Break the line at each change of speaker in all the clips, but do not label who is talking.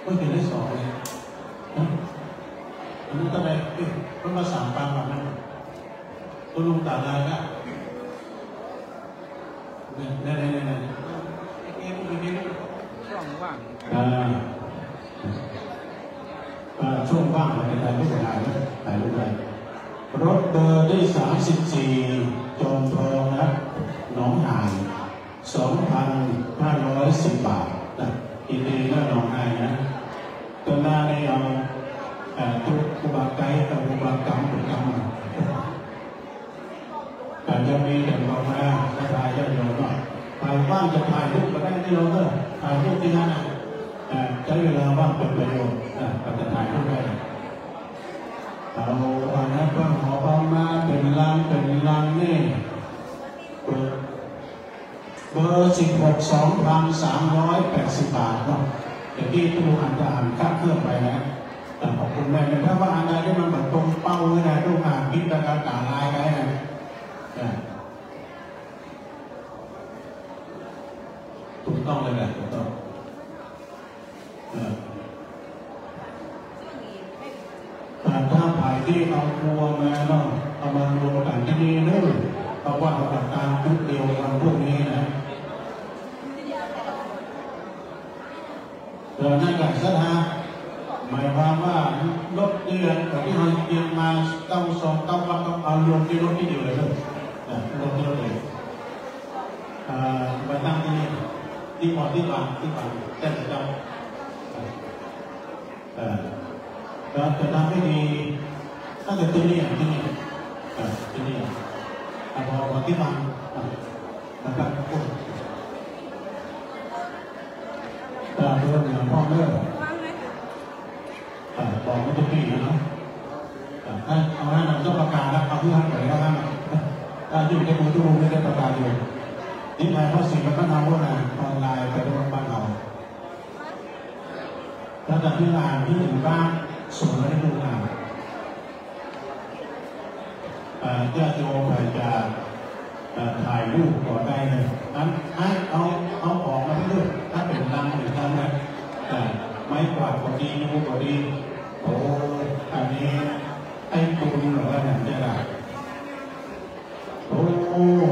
ก็เขียนได้สองเลยอันนี้ก็ได้ก็มาสามปังแบบนั้นก็ลงตาลายก็เนี่ยช่วงว่างช่วงว่างอะไรถ่ายรูปอะไรรถเบอร์ได้34จอมทองนะหนองหาน 2,510 บาทนะอีกทีก็หนองหานนะตัวหน้าในเอาทุกอุบาไกด์กับอุบากรรมเป็นกรรมอาจจะมีแต่บอกมาถ่ายจะเดี๋ยวว่าถ่ายว่างจะถ่ายรูปก็ได้ที่เราเถอะถ่ายรูปที่นั่นใช้เวลาว่างเป็นประโยชน์ก็จะถ่ายรูปได้เอาอันนั้นก็ขอเข้ามาเป็นลังนี่เบอร์16 2,380 บาทเนาะแต่ที่ตู้อาจจะอ่านค่าเครื่องไปนะแต่ขอบคุณแม่ถ้าว่าอันใดที่มันแบบตรงเป้าเลยนะลูกอ่านพิจารณาตาลายได้นะถูกต้องเลยแหละถูกต้องถ้าถ่ายที่เอาบัวมาเนาะเอามารวมกันที่นี่นู่นเอาว่าเอาแบบการทุกเดียวกันพวกนี้นะนั่นแหละซะนะหมายความว่ารถเดือนที่เราเตรียมมา9 วันเอารวมที่รถที่เดียวเลยรถที่รถเลยมาตั้งที่นี่ที่ก่อนแต่เจ้าจะทำให้ดีถ้าเกิดที่นี่พอที่มันนะครับเรื่องอย่างพ่อเลิกบอกไม่จะปีนะเอาให้นำเจ้าประกาศแล้วเอาที่ท่านไปแล้วนะอยู่ในมือทุกคนไม่ได้ประกาศอยู่นี่หมายเพราะสิ่งมันก็นำว่าออนไลน์ไปเป็นบ้านเราแล้วจากที่งานที่ถึงบ้านส่งมาให้ดูงานญาติโยมใครจะถ่ายรูปก่อนได้เลยนั้นให้เอาออกมาด้วยถ้าเป็นลังหรือทำนะไม้กวาดก็ดีนิ้วก็ดีโอ้อันนี้ไอ้ปูนหรือว่าเนี่ยได้โอ้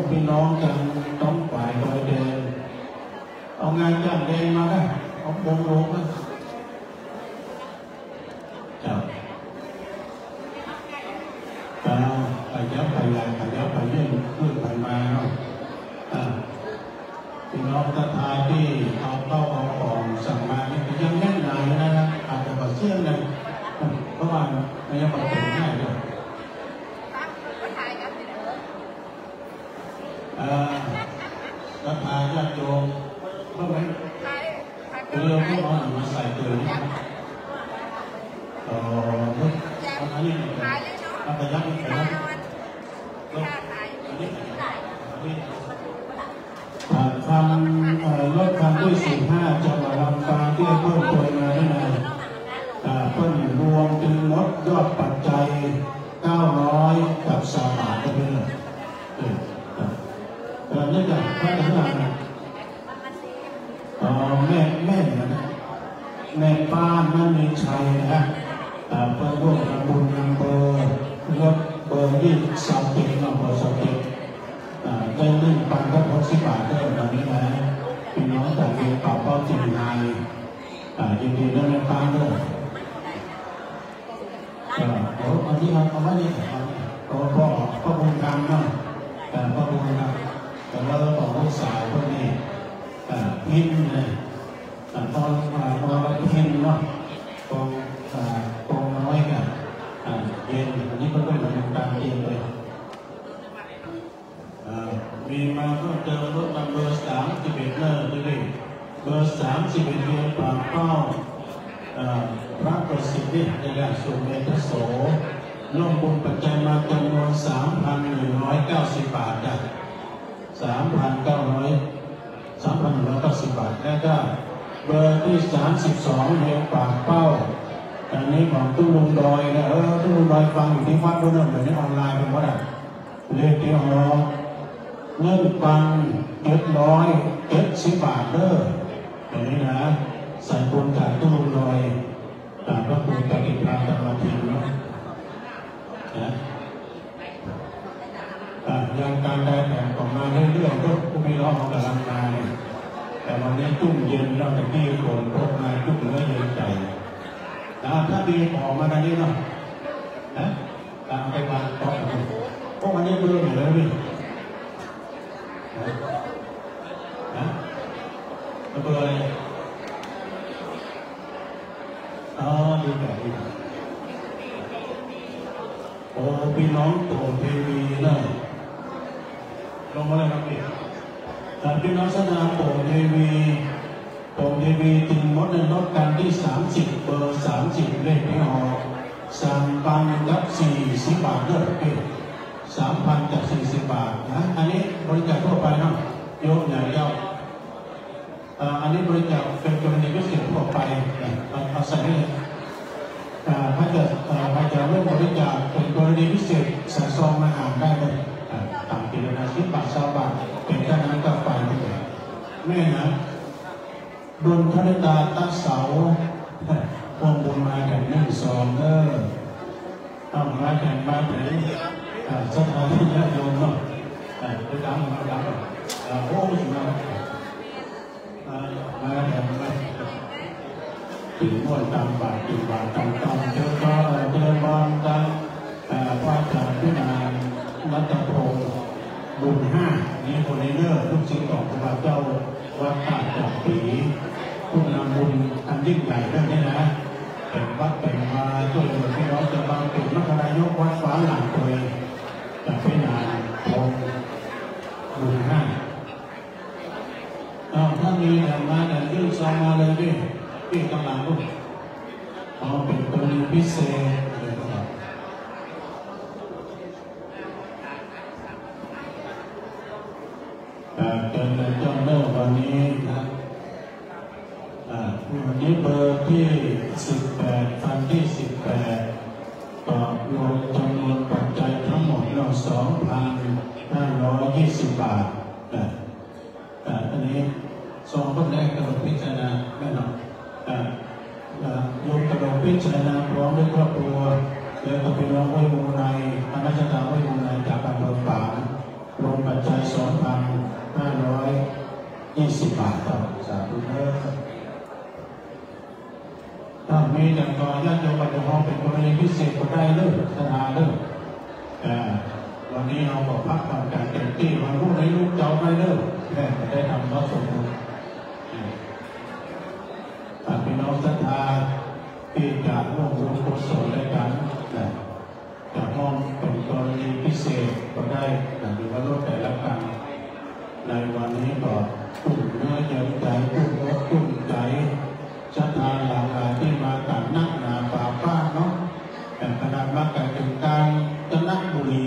พี่น้องกันต้องฝ่ายโดยเดินเอางานจ้างเดินมาได้เอาโบงนะไปเรื่องขึ้นไปมาเนาะพี่น้องตาทายที่เอาเข้าเอาของสั่งมาเนี่ยยังแน่นหนาอยู่นะอาจจะกระเชื่อมเลยเพราะว่าไม่ยังปฏิบัติง่ายเลยตาทายญาติโยมเมื่อไหร่เรื่องที่เอามาใส่เกลือนี่อันนี้เอาไปยัดไปยัดทำรถคันที่45จังหวัดลำปางที่เพิ่มเติมมาได้นานเพิ่มรวมเป็นลดยอดปัจจัย900 กับ3 บาทก็เป็นเนื่องจากพระทหารแม่ป้านั่นมีชัยนะเพิ่มร่วมกับบุญนำเบอร์รถเบอร์ที่30นำเบอร์30ได้1 ปันก็60 บาทได้แบบนี้นะพี่น้องแต่เรียนต่อก็จริงในยินดีด้วยในปังด้วยอันนี้เอาไม่ได้พ่อบุญกรรมเนาะพ่อบุญกรรมแต่ว่าเราบอกว่าสายพวกนี้พิมพ์เลยตอนพิมพ์เนาะกองน้อยกันเย็นอันนี้ก็เป็นบุญกรรมเองเลยมีมาเพิ่มเติมรถเบอร์31เลยเบอร์31เรียนปากเป้าพระประสิทธิ์ในการสุเมธโสร่วมบุญปัจจัยมาจำนวน 3,190 บาทได้3,190 บาทแล้วก็เบอร์ที่32เรียนปากเป้าอันนี้ของตู้ลุงดอยนะตู้ลุงดอยฟังอยู่ที่วัดด้วยนะเดี๋ยวนี้ออนไลน์เป็นวัดเลขที่เงินปัง770 บาทเด้ออย่างนี้นะใส่บุญจากตู้ลอย รอบของกำลังมาเนี่ยแต่วันนี้จุ่มเย็นเราจะกี้ฝนตกมาจุ่มเนื้อเย็นใจถ้าดีออกมาดังนี้เนาะนะตามไปวางต่อพวกวันนี้เบื่ออยู่แล้วนี่นะเบื่ออะไรดีแบบนี้โอ้พี่น้องโตทีวีเลยลงมาเลยครับพี่พี่น้องสนามโป่งทีวีถึงมดในรถการที่30เบอร์30เลขที่ออก3,000 กับ 40 บาทเด้อพี่3,000 กับ 40 บาทนะอันนี้บริจาคทั่วไปเนาะโยมใหญ่เจ้าอันนี้บริจาคเป็นกรณีพิเศษทั่วไปเอาใส่เลยถ้าเกิดใครจะร่วมบริจาคเป็นกรณีพิเศษใส่ซองมาอ่านได้เลยต่างกิโลนา10 บาท20 บาทเป็นแค่นั้นก็ไปเลยแม่นะดวงพระตาตั้งเสาพวงบุญมากัน1 2ต้องมากันมาไหนสถานที่ญาติโยมเนาะไปดังโอ้ยมากันมาถึงม้วนตามบาทถึงบาทตามเจอก็เจอบอลกันว่าจากพิณารัตพงศ์บุญ5นี่คนในเรื่องลูกศิษย์ของพระเจ้าวัดตาจากปีผู้นำบุญอันยิ่งใหญ่เรื่องนี้นะเป็นวัดเป็นมาช่วยเหลือพี่น้องจะบางเป็นมรรคนายกวัดฟ้าหลังตัวเองจากพิณาพงศ์บุญ5ถ้ามีแต่มาแต่ยื่นซองมาเลยพี่กำลังลูกเป็นกรณีพิเศษเลยครับเจอในเจ้าเลิกวันนี้นะวันนี้เบอร์ที่18ฟันที่18ต่อรวมจำนวนปัจจัยทั้งหมดเรา 2,520 บาทอันนี้ซองคนแรกกระโดดพิจารณาแม่นอนโยมกระโดดพิจารณาพร้อมด้วยครอบครัวแล้วก็พี่น้องห้วยมูลในคณะจัตตาห้วยมูลในจากอำเภอฝางรวมปัจจัย 2,520 บาทครับสาธุเด้อมีอย่างต่อญาติโยมปัจจุบันเป็นกรณีพิเศษก็ได้เลยสถานเลยวันนี้เราบอกพักทำการเต็มที่วันรุ่งนี้ลูกเจ้าไม่เลิกแค่ได้ทำข้อสมบูรณ์พี่น้องศรัทธาที่จะร่วมบุญกุศลด้วยกันจะมองเป็นกรณีพิเศษก็ได้หรือว่าลดแต่ละกันในวันนี้ก็ตุ่มเนื้อเย็นใจตุ่มอกตุ่มใจศรัทธาหลากหลายที่มาจากนักหนาป่าป้าเนาะแต่ขนาดมาจากถึงกลางจังหวัดบุรี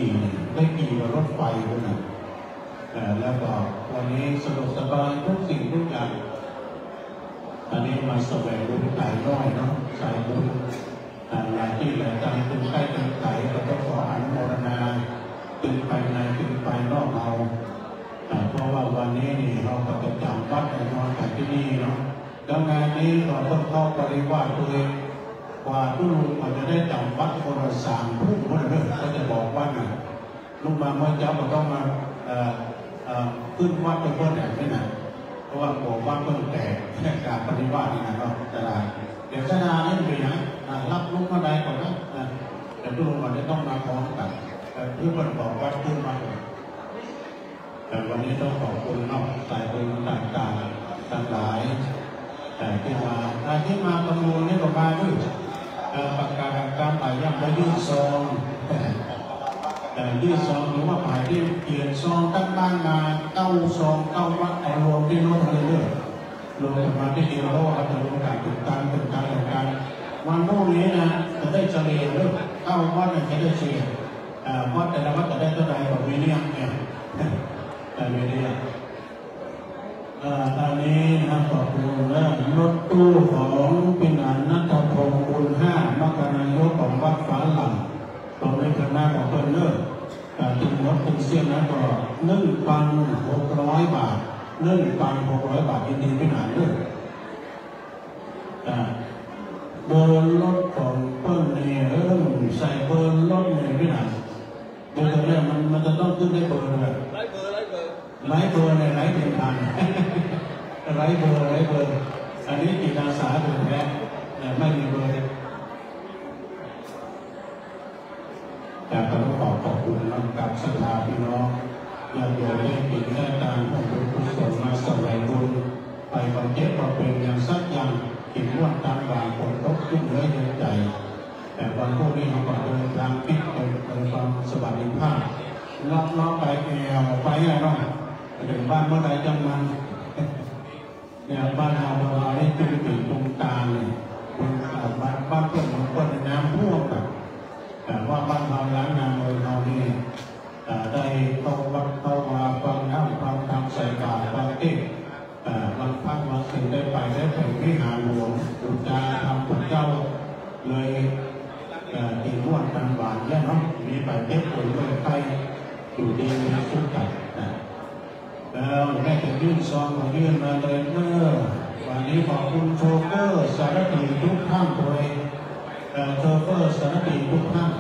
ได้กี่รถไฟด้วยนะแล้วก็วันนี้สะดวกสบายทุกสิ่งทุกอย่างอันนี้มาแสวงบุญไก่น้อยเนาะใส่บุญหลายที่หลายใจตึงใกล้ตึงไก่ก็ต้องขออนุโมทนาตึงไปในตึงไปนอกเราเพราะว่าวันนี้นี่เราก็จะจำวัดในนอนจากที่นี่เนาะแล้วงานนี้เราต้องเข้าปริวาสตัวเองว่าผู้ลุงอาจจะได้จำวัดคนละ3 ผู้คนเรื่องก็จะบอกว่าลุงมาเมื่อเช้าเราต้องมาขึ้นวัดเป็นเพื่อนแอบไม่นานเพราะว่าบอกว่าเพิ่งแต่การปฏิบัตินี่นะก็จะได้เดี๋ยวจะนาเล่นไปนะรับลูกมาได้ก่อนนะแต่ทุกคนวันนี้ต้องมาพร้อมกันเพื่อนบอกว่าขึ้นมาแต่วันนี้ต้องขอบคุณนอกสายบุญต่างๆทั้งหลายที่มาประมูลนี่ก็มาด้วยประกาศการถ่ายยับและยื่นซองยื่นซองหรือว่าถ่ายที่เขียนซองตั้งบ้านมา9 ซอง 9 วัดเอารวมที่รถเลยเรื่อยรวมกันมาที่เดียวเพราะว่าจะรวมการตึกตันวันพรุ่งนี้นะจะได้เฉลี่ยเรื่อง9 วัดจะได้เฉลี่ยวัดแต่ละวัดจะได้เท่าไหร่แบบนี้เนี่ยแต่ไม่ได้ตอนนี้นะขอบคุณและรถตู้ของพิณานัทพงศ์บุญ5มรรคนายกของวัดฟ้าหลังตอนนี้คณะของเพื่อนเลิกถึงวัดถึงเสี้ยนนะก็1,600 บาท1,600 บาทยินดีพิณาเลิกเบอร์รถของเพื่อนเนี่ยใส่เบอร์รถเนี่ยพิณาเบอร์เนี่ยมันจะต้องขึ้นได้เบอร์เลย ไร้เบอร์ในไร้เดินทางไร้เบอร์อันนี้จิตอาสาถึงแท้ไม่มีเบอร์อยากจะขอบคุณน้องกับสถาพี่น้องญาติโยมได้ติดได้ตามของบุญกุศลมาสมัยบุญไปบำเพ็ญบำเพ็ญอย่างสักอย่างกินร่วมตามบางคนตกขึ้นเนื้อเย็นใจแต่วันพวกนี้เราก็เดินทางพิจเป็นความสวัสดิภาพล้อไปแอวไปอะไรบ้างถึงบ้านเมื่อไรจังมันเนี่ยบ้านเราได้จุดติดตรงกลางเลยบ้านเพื่อนของคนน้ำท่วมแบบแต่ว่าบ้านเราล้างน้ำเลยเรานี่ได้เข้าวัดเข้ามาฟังน้ำฟังธรรมใส่บาตรฟังเทศวันพักวันสิ่งได้ไปได้ถึงวิหารหลวงอุจาทำพระเจ้าเลยตีม้วนกันหวานเนี่ยเนาะมีไปเทศผลเลยไปอยู่ดีมีสุขใจแล้วแม่จะยื่นซองมายื่นมาเลยวันนี้ขอบคุณโชเฟอร์สารพีทุกท่านโดยโชเฟอร์สารพีทุกท่าน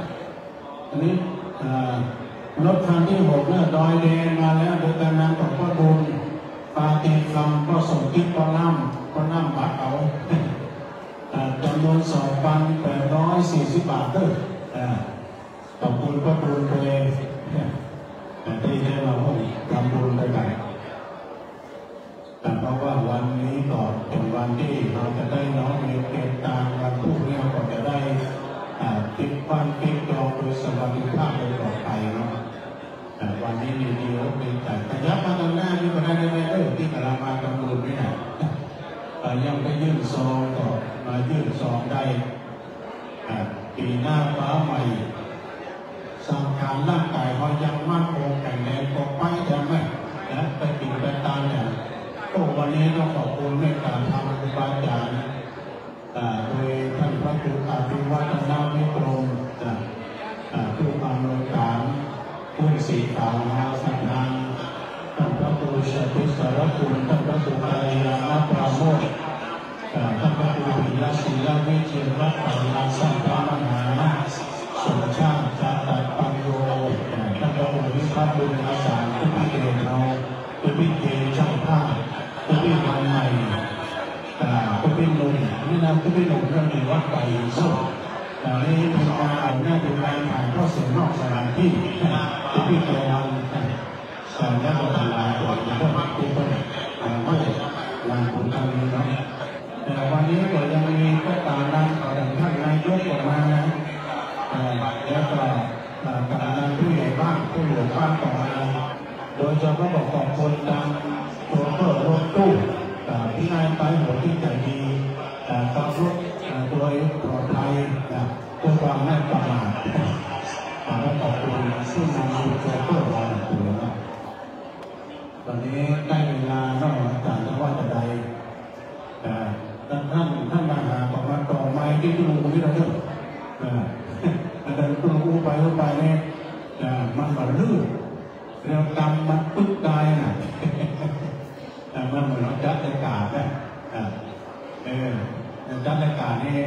อันนี้รถคันที่6เนี่ยดอยแดงมาแล้วโดยการนำของพ่อบุญปาเตคำก็ส่งทิศก็น้ำบัตรเอาจำนวน2,840 บาทด้วยขอบคุณพ่อบุญเลยที่ได้มาทำบุญด้วยกันแต่เพราะว่าวันนี้ก็เป็นวันที่เราจะได้น้อมในเกณฑ์ตามวันพรุ่งนี้เราก็จะได้ติดบ้านติดจองโดยสวัสดิภาพโดยปลอดภัยเนาะวันนี้มีดีอกดีใจขยับมาตรงหน้านี่ก็ได้ที่กำลังมาทำบุญไม่ได้ยังไปยื่นซองก็มายื่นซองได้ปีหน้าฟ้าใหม่สังขารร่างกายเขายังมั่นคงแข็งแรงก็ไปแต่ไม่ไปติดไปตามเนี่ยก็วันนี้ต้องขอบคุณในการทำครูบาอาจารย์โดยท่านพระครูอภิวัฒนาวิกรมผู้อำนวยการผู้สีขาวมาสังฆังท่านพระครูชติสารคุณท่านพระครูกัลยาณปราโมทย์ท่านพระครูปิยศิลวิเชียรรัตน์สัมภามหาสมชาติจัตตปัญโยท่านพระครูวิพัฒน์บุญอาสาผู้พิเศษเราผู้พิเศษช่างภาพผู้พิเศษใหม่ผู้พิเศษหนุ่มนี่นะผู้พิเศษหนุ่มเรื่องนี้วัดไปสุดนี่เป็นการเอาหน้าดูแลถ่ายทอดเสียงนอกสถานที่ผู้พิเศษวันการนักบริหารตัวอย่างพวกผู้คนไม่วางผลการเงินนะแต่วันนี้ก็ยังมีก็ตามนั้นเอาดังท่านนายกออกมานะแล้วก็กำนันผู้ใหญ่บ้านผู้หลวงบ้านต่อมาโดยเฉพาะบอกขอบคุณทางโชเฟอร์รถตู้พี่นายไปหัวที่ใจดีขับรถโดยปลอดภัยเพื่อความไม่ประมาทและขอบคุณที่นำโชเฟอร์มาถึงวันนี้ได้เวลานอกจากว่าจะใดท่านมาหาประมาณต่อไม้ที่ลุงที่เราเจอแต่ลุงไปเนี่ยมันแบบลื่นเรียวกำมันปึ๊กตายน่ะมันเหมือนเราจัดรายการนะจัดรายการนี่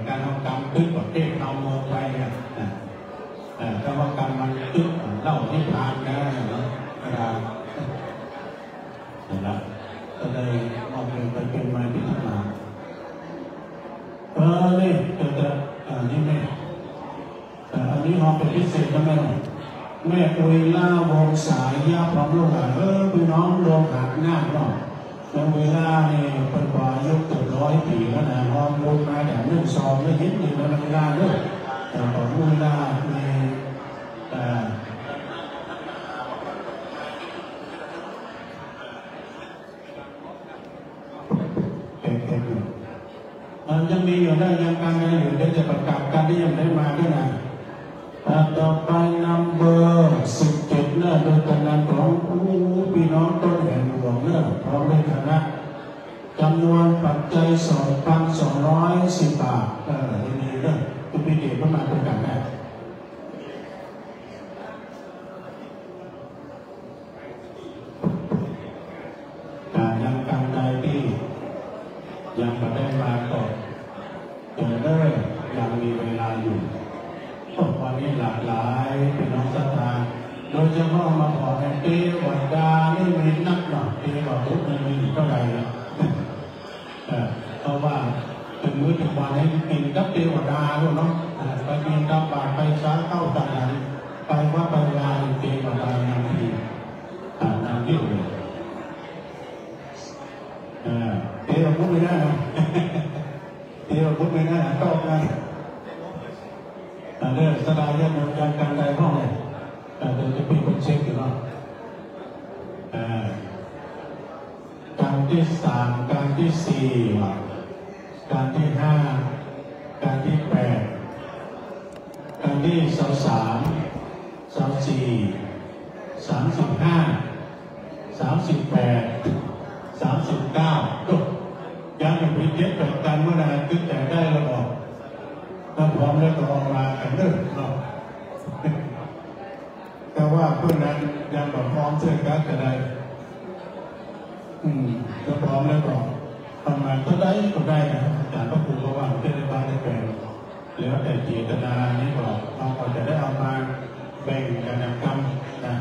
การทำกรรมปึ๊กประเทศเอาเมืองไปเนี่ยถ้าว่ากรรมมันปึ๊กเล่าที่ทานนะนะก็เลยมองเป็นมาพิจารณานี่จะนี่แม่อันนี้หอมเป็นพิเศษนะแม่ปุยล่าวงสายยาพร้อมลูกหลานพี่น้องรวมหักหน้าเนาะแม่ปุยล่านี่เป็นกว่ายุคเกือบ100 ปีแล้วนะหอมลูกมาแต่เรื่องซองไม่เห็นอยู่ในเวลาด้วยแต่ของปุยล่าในยังมีอยู่ได้ยังการงานอยู่ได้จะประกาศการที่ยังได้มาด้วยนะต่อไปนำเบอร์17เนี่ยโดยการงานของพี่น้องต้นแห่งหลวงเนี่ยพร้อมในคณะจำนวนปัจจัย2,210 บาทที่นี่เนี่ยคุณพี่เด็กก็มาเป็นกันได้ยังการใดที่ยังไม่ได้มาก่อนยังมีเวลาอยู่วันนี้หลากหลายพี่น้องศรัทธา โดยเฉพาะมาบอกในเทวดานี่มีนักหนาเทวทุกมันมีเท่าไหร่เพราะว่าถึงมื้อถึงวันให้กินกับเทวดาด้วยเนาะไปกินกับบาตรไปช้าเข้าต่างนั้นไปว่าไปลาเทวดานางทีนางที่อื่นเทวพุทธไม่ได้นะเทวพุทธไม่ได้ตอบนะเรื่องสลายเรื่องการใดห้องเนี่ยเดี๋ยวจะเป็นคนเช็คอยู่เนาะการที่3การที่4การที่5การที่8การที่23 24 35 38 39ก็ยังไม่พิจารณาการเมื่อไหร่ตึกแต่ได้ระบอกถ้าพร้อมแล้วก็ออกมากันเริ่มเนาะแต่ว่าเพื่อนนั้นยังแบบพร้อมเชื่อกันจะได้ก็พร้อมแล้วก็ทำงานก็ได้นะอาจารย์พระครูก็ว่าเทศบาลได้เป็นแล้วแต่เจตนานี้ก็เราก็จะได้เอามาแบ่งกันทำนะ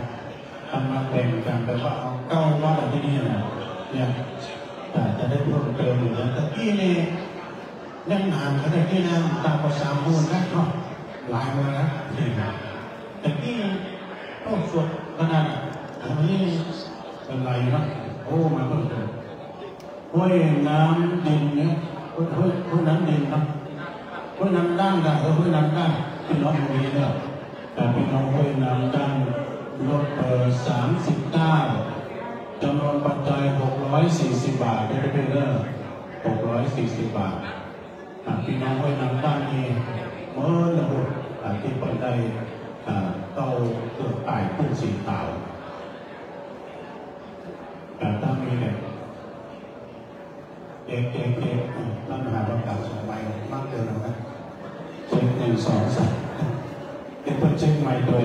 ทำมาแบ่งกันแต่ว่าเอาเข้าวัดที่นี่นะเนี่ยจะได้เพิ่มเติมอยู่แล้วแต่ที่นี่ยังนานขนาดที่นั่นตามภาษาพูดนะเนาะหลายมาแล้วแต่ที่ก็สวดขนาดนี้เป็นไรนะโอ้มาเพิ่มเติมห้วยน้ำดินเนี่ยห้วยน้ำดินนะห้วยน้ำดั้งได้ห้วยน้ำดั้งพี่น้องมีเนี่ยแต่พี่น้องห้วยน้ำดั้งลด39จำนวนปัจจัย640 บาทได้ไปเลย640 บาทพี่น้องห้วยน้ำดั้งนี่เมื่อระบุที่เปิดได้เต้าเกิดตายผู้สีขาวตั้งนี้เนี่ยเอกนั่นหาประกาศ2 ใบมากเกินนะเช็ค1 2 3เป็นคนเช็คใหม่โดย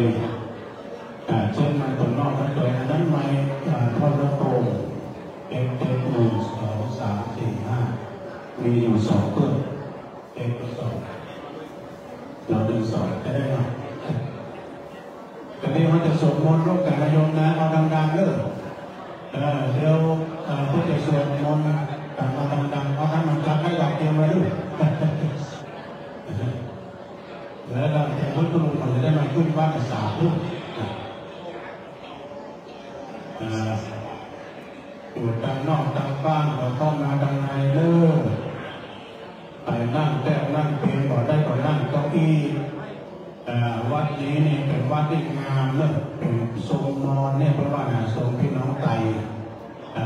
เช็คใหม่ตัวนอกนั้นโดยอันนั้นใหม่ทอดระโตงเอก1 2 3 4 5มีอยู่2เครื่องเอก2เราดึง2จะได้ไหมแต่นี่เขาจะสวดมนต์ร่วมกันนายมนะเอาดังๆเด้อเดี๋ยวผู้จะสวดมนต์กันมาดังๆเอาให้มันจับให้หลับเตรียมไว้ด้วยแล้วเราจะพุทธลุงจะได้มาขึ้นบ้านสาธุอยู่ด้านนอกด้านบ้านเราเข้ามาด้านในเด้อไปนั่งแต้นั่งเพลงก่อนได้ก่อนนั่งเก้าอี้วัดนี้นี่เป็นวัดที่งามเนอะเป็นทรงนอนเนี่ยเพราะว่าทรงพี่น้องไต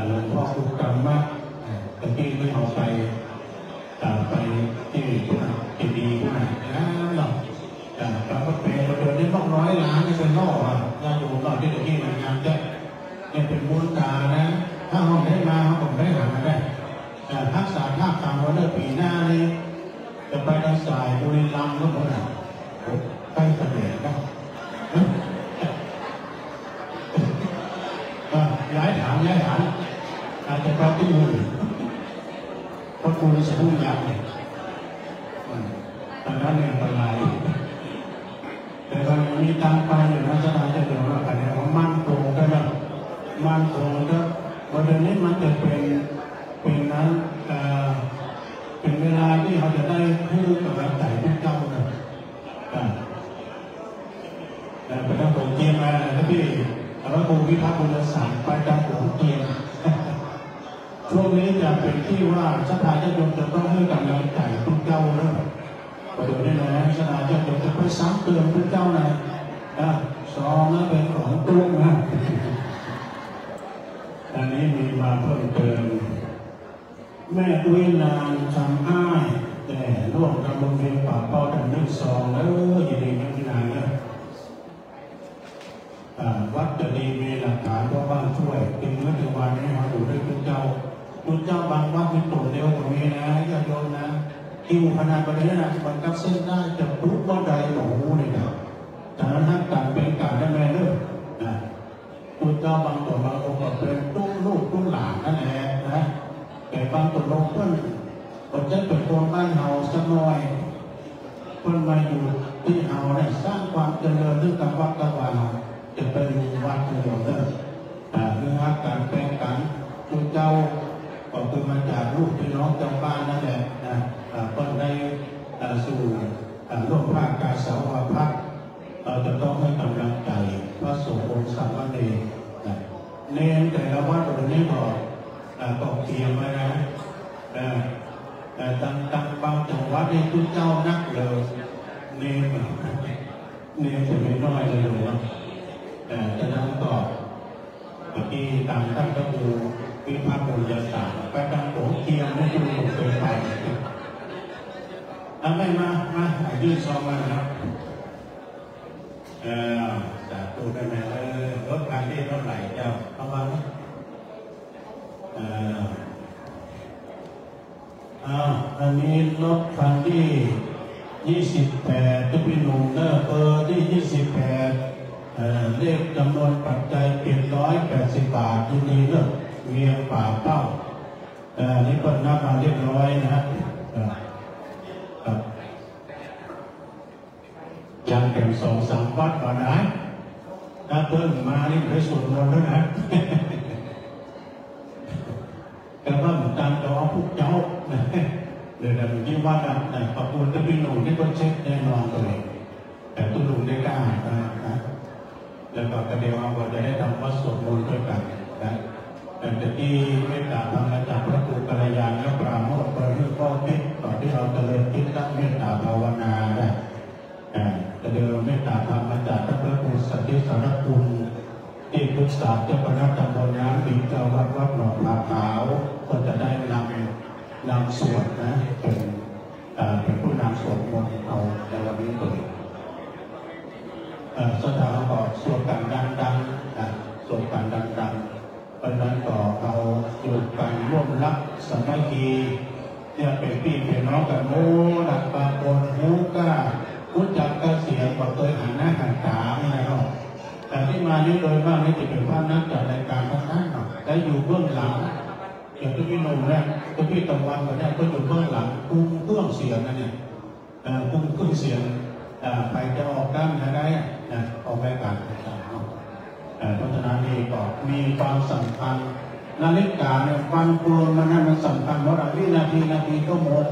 หลวงพ่อคุกรรมะตะกี้ไม่เอาไปที่ดีผู้ไหนนะเนาะแต่ก็เป็นเดือนนี้ต้อง100 ล้านนี่เป็นนอกญาติโยมนอกที่ตะกี้งานจะเนี่ยเป็นบุญตานะถ้าห้องได้มาห้องได้หาได้ทักษะภาคกลางวันเดือนปีหน้านี่จะไปทางสายบุรีรัมย์ก็หมดนะใกล้เสด็จนะย้ายฐานอาจจะไปที่มือเพราะคุณจะพูดยากเนี่ยอันนั้นเนี่ยเป็นไรแต่ตอนนี้ตั้งไปอยู่นะสถานจะเดี๋ยวว่าอะไรว่ามั่นคงก็แบบมั่นคงก็วันนี้มันจะเป็นนั้นเป็นเวลาที่เขาจะได้พูดกับรับใจทุกเจ้านะเป็นนักผมเกียร์มาแล้วพี่พระครูวิพัฒน์บุญศาสตร์ไปตามผมเกียร์ช่วงนี้จะเป็นที่ว่าสถานจะยมจะต้องให้กับรับใจทุกเจ้าเลยประเดี๋ยวนี้นะสถานจะยมจะไปซ้ำเตือนทุกเจ้านะซองนั้นเป็นของตุ้งนะอันนี้มีมาเพิ่มเติมแม่อุ้ยนางทำอ้ายแต่ร่วมกับโรงเรียนป่าเป้าดันนึกซองแล้วอย่าดีนักนานนะวัดจะดีมีหลักฐานว่าบ้านช่วยเป็นเมื่อถึงวันนี้มาอยู่ด้วยคุณเจ้าบางวัดมีตุ่นเร็วกว่านี้นะญาติโยมนะคิวพนันประเด็นนะมันกับเส้นได้จะปุ๊บว่าใดหนูเลยนะจากนั้นท่านการเป็นการได้แม่เลิกนะคุณเจ้าบางตัวบางองค์ก็เป็นตุ้งลูกตุ้งหลานนั่นแหละนะแต่บางตัวลงเพื่อนคนจะเป็นคนบ้านเฮาสักหน่อยเพื่อนมาอยู่ที่เฮาเนี่ยสร้างความเจริญเรื่องการวัดกวาด จะไปดูวัดเดียวเด้อเรื่องการแปลงกันทุกเจ้าก็คือมาจากลูกพี่น้องเจ้าบ้านนั่นแหละเพิ่นได้สู่ร่วมภาคการสาวพัฒน์เราจะต้องให้กำลังใจพระสงฆ์องค์สามเณรเน้นแต่ละวัดตรงนี้ก็เตรียมไว้นะตั้งบางจังหวัดในทุกเจ้านักเลยเน้นจะไม่น้อยเลยเนาะจะนั่งต่อที่ตามท่านก็ดูวิพากษ์บุญญาศาสตร์ไปตามโขงเทียมไม่ดูเคยไปไม่มายื่นซองมาครับสาธุได้ไหมรถการที่รถไหลเจ้าเข้ามาอันนี้รถคันที่28จะเป็นหนุ่มเนอร์ที่28เลขจำนวนปัจจัย780 บาทยินดีเลิกเวียงป่าเป้านี่ก็นับมาเรียบร้อยนะครับยังแข่ง2-3 วัดก่อนนะถ้าเพิ่งมานี่ไปสวดมนต์แล้วนะแต่ว่าเหมือนตามจอพวกเจ้าเดี๋ยวเราคิดว่าขอบคุณจะเป็นหนุ่มที่ก็เช็คแน่นอนเลยแต่ตุ้ลุงได้กล้านะแล้วก็กระเดียวเราก็จะได้ทำวัดสวดมนต์ด้วยกันนะแต่ที่เมตตาธรรมจากพระครูกัลยาณและปราโมทย์ประพฤติข้อคิดต่อที่เราจะเริ่มคิดตั้งเมตตาภาวนาได้จะเดินเมตตาธรรมมาจากพระครูสันติสารคุณที่ปรึกษาเจ้าคณะตำบลน้ำดินเจ้าวัดหนองผาขาวก็จะได้นำสวดนะเป็นผู้นำสวดมนต์เอาในวันนี้เลยสถานก็สวดกันดังสวดกันดังเพราะนั้นก็เอาอยู่กันร่วมรักสมัยกีเนี่ยเป็นพี่เป็นน้องกันโมหลักบางคนหูก้ารู้จักกระเสียงบอกเคยหันหน้าหันตาไม่ได้หรอกแต่ที่มานี้โดยมากนี่จะเป็นภาพนักจัดรายการทั้งนั้นและอยู่เบื้องหลังอย่างที่พี่หนุ่มเนี่ยพี่ตะวันก็เนี่ยก็อยู่เบื้องหลังคุมเครื่องเสียงนั่นเนี่ยคุมเครื่องเสียงใครจะออกกั้นอะไรออกแบบการเพราะฉะนั้นนี่ก็มีความสำคัญนาฬิกาเนี่ยวันโกนมันสำคัญเพราะวินาทีก็หมด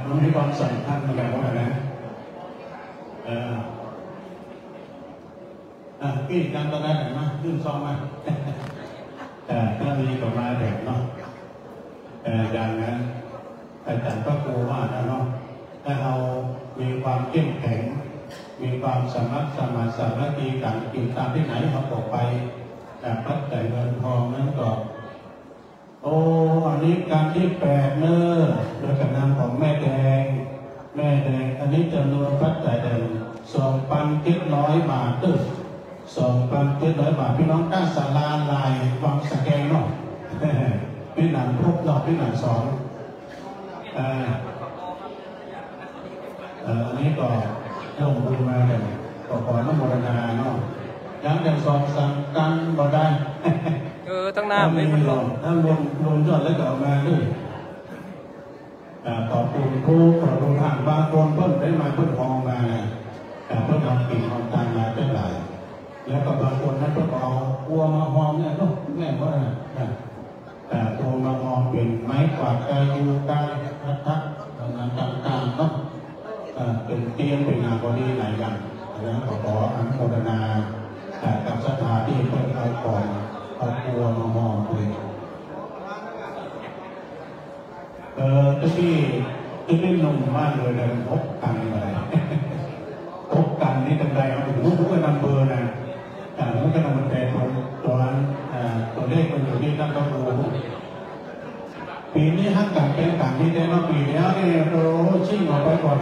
มันมีความสำคัญเหมือนกันว่านะพี่กันตอนนั้นมาขึ้นซองมาถ้ามีก็มาเด็กเนาะอย่างนั้นอาจารย์ก็กลัวว่าเนาะถ้าเรามีความเข้มแข็งมีความสมัครสมานสามัคคีกันกินตามที่ไหนเขาบอกไปปัจจัยเงินทองนั้นก็อันนี้การที่8เนอโดยการนำของแม่แดงอันนี้จำนวนปัจจัยเดิม2,700 บาท2,700 บาทพี่น้องก้าศาลาลายวังสแกงเนาะพี่หนังพบเราพี่หนังสอนอันนี้ก็ลงบุญมาเลยขอน้ำมรณาเนาะยังแต่2-3 กันบ่ได้
ตั้งหน้าไม่มันลง
ถ้ารวมยอดแล้วก็เอามาด้วยขอบคุณครูขอบคุณทางบางคนเพิ่มได้มาเพิ่มทองมาเพิ่มทำกิ่งทองตาลมาได้หลายแล้วก็บางคนนั้นเพิ่มเอาวัวมาหอมเนี่ยลูกแม่ก็ตัวมาหอมเป็นไม้กวาดกายูกาทักต่างๆเนาะเป็นเตียงเป็นงานบริหลายอย่างแล้วขออนุโมทนากับสถานที่เพิ่มเอาก่อนเอาตัวมาหอมเลยที่นุ่มมากเลยนะพบกันอะไรพบกันนี่ตั้งใจเอาหูก็นำเบอร์นะมันก็นำแต่ตัวเลขมันอยู่ที่ตั้งต้องรู้ปีนี้ฮักกันเป็นกันที่ได้มาปีแล้วเนี่ยเราชิ่งออกไปก่อน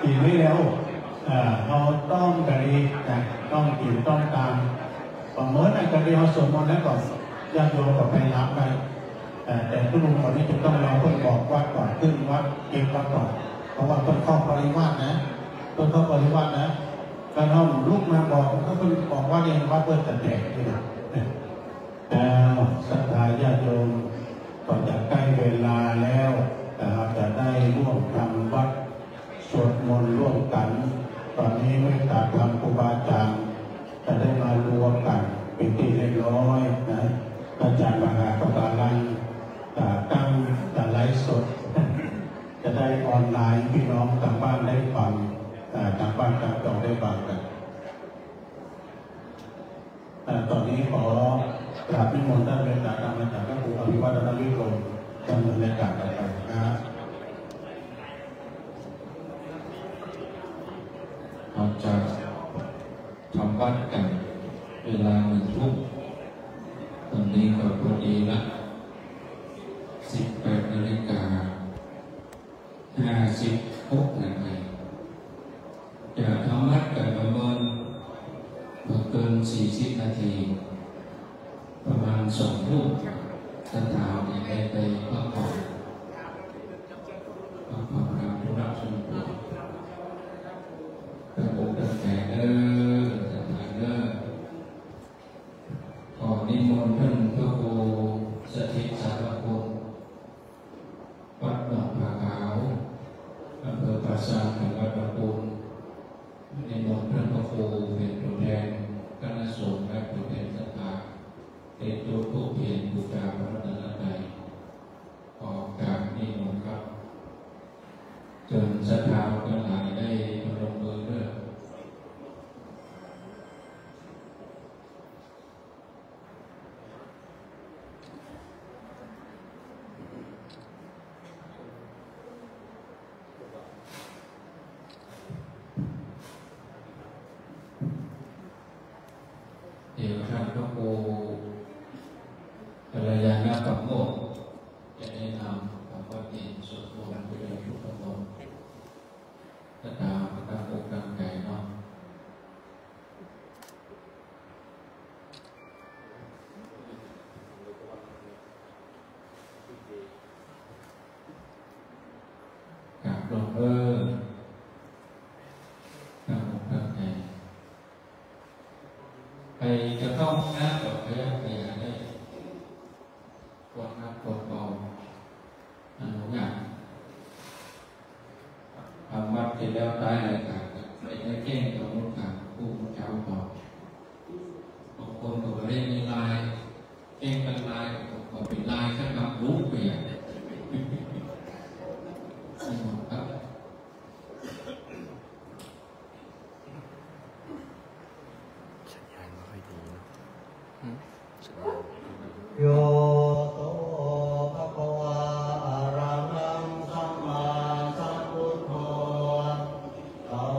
ปีนี้แล้วเราต้องกระดีต้องกินต้องตามประเมินกระดีเอาสวดมนต์แล้วก่อนญาติโยมก็ไปรับไปแต่ทุกลุงคนนี้จะต้องรอเพิ่งบอกวัดก่อนขึ้นวัดเก็บวัดก่อนเพราะว่าเพิ่งเข้าปริวาสนะการเอาลูกมาบอกก็เพิ่งบอกว่าเรียนวัดเพิ่งจะแตกนี่นะศรัทธาญาติโยมก็จะใกล้เวลาแล้วเราจะได้ร่วมทำวัดสวดมนต์ร่วมกันตอนนี้เมตตาธรรมครูบาอาจารย์ จะได้มารวมกันเป็นที่เรียบร้อยนะอาจารย์มหากำลังตั้งไลฟ์สดจะได้ออนไลน์พี่น้องทางบ้านได้ฟังทางบ้านทางจอได้ฟังกันตอนนี้ขอกราบนิมนต์ท่านเลขาธิการจากพระครูอภิวัฒนวิโรจน์ดำเนินรายการต่อไปนะครับ
เราจะทำวัดกันเวลา1 ทุ่มตอนนี้ก็พอดีละ18:56 นาทีจะทำวัดกันประมาณเกิน40 นาทีประมาณ2 ทุ่มท่านถามให้ไปพักผ่อนการธุระส่วนตัวกระบอกกระแสเด้อสถานเด้อขอนิมนต์ท่านพระครูสถิตสารพงศ์วัดหนองผาขาวอำเภอปราสาทจังหวัดลำพูนนิมนต์ท่านพระครูเป็นตัวแทนคณะสงฆ์และตัวแทนศรัทธาเตโตผู้เพียรบูชาพระรัตนตรัยขอการนิมนต์ครับจนศรัทธาทั้งหลายได้ลงมือเด้อเดี๋ยวท่านพระครูกัลยาณปัปโมกข์จะได้นำคำว่าเย็นสวดมนต์ไปยังทุกคนถ้าตามตั้งอกตั้งใจเนาะกราบหลวงพ่อตั้งอกตั้งใจไปจะต้องน้ำกับพยาธิได้ปวดหนักปวดเบาอนุญาตทำวัดที่แล้วตายอะไรต่างๆไม่ได้เก่งกับมุขการผู้เจ้าบอกบางคนก็เล่นในลายเก่งกันลายก็เป็นลายแค่กับรู้เปลี่ยนครับ
สัญญาณไม่ค่อยดีนะสัญญาณ
โยโตภะคะวะอะระหังสัมมาสัมพุทโธธัม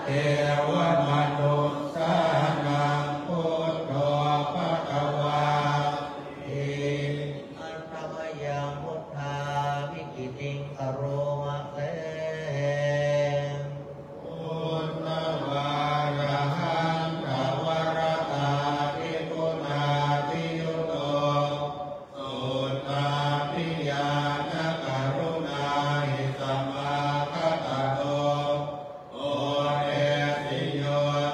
เทวมนุษย์สานังพุทโธภควาติอัตตมยังพุทธาวิกิติงกโรมะเตพุทธวาระหังกวรตาทิคุณาทิยุโตสุตตาปิยานกรุณาหิสมาคตโตโอเอติโย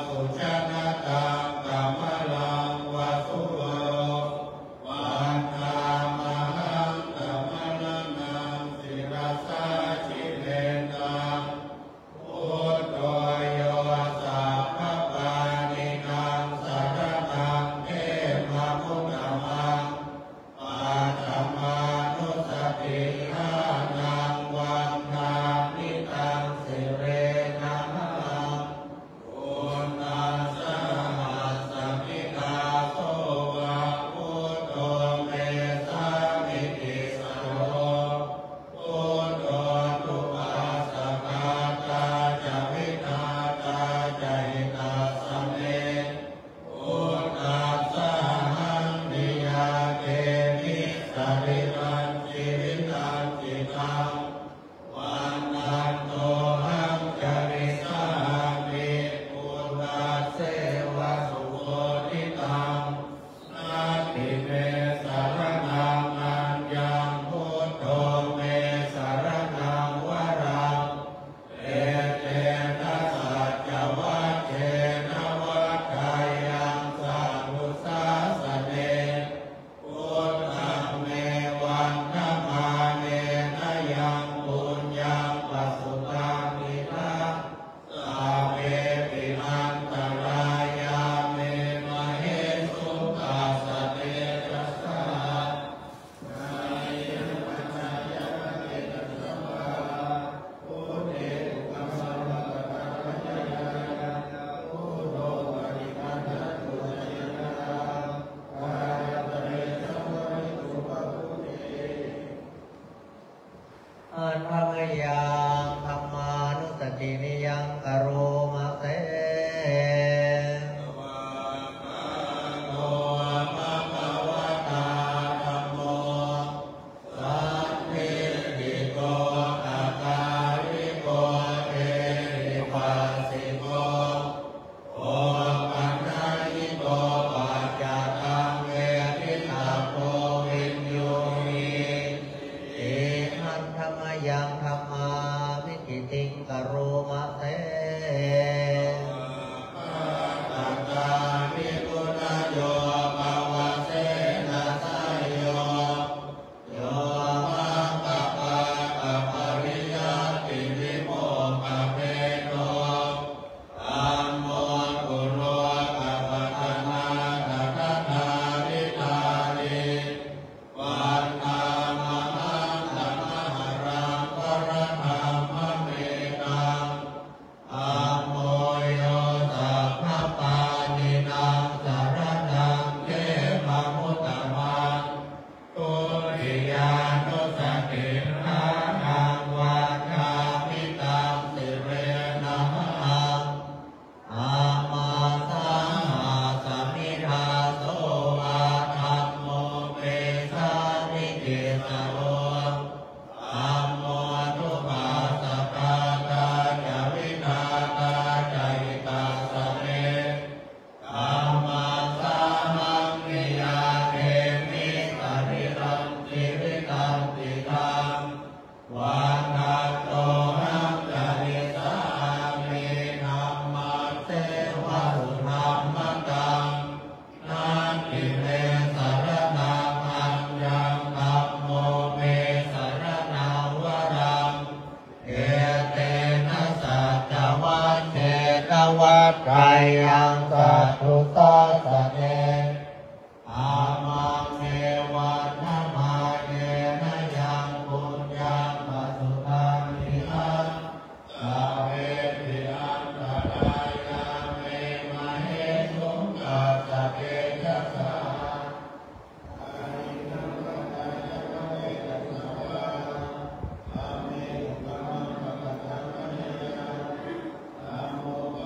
สุชนะตังกัมมลังวะสุโววันธามหังกัมมลังนังศิรสาชิเลนังพุทโธโยสัพพปานินังสารนังเทมะมุตตมังปัจจมานุสติฆานังวันทานิตังสิเรนะหังปุณณัสสะหัสสมิทาโสวะพุทโธเมสามิติสโรพุทโธตุปัสสะกาตาจาวินาตาจาหิตาสเมพุทธัสสะหังนิยาเกมิสริรันจิริตันจิตังวันนันโตหังจริสามิพุทธัสเสวะสุโคติตังนาติเมสารนังอัญญังพุทโธเมสารนังวรังเอเตนะสัจจวัชเชนะวัฏฏายังสัพพุสสะสะเนพุทธังเมวันธมาเนนะยังปุญญังปัสสุตังนิทังสัพเพปิอันตรายาเมมะเหสุตัสสะเตจัสสะนายังปัญญายะเตจัสสะวะพุทเตอุปสัมภะกะปัญญายะพุทโธปฏิปันนะตุสัยยะกายตเรสัมภริตุปะพุทเตอันธรรมยังธรรมานุสตินิยังกโรมะเตโตภะคะวะตาธัมโมสัพพิติโกอาการิโกเอหิปัสสิโกโอปัญญิโกปัจจตังเวทิตาโกวินโยหิอิหันธรรมยังธรรมาวิกิติงกโรมะเตตัตตาภิกขุนโยภวเสนะสายโยโยมังปะปะปะปริยัติวิโมกะเปโตธัมโมกุโรกะปัฏฐานาตถาวิตานิวันธามหังธัมมหรังวรธัมมเมตังธัมโมโยสัพพปานินังสารนังเทมะมุตตมังตุติยานุสติฆานังวันธามิตังสิเรนะหังอามาสังหาสมิทาโสวะธัมโมเปสามิติสโรธัมโมทุปัสสะกาตาจาวินาตาจาหิตาสเมธัมมัสสะมังนิยาเกมิสริรังจิริตังติตังวันนันโตหังจริสามิธัมมัสเสวะสุธัมมตังนาทิเมสารนังอัญญังธัมโมเมสารนังวรังเอเตนะสัจจวัชเชนะวัฏฏายังสัพพุสสะสะเนอามังเมวันธมาเนนะยังปุญญังปัสสุตังนิทังสัพเพปิอันตรายาเมมะเหสุตัสสะเตจัสสะธัมโมป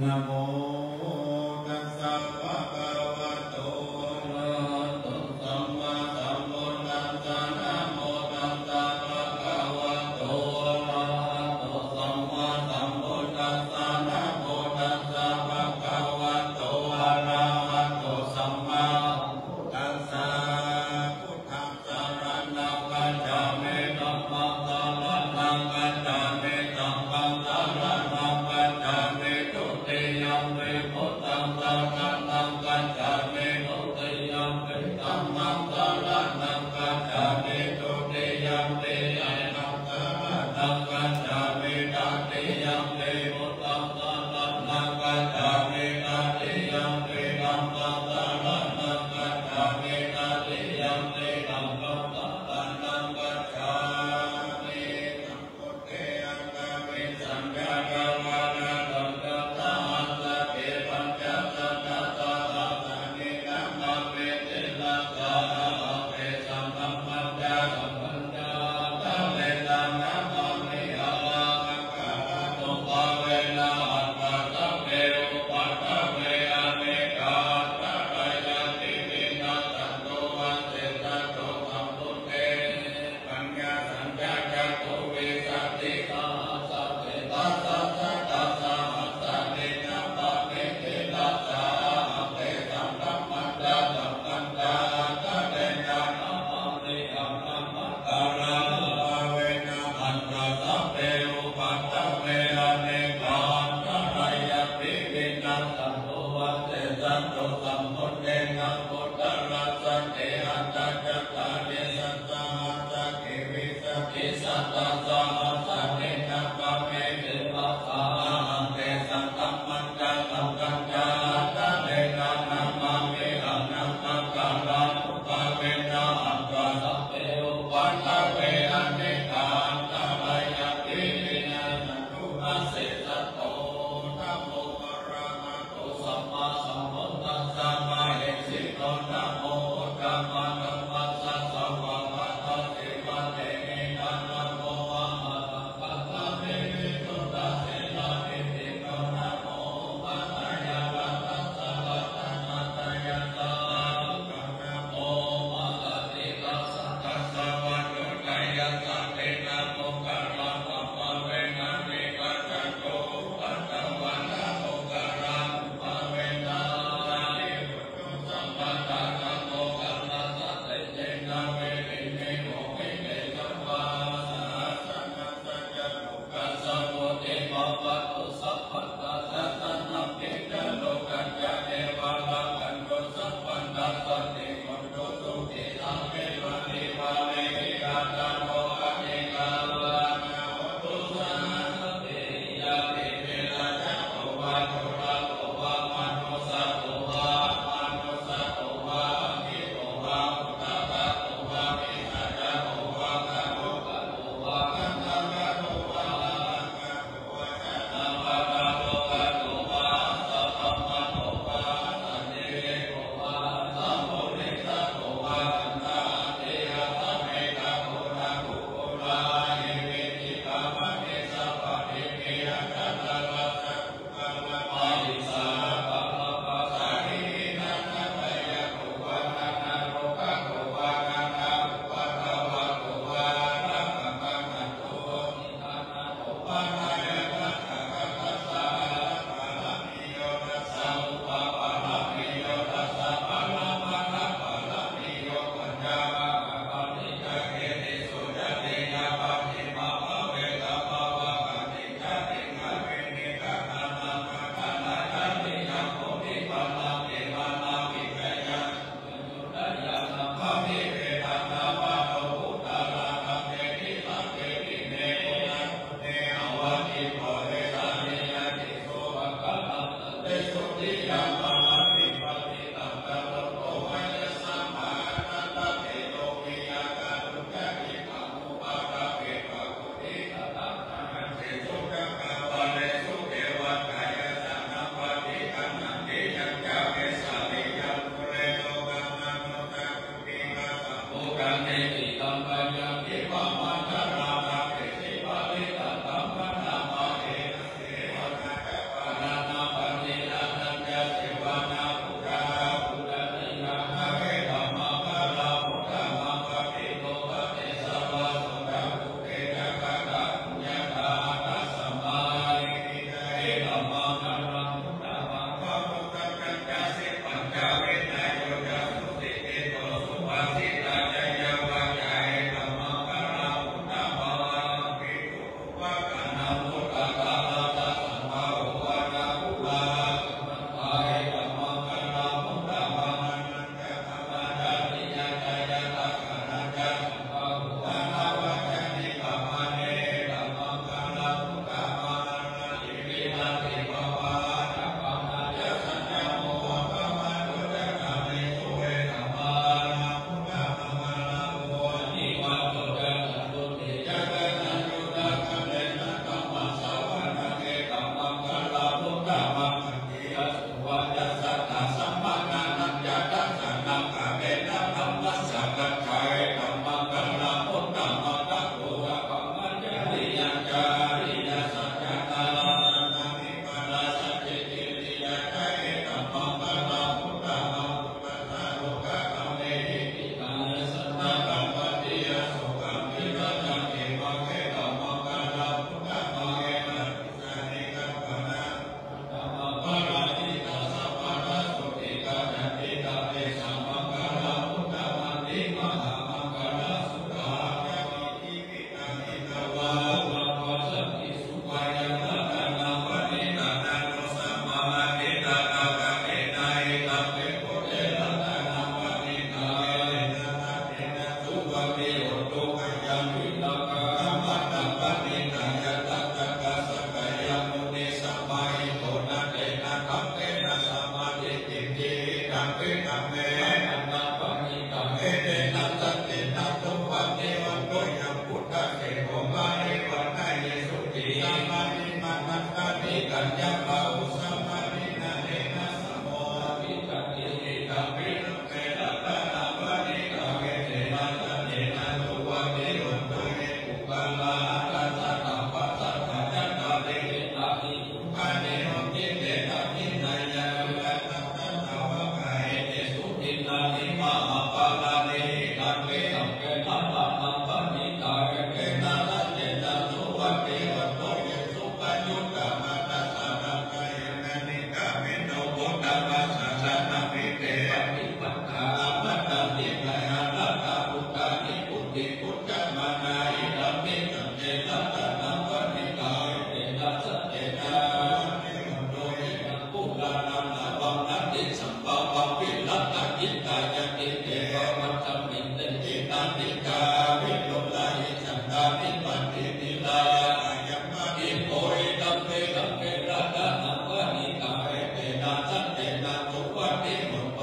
นะโมตัสสะภะคะวะโตอะระหะโตสัมมาสัมพุทธัสสะนะโมตัสสะภะคะวะโตอะระหะโตสัมมาสัมพุทธัสสะนะโมตัสสะภะคะวะโตอะระหะโตสัมมาสัมพุทธัสสะพุทธังสรณังคัจฉามิธัมมังสรณังคัจฉามิสังฆังสรณังคัจฉามิทุติยัมปิพุทธังสรณัง
กัญญาภาอุสัมมานินาเนนะสมโภวิกัตติเอกวิรุเกนะตะนะวะนิกาเวเทนะตันเนนะตุวะเทวันตุเอปุกาลาอาตาสัพพะสัพพะจัตตาเรตาหิอุปาเนโหติเตตาหินายะตุละตัตตะวะกายเตสุตินานิมะหะปะลาเนตังเวสัมเกนะตะนะปะนิตาเกนะตันเนนะตุวะเทวันตุเอสุปยุตตะมะตัสสะนะกายนะนิกาเมโนโกตะมัสสะสะนะวิเตปะนิปัฏฐามัตตติกายะนัตตะปุตตะนิปุตติปุตตะมานาอิตัมมิตัมเจนะตะนะปะนิกายเตนะสัจเจนะเทวันโตเอนะปุลานันนะวังนัตติสัมปะวังวิลัตตะจิตตายะติเตวะมัจจมินเตจิตันติกาวิโยลายิจันตานิปันติติลายะอายัมมานิโพอิตัมเปตัมเประตะนะวะนิกายเตนะสัจเจนะตุวะติโหโต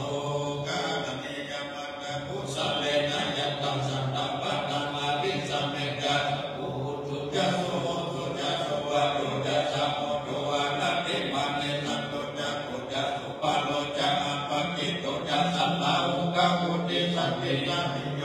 กาตมิยะมัตตะพุสะเลนะยัตตังสัตตะปัตตะมาริสัมเมกัสอุจุจัสโสสุจัสโสวะตุจัสสะโมตุวะนัตติมาเนสัตตุจักขุจัสสุปะโลจักอัปปะกิโตจัสสันนาอุกะมุติสัตติยะนิโย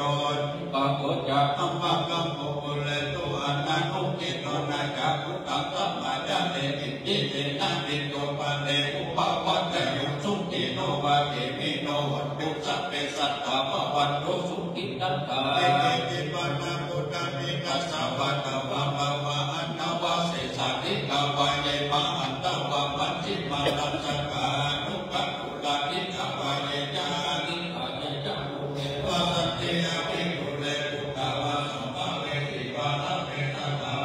ปะโกจักอัมมะกัมโมปุเรตุอันนานุกิโตนะจักขุตังสัมมาจันเตติจิเตนะติโตปะเตอุปะวัตตะยุสุติโนวะเกมิโนวันตุสัพเพสัตตะภะวันโตสุขิตัตถาเอเกจิปะนะพุทธมิกัสสะวะตะวะภะวะอันนวะเสสะนิกาวะเยมะอันตวะมัจฉิมานัสสะกานุกัตตุลานิกาวะเยจานิกาเยจามุเทวะสัตติยะภิกขุเรปุตตะวะสัมภเวทิวะสัพเพสัตตา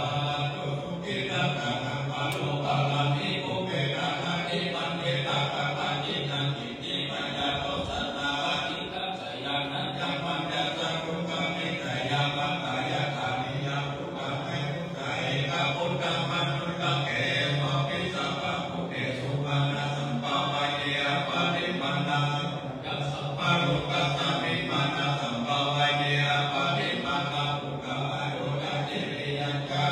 ตุสุขิตัตถะนัมมะโลกาลานิโกเวนะนะนิมันเวนะกะตะนินันติติมัญญาโตสันนาวะอิทัสสยานัญญมัญญาสังคุกะมิตยามัตตายะธานิยาภุกะไมภุกะเอกะพุทธมัจจุตะเกมะปิสัพพะพุเตสุวรรณสัมปะวะเยอะปะริมาณังยัสสะปะโลกัสสะมิมานะสัมปะวะเยอะปะริมาณังภุกะอะโยนะเจริยัญจา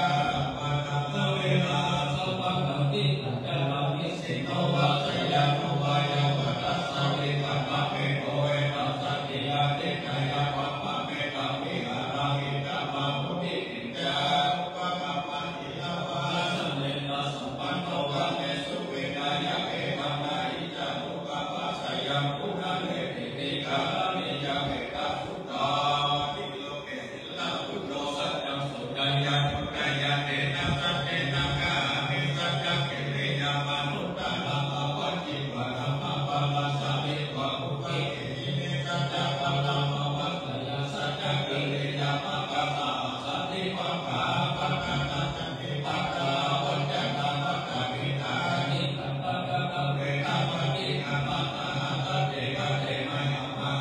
มานะเวนะสัพพะตัมปิตัญญามิสิโนวะสยานุวายะวะตัสสะวิกัมมะเมโกเอตัสสะติยาติกายะวะมะเมตัมมิหาราหิตะมะมุติติจาอุปะกัมมะอิลาวะสัมเนนะสัมปันโนวะเมสุเวทายะเอกัมมะอิจามุกะปะสยังปุณะเนติติกามิยะเมตะสุตาติโลเกสิลาพุทโธสัจจังสุญญาพุทธายะเตนะสัจเจนะกามิสัจจังกิริยามนุตตะนะภวัจจิวะนะมะปะละสะมิวะอุปะเกหิเมสัจจะปะละมะวัตตยะสัจจะกิริยามะกะสะสันติปัฏฐาปะกะนะจันติปัฏฐาวัจจะนะมะกะมินานิตันตะกะนะเวนะมะนิอะมะนะสัจเจกะเทมะยะมะ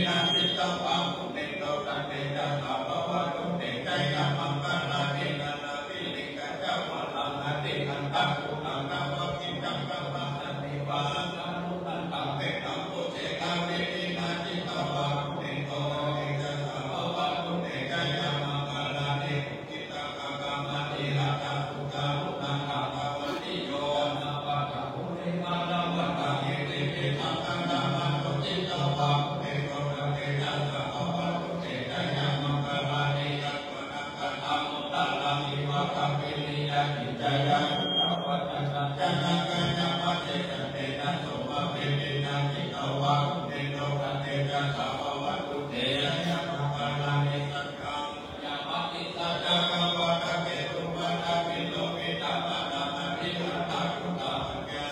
นะจิตตวังเนโตตันเตจัสสะภวะตุเตใจยะมังคะลาเทนะนาวิลิกะเจ้าวะลังอติอันตังกุตังนาวะกิจังกัมมะอันติวานานุตันตังเปตังโพเจกาเวทินาจิตตวังเนโตเตจัสสะภวะตุเตใจยะมังคะลาเทกิตากะกะมะติราชาสุขารุตังอะภวติโยนะปะกะปุริมาลาวัตตะเยเตเตทังกังนามาตุจิตตวังเนโตตันเตจัสสะภวะตุเตใจยะมังคะลาเทกัตวะนังกัตถามุตตะลังอิวะกัมปิลิยะจิตใจยะมุตตะวัจจันตังจันตังกัญญาปะเจตันเตนะโสมะเปเตนะจิตตวังเนโตตันเตจัสสะภวะตุเตใจยะมังคะลาเทสังฆังยะมะติสัจจะภวะตะเกตุวัตตะวิโลวิตะมะนะมะติอัตตะกุตะปัญญา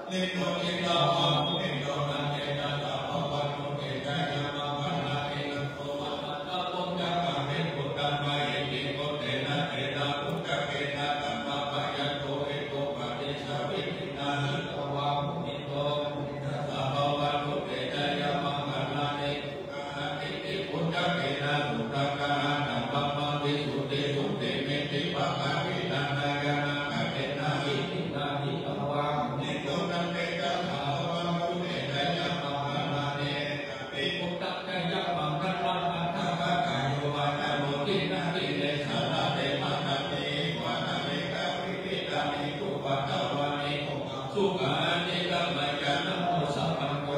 นิโตจิตตวังเนโตตันเตจัสสะภวะตุเตใจยะมังคะลาเทสังโฆมะนะตะปุญญะกะเมปุตตะมะเอติโกเตนะเตนะพุทธะเกนะกัมมะปะยันโตเอโกปะติสาวิทินานิตวะมุนิโตจัสสะภวะตุเตใจยะมังคะลาเทอะติติพุทธะเกนะสุตตะกะนะธัมมังวิสุทธิสุเตเมติปะกะวินันนายะนะกะเตนะอิทินานิตวะนิโตตันเตจัสสะภวะตุเตใจยะมังคะลาเทติพุทธะเกยะมังคะลาอัตถะกะกายโยวะนะโมทินาทิเลสะนะเตมะนะเตวะนะเมกะวิปิตานิกุปะตะวะนิสุขานิกัมมะยะนะโมสัพพังโย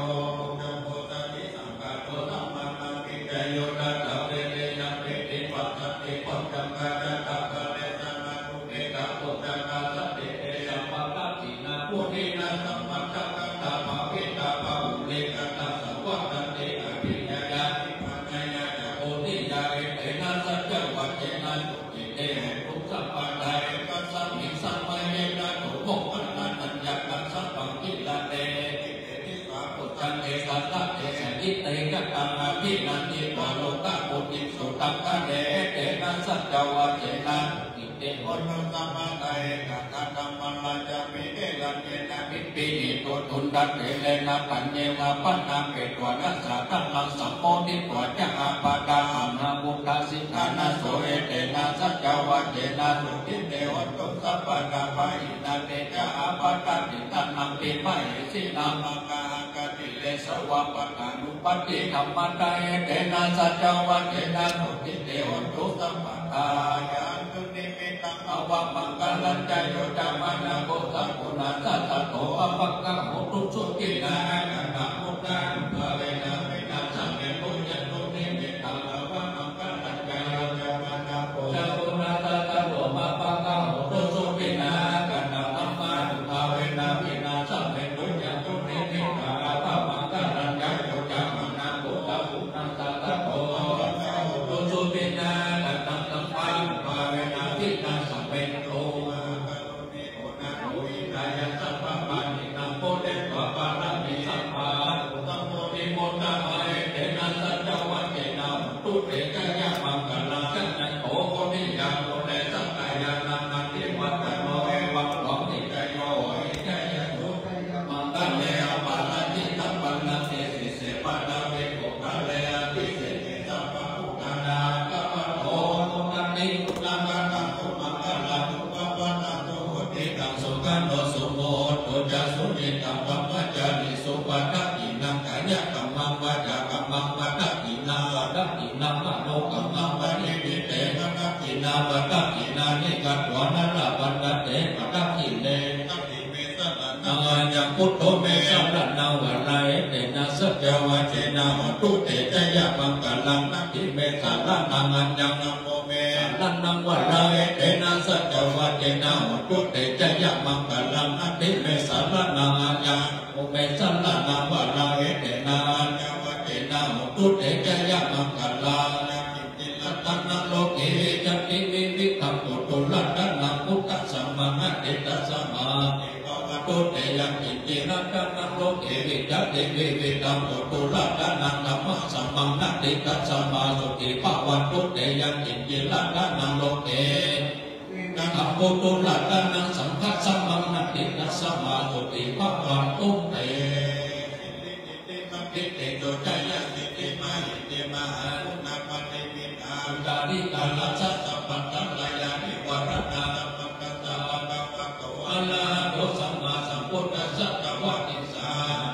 นะโมตัสสะสังฆะโตธัมมานังกิจโยนะตะเรเรนะเปติปัสสะติปัจจังกะนะตะกะเนนะนะตุเตตะโตจังกะสัตติเตสัมปะตะตินะพุทธินะสัมมัตตะกะตะภะวิตาภะอุเลกะตะสัพพะตันติอภิญญาญาติปัญญายะจะโพธิญาเอเตนะสัจจะวัจเจนะตุจิเตทุกสัพพะไตรกัสสมิสัมมะเยนะโตโภคะนัญญะกัสสะปังกิลาเตติเตติสาปุจันเตสัตตะเตสะอิเตกะตังอภินันติปะโลกะโพธิสุตังคะเนเตนะสัจจะวัจเจนะอิเตโอนุสัมมาไตรกะกะตัมมัลลัญจะมิเตลัญเยนะมิปินิโตตุนดัตเตเลนะปัญเยวะปันนาเปตวะนัสสะตัมมังสัมโพธิตวะจะอาปะดาหังนาบุตตาสิกานะโสเอเตนะสัจจะวัจเจนะสุติเตวัตตุสัพพะกะปะอินาเตจะอาปะตะติตันนังติมะเหสินามังกะหังกะติเลสวะปะกะนุปัฏฐิธัมมัตตะเอเตนะสัจจะวัจเจนะสุติเตวัตตุสัพพะกะยังตุนิมิตังอวะมังกะลัญจโยจะมะนะโกสัพพุนะสัตตโตอภะกะโหตุสุกินานะนะมุตตะภะเวนะเวนะสัมเมปุญญตุนิมิตังอวะมังกะลัญจโยจะมะนะโกสัพพุนะสัตตโตอภะกะโหตุสุกินานะนะธัมมานุภาเวนะเวนะสัมเมปุญญตุนิมิตังอวะมังกะลัญจโยจะมะนะโกสัพพุนะสัตตโตอภะกะโหตุสุกินานะนะธัมมานุภาเวนะเวนะสัมเมโตพุทโธเมสัมณาวะลายเตนะสัจจวะเจนะหตุเตจยะมังกะลังนักขิเมสาระนังอัญญังนะโมเมลันนังวะลายเตนะสัจจวะเจนะหตุเตจยะมังกะลังนักขิเมสาระนังอัญญังโมเมสัมณาวะลายเตนะอัญญังวะเจนะหตุเตจยะมังกะลังนักขิติลัตนะโลเกจัตติวิวิคัมตุตุลัตนะพุทธัสสะมะเตตัสสะมาโตเตยังอิติรัตนะโลเกวิจัตติวิวิตังตุลัตนะธัมมะสัมมังนัตติกัสสะมาสุติภวันตุเตยังอิติรัตนะโลเกธัมโมตุลัตนะสังฆะสัมมังนัตติกัสสะมาสุติภวันตุเตติเตโตใจยะติ
ตานิกาลสัตตปัตตลายานิวรณาปัตตาปัตตะอะระหะโตสัมมาสัมพุทธัสสะภะคะติสา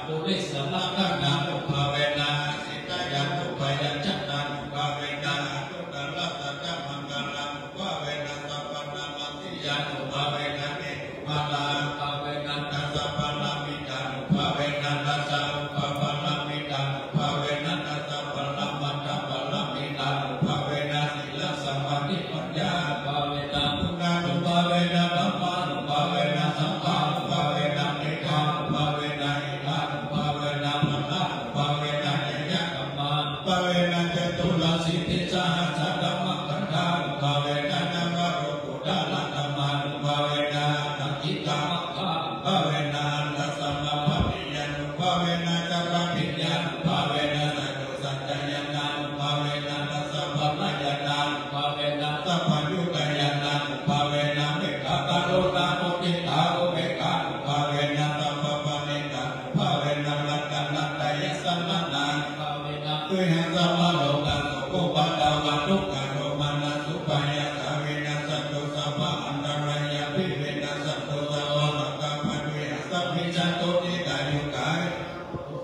ปุริสละกะนานุภาเวนะสิตายานุภายัญชนะนุภาเวนะตุตะละตะจมังกะลังนุภาเวนะสัพพะนามัสสิยานุภาเวนะเนมาลาภาเวนะตัสสะภะละมิตานุภาเวนะตัสสะอุปภะละมิตานุภาเวนะตัสสะภะละมัตตะภะละมิตานุภาเวนะสิลสมาธิปัญญาภาเวนะพุทธานุภาเวนะธัมมานุภาเวนะสังฆานุภาเวนะเนกานุภาเวนะอิทานุภาเวนะมัลลานุภาเวนะยะยะกัมมานุภาเวนะเจตุลสิทธิสหสัตตมะคันธานุภาเวนะนามาโรกุฎาลธัมมานุภาเวนะตักขิตามะคานุภาเวนะตัสสะมะภะปิยานุภาเวนะจักรพิญญานุภาเวนะสัจโตสัจจยานานุภาเวนะตัสสะภะละยานานุภาเวนะสัพพยุตยานานุภาเวนะเมฆะกะโรนาโมติตาโอเมฆะนุภาเวนะสัพพะปะเนกะนุภาเวนะลักขณัตตยสันนานานุภาเวนะตุยหังสัมมาโลกัสโสโกปัตตาวะทุกขโรมานะสุปายะสาเวนะสัตโตสัพพะอันตรายะภิเวนะสัตโตสัพพะมัคคะภะเวนะสัพพิจันโตติกายุกาย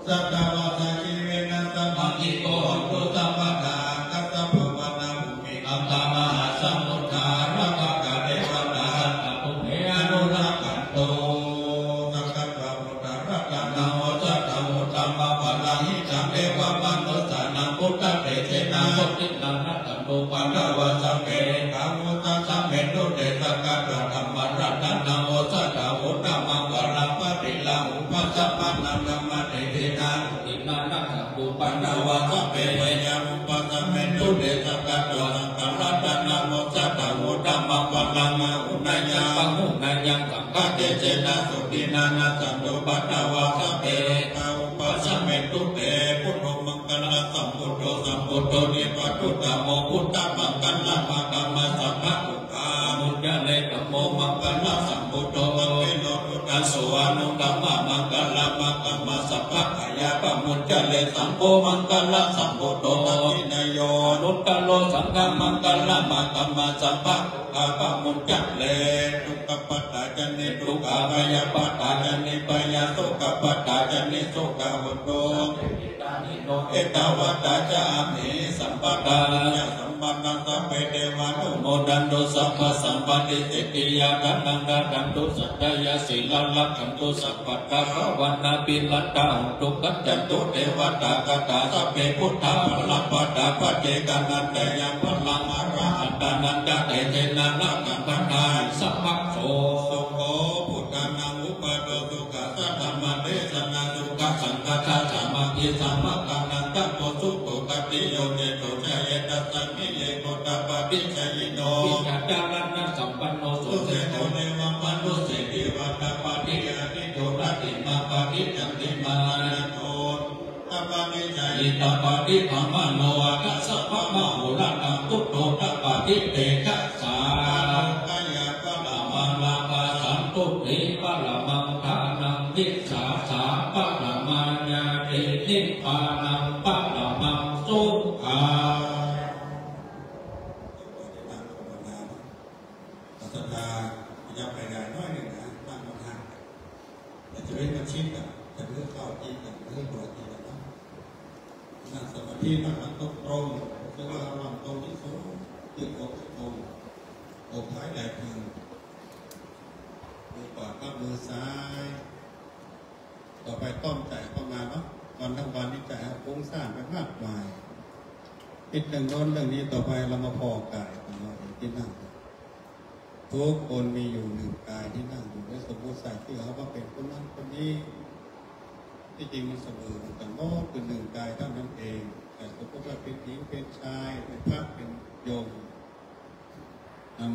สัตตวะสัจจิเวนะสัพพะกิโกหตุสัพพะกาคัสสะภวนาภูมิอัตตามหาสัมพุทธาระภะกะเทวตาสัพพะปุเพอนุรักขันโตสักขะพระพุทธรัตนะโมสัตตะมุตตะมะปะลังหิจังเทวมนุสสานังพุทธเตเชนะพุทธินังรัตโตปันนวะสัพเพกามุตตะสัมเมตุเตสักขะพระธรรมรัตนะโมสัตตะมุตตะมะปะลังปะติลังอุปสัพพะนังกัมมะเตเทนะตินังรัตโตปันนวะสัพเพยามุปสัมเมตุเตสักขะพระธรรมรัตนะโมสัตตะมุตตะมะปะลังอุณายะปังหุนายังสังฆเตเจนะสุตินานาสันโตปันนวะสัพเพกาอุปสัมเมตุเตพุทโธมังคลสัมพุทโธสัมพุทโธนิพพานุตตโมพุทธมังคลมะกัมมะสัพพะอุปามุจจเลธัมโมมังคลสัมพุทโธมังเวโนตุตัสสวานุตัมมะมังคลมะกัมมะสัพพะขยาปะมุจจเลสัมโฆมังคลสัมพุทโธตัสสินโยนุตตโลสังฆมังคลมะกัมมะสัพพะอาปะมุจจเลทุกขปัตตาจันนิทุกขามายาปัตตาจันนิปยาโสกปัตตาจันนิโสกหุโตเอตวัตตาจามิสัมปทานยสัมปันนังสัพเพเทวานุโมดันโตสัพพะสัมปติสิทธิยากันังดันตุสัตยาสีลังลักขันตุสัพพะตาภวันนาปิลัตตาหุตุกัจจันตุเทวตากตาสัพเพพุทธาพลังปัตตาปเจกานันเตยังพลังอรหันตานันตะเตเจนะนักขันธาสัพพะโสสุโขพุทธานังอุปโตสุขะสัทธมะเทศนาสุขะสังฆะสัมมาทิสัมมากังนันตะโพสุโขกติโยเนโตชะเยตัสสะมิเยโกตปะปิชยิโนปิจจารันนะสัมปันโนสุเสโตเนวะปันโนเสติวัตตปะติยานิโตรัติมาปะติจันติมานะโตตปะนิจัยตปะติภมโนอะกัสสะภะมะโหรัตังพุทโธตปะติเตกัสสากายะปะละมาลาภาสันตุเตปะละมังทานังทิสาสาปะละมาญาเตนิพพานังปะละมังสุขาศรัทธาจะไปได้น้อยหนึ่งนะตั้งคำถามแต่จะเรียนกันชิดกับจะเลือกเข้าที่กับเลือกตัวที่แล้วนั่งสมาธินั่งหลังตรงๆคือว่าหลังตรงที่สูงยืดอกตรงอกท้ายไหล่พึงมือขวากับมือซ้ายต่อไปต้อมใจเข้ามาเนาะวันทั้งวันนี้ใจฟุ้งซ่านไปมากมายปิดเรื่องโน้นเรื่องนี้ต่อไปเรามาพอกายของเราเองที่นั่งทุกคนมีอยู่หนึ่งกายที่นั่งอยู่ในสมมติใส่ที่เขาว่าเป็นคนนั้นคนนี้ที่จริงมันเสมอแต่โน้ตคือหนึ่งกายเท่านั้นเองแต่สมมติว่าเป็นหญิงเป็นชายเป็นพระเป็นโยม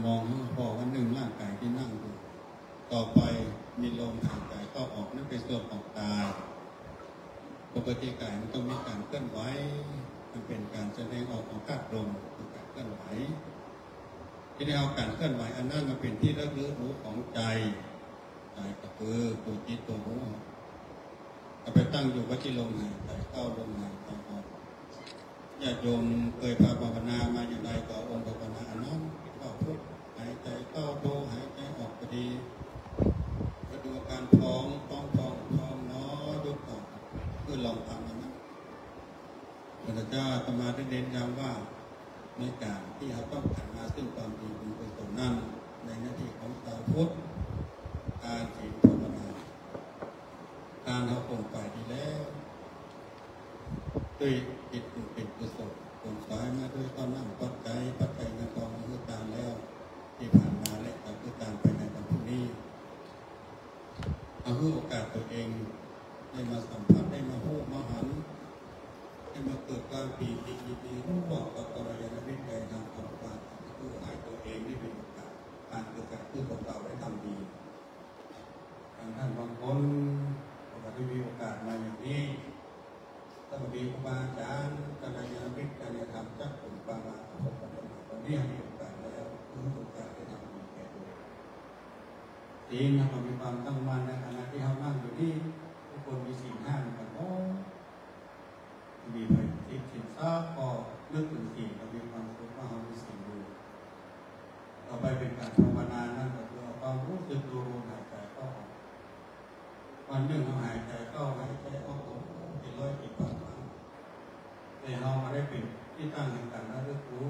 มองพอว่าหนึ่งร่างกายที่นั่งอยู่ต่อไปมีลมหายใจเข้าออกนั่นเป็นส่วนของกายปกติกายมันต้องมีการเคลื่อนไหวมันเป็นการแสดงออกของธาตุลมคือการเคลื่อนไหวที่ได้เอาการเคลื่อนไหวอันนั้นมาเป็นที่ระลึกรู้ของใจใจก็คือตัวจิตตัวรู้เอาไปตั้งอยู่กับที่ลมหายใจเข้าลมหายใจออก
ญาติโยมเคยพาภาวนามาอย่างไรก็องค์ภาวนานั้นเข้าพุทหายใจเข้าโทหายใจออกพอดีก็ดูอาการท้องน้อยยกต่อเพื่อลองทำนะพระเจ้าอาตมาได้เน้นย้ำว่าในการที่เราต้องการมาซึ่งความดีบุญกุศลนั้นในหน้าที่ของชาวพุทธการศีลภาวนาการเอาองค์ไปดีแล้วด้วยจิตเป็นกุศลผลสายมาด้วยต้นน้ำปัจจัยเงินทองคือการแล้วที่ผ่านมาและคือการไปในวันพรุ่งนี้เอาเพื่อโอกาสตัวเองได้มาสัมผัสได้มาพูดมาหันได้มาเกิดการปีติรู้บอกกับกัลยาณมิตรใจทางความฝันเพื่อให้ตัวเองได้เป็นโอกาสการเกิดการคือของเราได้ทำดีท่านบางคนก็ได้มีโอกาสมาอย่างนี้ถ้ามีครูบาอาจารย์กัลยาณมิตรกัลยาณธรรมจักผลปามาพบกันตอนนี้มีโอกาสแล้วคือโอกาสได้ทำดีแก่ตัวดีนะเรามีความตั้งมั่นในขณะที่เรานั่งอยู่นี่ทุกคนมีสิ่งห้ามกันโอ้มีไปทิศสินทรัพย์ก็นึกถึงสิ่งเรามีความสุขว่าเรามีสิ่งดูต่อไปเป็นการภาวนานั่นก็คือความรู้สึกดูลมหายใจเข้าออกวันหนึ่งเราหายใจเข้าหายใจออกเป็นร้อยกี่ครั้งแต่เรามาได้เป็นที่ตั้งแห่งการระลึกรู้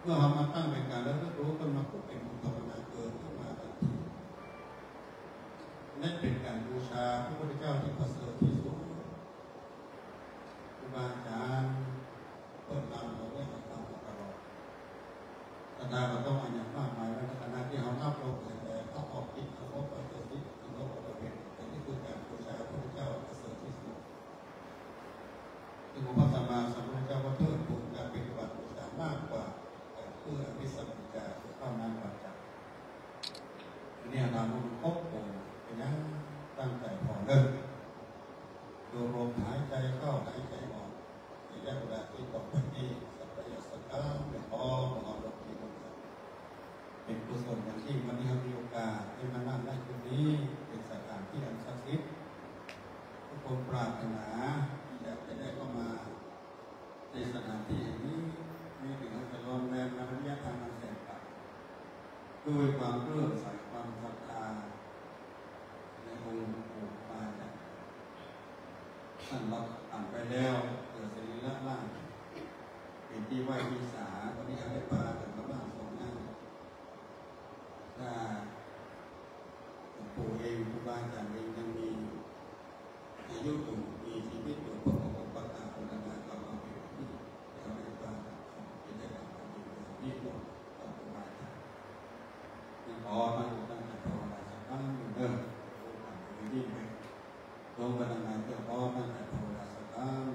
เมื่อเรามาตั้งเป็นการระลึกรู้ขึ้นมาก็เป็นภาวนาเกิดขึ้นมาทันทีนั่นเป็นการบูชาพระพุทธเจ้าที่ประเสริฐที่สุดครูบาอาจารย์เปิดนำเราได้มาทำตลอดอาจารย์เราต้องอ่านอย่างมากมายในขณะที่เรานับลมหายใจเข้าออกจิตเขาก็เกิดจิตเขาก็เป็นแต่นี่คือการบูชาพระพุทธเจ้าประเสริฐที่สุดซึ่งพระสัมมาสัมพุทธเจ้าก็เทิดทูนการปฏิบัติบูชามากกว่าเพื่อวิสัชนาเข้านั้นกว่าจักอันนี้เรามันครบองค์เป็นยังตั้งใจพอเริ่มดูลมหายใจเข้าหายใจออกในระยะเวลาที่ต่อไปนี้สัพพยสัตตาเป็นพอของเราลงที่ตรงนั้นเป็นกุศลอย่างที่วันนี้เรามีโอกาสได้มานั่งในที่นี้เป็นสถานที่อันศักดิ์สิทธิ์ทุกคนปรารถนาอยากจะได้เข้ามาในสถานที่แห่งนี้มีถึงจะรอนแรมระยะทางมันแสนไกลด้วยความเลื่อมใสความศรัทธาในองค์ปู่ปาจารย์ท่านรับอ่านไปแล้วเกิดสรีระร่างเป็นที่ไหว้ที่สาตอนนี้ได้ปาถึงมาบ้านสองหน้าถ้าปู่เองครูบาอาจารย์เองยังมีอายุอยู่มีชีวิตอยู่พระองค์ประทานพลังงานเราเอาไปที่เราได้ปาเป็นได้รับการดีนี่หมดต่อครูบาอาจารย์ยังพอมาดูตั้งแต่ภาวนาสักครั้งหนึ่งเดิมดูผ่านไปที่ไปลงพลังงานเจ้าพ่อตั้งแต่ภาวนาสักครั้ง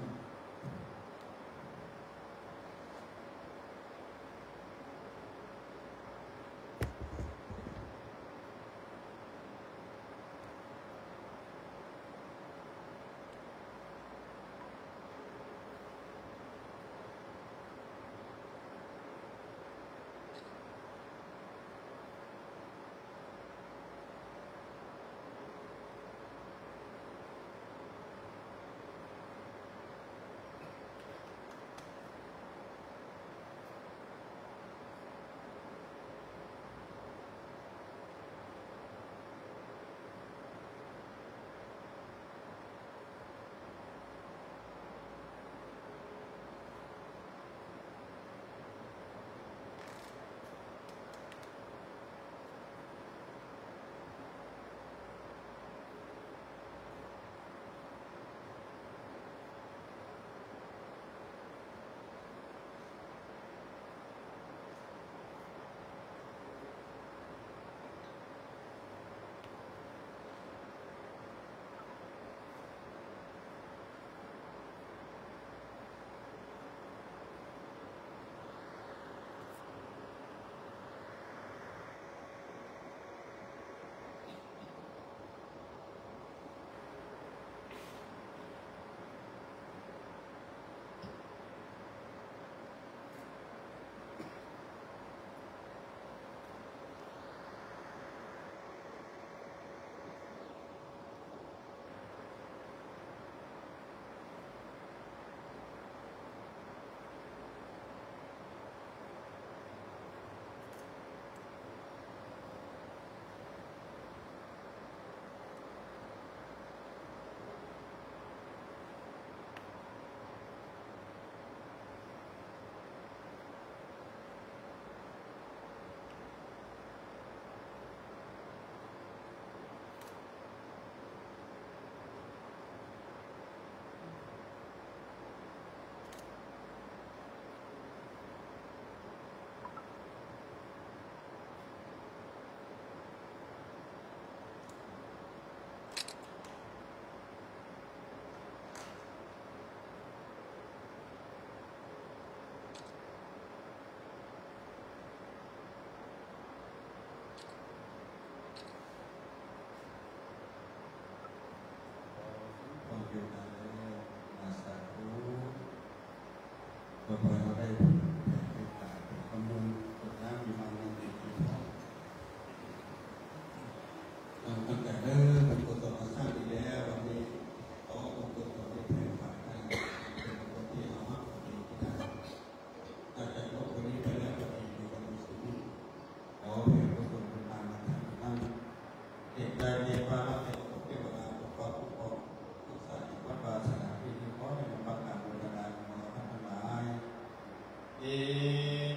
ติ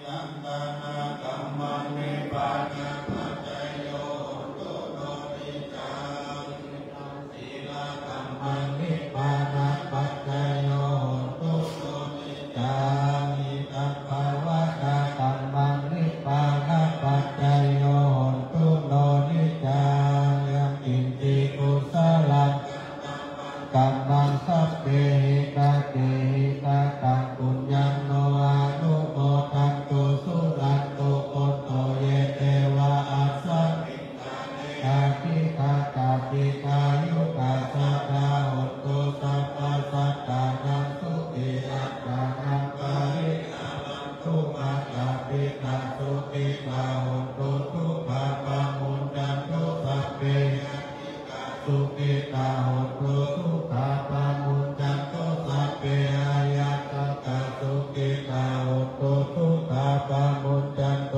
ตังตานากัมมังนิพพานะปัจจโยโตโนติจังศีลกัมมังนิพพานะปัจจโยโตโนติจังอิทัปภวะตากัมมังนิพพานะปัจจโยโตโนติจังยังอินติกุศลังกัมมังสัพเพหิตาเตหิตาตังปุญญังโนอานุโมทันตุสุรันตุโกโตเยเตวะอัสสะกาติกาตาปิกายุกาสัตตาอุตตุสัพพะสัตตานังสุติอัตตานังปาริทุมาตาปิกาสุติกาอุตตุทุภาปะมุนจันตุสัพเพสุขิตาโหตุสุขาปามุนจันโตสัพเพอายะตตาสุขิตาโหตุสุขาปามุนจันโต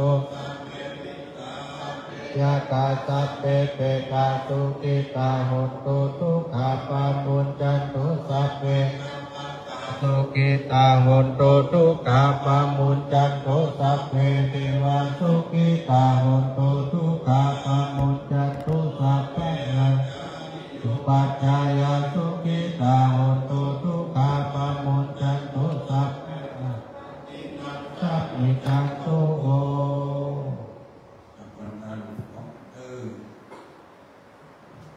ยะตาสัพเพเปตาสุขิตาโหตุสุขาปามุนจันโตสัพเพสุขิตาโหตุสุขาปามุนจันโตสัพเพเทวะสุขิตาโหตุสุขาปามุนจันโตสัพเพสุปัจจายสุขิตาโหตุสุขาปะมุนจันตุสัพพิจันตุโห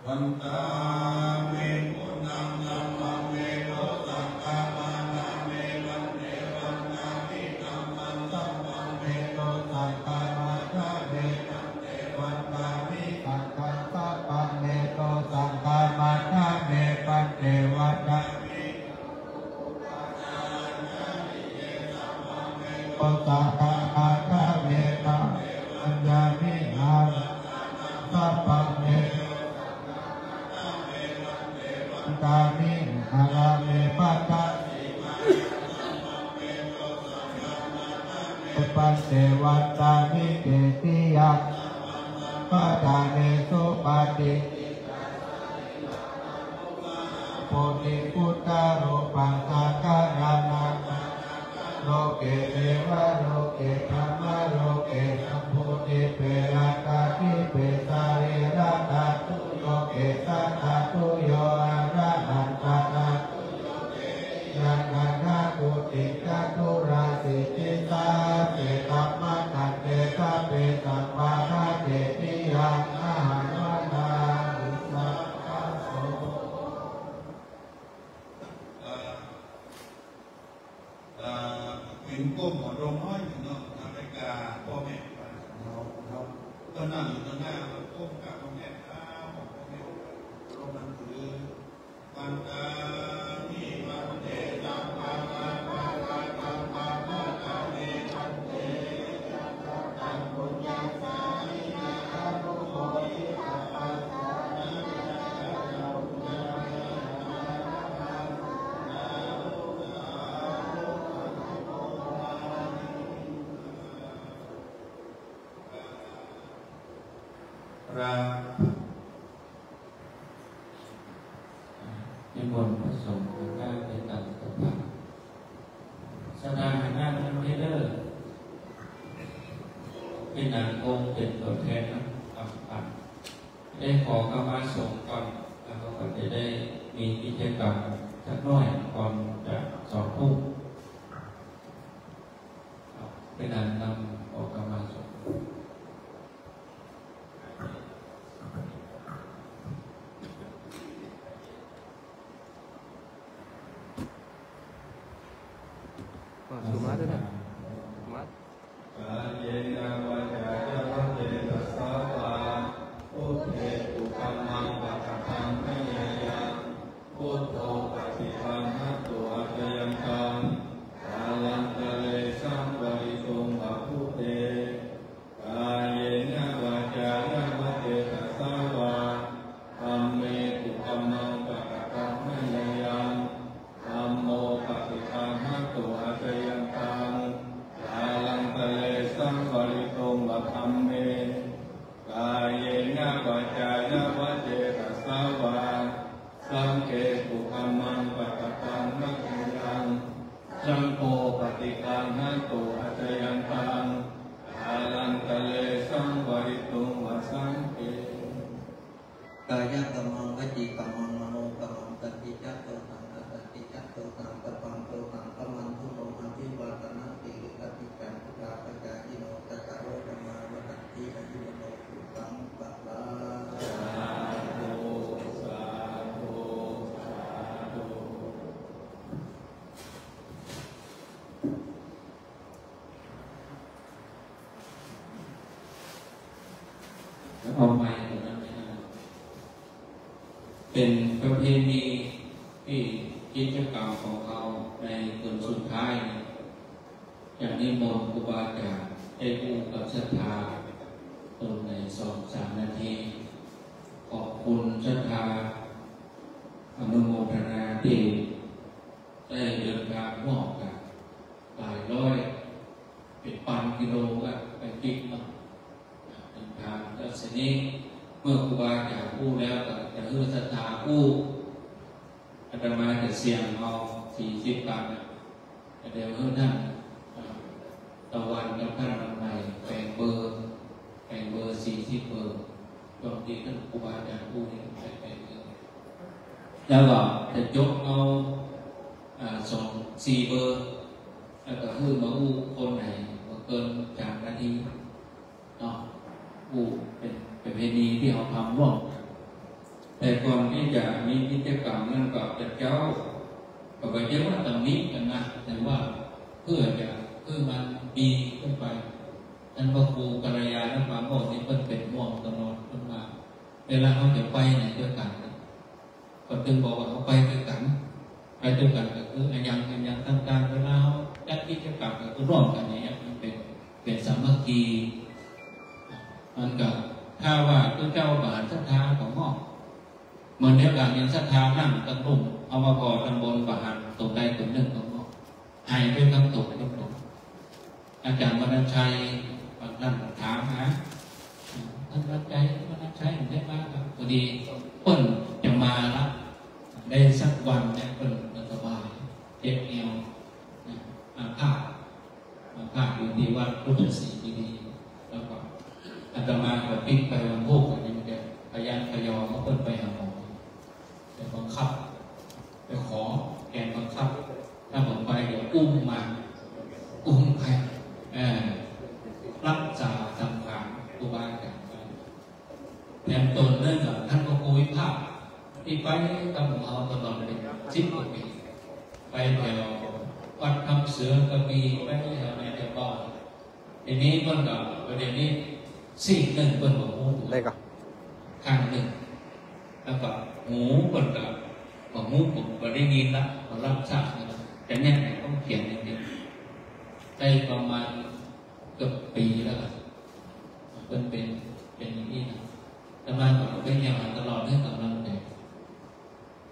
วันตาเมปุนังนัมมังเมโตสังฆามานาเมวันเดวันนามินัมมังสัมมังเมโตสังฆามานาเมวันเดวันนามิสังฆาสัพพังเมโตสังฆามานาเมวันเดวันนามิโตสังฆามานาเมวันยามิหังสัพพังเมกามิอาราเมปัตตาปัสเสวัตตามิเกติยักปัตตาเนสุปฏิโพธิพุทธารูปังสังฆานาโลเกเทวะโลเกธรรมะโลเกสัมพุทธิเปรัตตาทิเปสาริรัตตาตุโยเกสัตตาตุโยอาระหันตตายังหันนาตุติจตุราสิจิตาเตตัมมาตันเตสะเปสัมปานาเตติยังอาหารวนาอุสัพพะโสเป็นก้มหัวลงน้อยเนาะนาฬิกาพ่อแม่เราก็นั่งอยู่ตรงหน้าเราก้มกับพ่อแม่ข้าวของพ่อแม่เรามันคือวันตามีวันเดตัมมาตัมมาตัมมาตัมมาเมวันเดตัมปุญญาสามินาโรโหยิอาปัสสะนานาปุญญารานิมนต์พระสงฆ์หน้าในตันตะพังสดาหน้าท่านไม่เลิกเป็นนางองค์เป็นตัวแทนนะปัดได้ขอกรรมสงฆ์ก่อนแล้วก็จะได้มีกิจกรรมสักหน่อยก่อนจะสอบผู้เป็นนางนำออกกรรมสงฆ์
สุมาด้วยนะมา
กาเยนะวะจาจะวะเตตัสสะวะอุเทตุกัมมังปะกะตังมะยะยังพุทโธปฏิปันหะตุอะตยังตังกาลันตะเลสัมปริตุงอะพุเตกาเยนะวะจาจะวะเตตัสสะวะธัมเมตุกัมมังปะกะตังมะยะยังธัมโมปฏิปันหะตุอะตยังตังกาลันตะเลสัมปริตุงอะธัมเมกาเยนะวะจาจะวะเตตัสสะวะสังเกตุกัมมังปะกะตังมะยังสังโฆ ปฏิคันหันตุอาจยันตังอาลันตะเลสังวริตุงวสังเกกายกรรมังวจีกรรมังมโนกรรมังตัติจัตโตตังตัติจัตโตตังกัปปังโตตังกัมมันทุโนอภิวาตนาติกติจังพุทธาปัจจายโนตตะโรธรรมาวตันติอายุโนสุขังปะลาสาธุสาธุสาธุเอาใหม่เป็นประเพณีที่กิจกรรมของเขาในคืนสุดท้ายอย่างนิมนต์ครูบาอาจารย์ได้พูดกับศรัทธาตรงใน2-3 นาทีขอบคุณศรัทธาอนุโมทนาที่ได้เดินทางมอบกันหลายร้อยเป็นพันกิโลกันไปกินมาเดินทางแล้วเสร็จนี้เมื่อครูบาอาจารย์พูดแล้วก็จะให้ศรัทธาพูดอาตมาจะเสี่ยงเอา40 บาทเดี๋ยวให้ท่านตะวันกับท่านวันใหม่แบ่งเบอร์40 เบอร์บางทีท่านครูบาอาจารย์พูดนี่แบ่งเบอร์แล้วก็จะยกเอา4 เบอร์แล้วก็ให้มาอู้คนไหนมาเกิน3 นาทีเนาะอู้เป็นประเพณีที่เราทำร่วมแต่ก่อนที่จะมีกิจกรรมนั่นก็จะเจ้าก็ไปเรียกว่าตำหนิกันนะแต่ว่าเพื่อมันดีขึ้นไปท่านพระครูกัลยาณปราโมทย์นี่เพิ่นเป็นม่วงตลอดขึ้นมาเวลาเขาจะไปไหนด้วยกันก็จึงบอกว่าเขาไปด้วยกันก็คืออันยังต่างๆเวลาเขาจัดกิจกรรมก็คือร่วมกันอย่างเงี้ยมันเป็นสามัคคีมันก็ถ้าว่าคือเจ้าบาทศรัทธาของหม้อเหมือนเดียวกันอย่างศรัทธานั่งตั้งรุ่มเอามาก่อตำบลบาหันตกใดตกหนึ่งของหม้อหายไปทั้งตกอาจารย์วรรณชัยบางท่านถามหาท่านวรรณชัยได้มาครับพอดีเปิ้นจะมาละได้สักวันเนี่ยเปิ้นสบายเจ็บเอวอาภาษอยู่ที่วัดพุทธศรีดีๆแล้วก็อาตมาก็ปิ๊กไปวันพุธกันนี่แกพยัญชนะเขาเปิ้นไปหาหมอไปบังคับไปขอแกนบังคับถ้าผมไปเดี๋ยวอุ้มใครรักษาสังขารครูบาอาจารย์แทนตนเนื่องจากท่านพระครูวิภาคที่ไปกับเราตลอดเป็น10 กว่าปีไปแถววัดคำเสือกระบี่ไปแถวไหนแถวบ้านทีนี้เพิ่นก็ประเด็นนี้1เพิ่นบอกหูได้ก็ข้างหนึ่งแล้วก็หูเพิ่นก็บอกหูผมก็ได้ยินละก็รับทราบนะแต่เนี่ยต้องเขียนอย่างนี้ได้ประมาณเกือบปีแล้วเป็นอย่างนี้นะแต่มาก่อนไปเยี่ยมหาตลอดให้กำลังใจ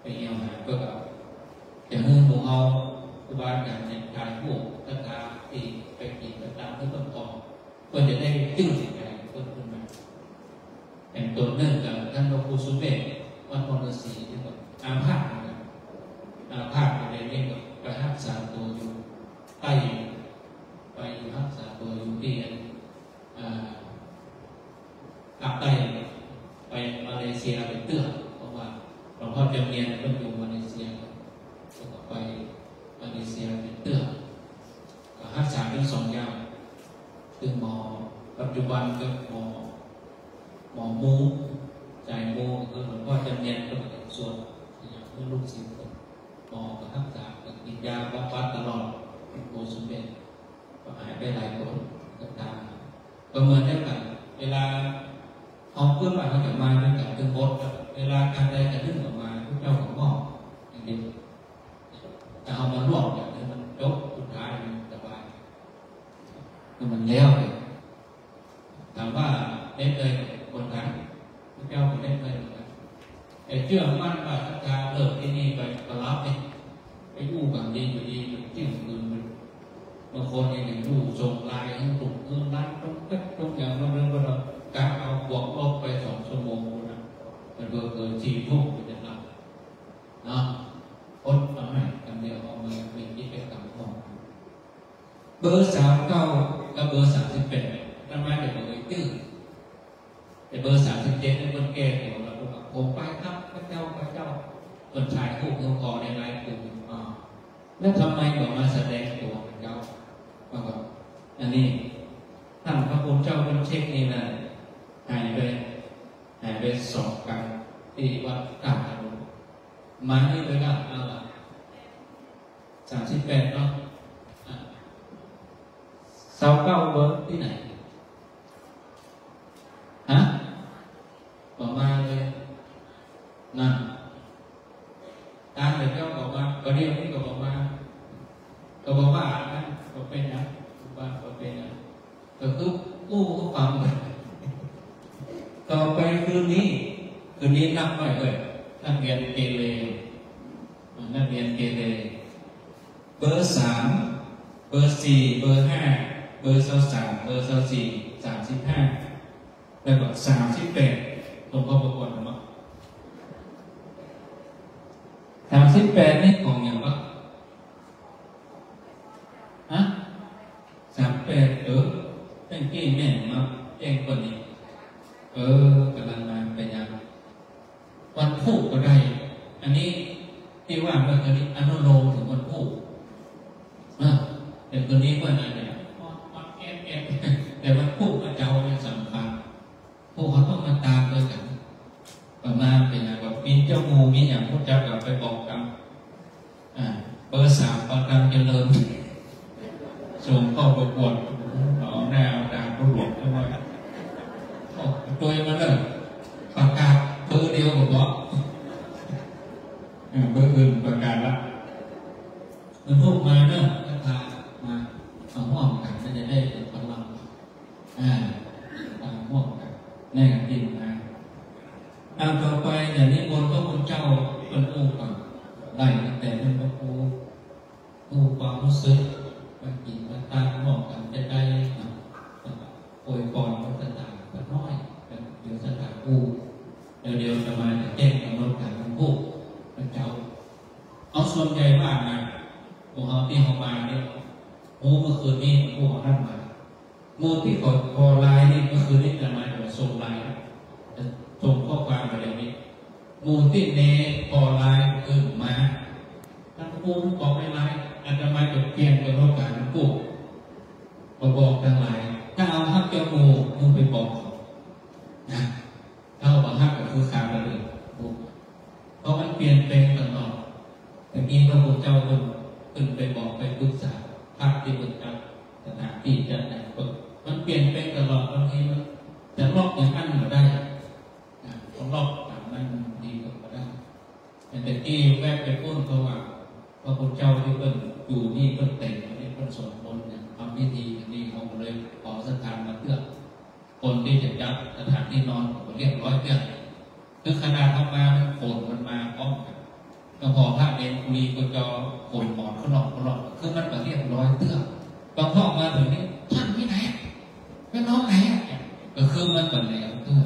ไปเยี่ยมหาก็แบบจะให้หมู่เฮาครูบาอาจารย์เนี่ยทายพวกศรัทธาที่ไปกินไปตามที่ต้นตอเพื่อจะได้จึ้งสิ่งใดเพิ่มขึ้นมาแต่งตัวเนื่องจากท่านพระครูสุเมธวัดมรสีที่แบบอาภาษในนี้ก็ไปรักษาตัวอยู่ใต้ไปรักษาตัวอยู่ที่ภาคใต้ไปมาเลเซียไปเตื้อเพราะว่าหลวงพ่อจำเนียนก็อยู่มาเลเซียก็ไปมาเลเซียไปเตื้อก็รักษาเป็น2 อย่างคือหมอปัจจุบันก็หมอมูใจมูคือหลวงพ่อจำเนียนก็เป็นส่วนอย่างเพื่อลูกศิษย์หมอก็รักษากินยาบำบัดตลอดโคสุเมธก็หายไปหลายคนก็ตามก็เหมือนเดียวกันเวลาเอาเพื่อนมาเขาจะมาด้วยกันถึงบทเวลาการใดจะดึงออกมาทุกเจ้าของหม้ออย่างนี้แต่เอามาลวกอย่างนี้มันยกสุดท้ายมันสบายมันแล้วเลยถามว่าเล่นเลยคนไทยทุกเจ้าก็เล่นเลยเหมือนกันแต่เชื่อมั่นว่าศรัทธาเลิกที่นี่ไปก็รับเองไปอยู่กับดีอยู่ดีที่อื่นมันบางคนยังอยู่ส่งไลน์ให้กลุ่มเพื่อนร้านต้องอย่างนั้นเราการเอาบวกลบไป2 ชั่วโมงนะมันเกิน4 ทุ่มก็จะรับนะอดเอาไหนกันเดียวเอามาเป็นกิจกรรมของ เบอร์39กับเบอร์38นั่นมาจากเบอร์ตื้อแต่เบอร์37เป็นคนแก่เดี๋ยวเราดูว่าผมไปครับพระเจ้าคนชายผู้คอในลายกลุ่มแล้วทำไมบอกมาแสดงตัวพระเจ้าบอกอันนี้ท่านพระพุทธเจ้าเป็นเช็คนี่นะหายไปสอบกันที่วัดกาญจนบุรีมานี่เลยก็38เนาะ29เบอร์ที่ไหนฮะบอกมาเลยนั่นตามเลยเจ้าบอกว่าประเดี๋ยวนี้ก็บอกว่านั่นก็เป็นนะว่าก็เป็นนะก็คือกู้ก็ฟังเลยต่อไปคืนนี้นับหน่อยเลยนักเรียนเกเรเบอร์3เบอร์4เบอร์5เบอร์23เบอร์24 35แล้วก็38ตรงเข้าประกวดมั้ง38นี่ของอย่างวะฮะ38เป็นกี่แม่มาแจ้งคนนี้กำลังมาไปยังวันพุธก็ได้อันนี้ที่ว่าเมื่อกี้อนุโลมถึงวันพุธแต่คนนี้ว่าอะไรเนี่ยแต่วันพุธพระเจ้าเนี่ยสำคัญพวกเขาต้องมาตามด้วยกันประมาณเป็นอย่างแบบมีเจ้างูมีอย่างพวกเจ้ากลับไปบอกกันเบอร์3ประกันเจริญส่งเข้าประกวดเอาหน้าเอาตาประกวดเข้ามาตัวมาเลยประกาศเบอร์เดียวบอกเบอร์อื่นประกาศละมันพวกมาเนอะก็พามาเอาห้องกันจะได้เป็นพลังเอาห้องกันแน่กันจริงนะต่อไปอย่างนี้บนพระคุณเจ้าเป็นผู้ก่อนได้แต่เป็นพระผู้ความรู้สึกมากินมาตามห้องกันจะได้โอยปอนพัฒนาก็น้อยเดี๋ยวสถานผู้เดี๋ยวจะมาจะแจ้งกำหนดการทั้งผู้พระเจ้าเอาส่วนใหญ่มากนะพวกเขาที่เขามาเนี่ยเมื่อคืนนี้พวกเขาท่านมาที่กดพอไลน์นี่เมื่อคืนนี้จะมาจะส่งไลน์ส่งข้อความมาเดี๋ยวนี้ที่เนพอไลน์มาท่านผู้บอกไม่ไลน์อาจจะมาจดเพียงกำหนดการทั้งผู้บอกทั้งหลายถ้าเอาฮักเจ้ามูไปบอกนะถ้าเอาบังคับก็คือขาดไปเลยเพราะมันเปลี่ยนแปลงตลอดแต่กี้พระพุทธเจ้าขึ้นไปบอกไปปรึกษาภาคที่พุทธเจ้าสถานที่จะไหนมันเปลี่ยนแปลงตลอดบางทีมันจะลอกอย่างนั้นมาได้ต้องลอกอย่างนั้นดีก็ได้แต่กี้แวะไปพูดเขาว่าพระพุทธเจ้าที่เป็นอยู่นี่เป็นแต่งนี่เป็นสวดมนต์ทำพิธีอย่างนี้เขาเลยขอสถานมาเพื่อคนที่จะจับสถานที่นอนเรียบร้อยเพื่อคือขนาดเข้ามาฝนมันมาพร้อมกันก็พอภาพเรียนคุรีก็จะฝนหมอนเขาหลอกคือมันก็เรียบร้อยเตื้อบางพ่อมาถึงนี่ท่านที่ไหนเป็นน้องไหนก็คือมันเป็นแล้วเตื้อ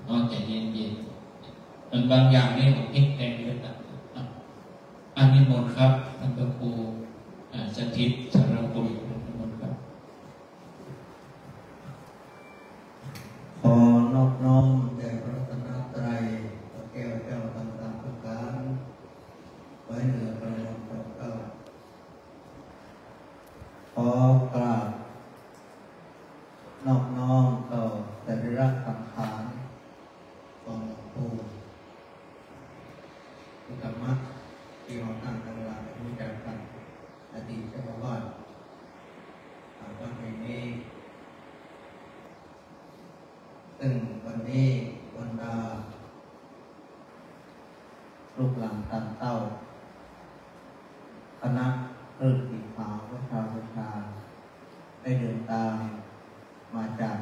นอนใจเย็นๆมันบางอย่างนี่ผมพลิกแปลงไปต่างอันนี้มนครับท่านพระครูสถิตสารปุริมนครับ
ขอนอบน้อมแด่พระรัตนตรัยพระแก้วเจ้าต่างๆประการไว้เหนือพระนามเจ้าขอกราบนอบน้อมต่อสรีระสังขารของหลวงปู่ธรรมะที่เราตั้งกันเวลารู้จักกันอดีตเจ้าอาวาสวัดแห่งนี้ซึ่งวันนี้วันดาลูกหลานตันเต้าคณะเลิกสีขาววัชราได้เดินตามมาจาก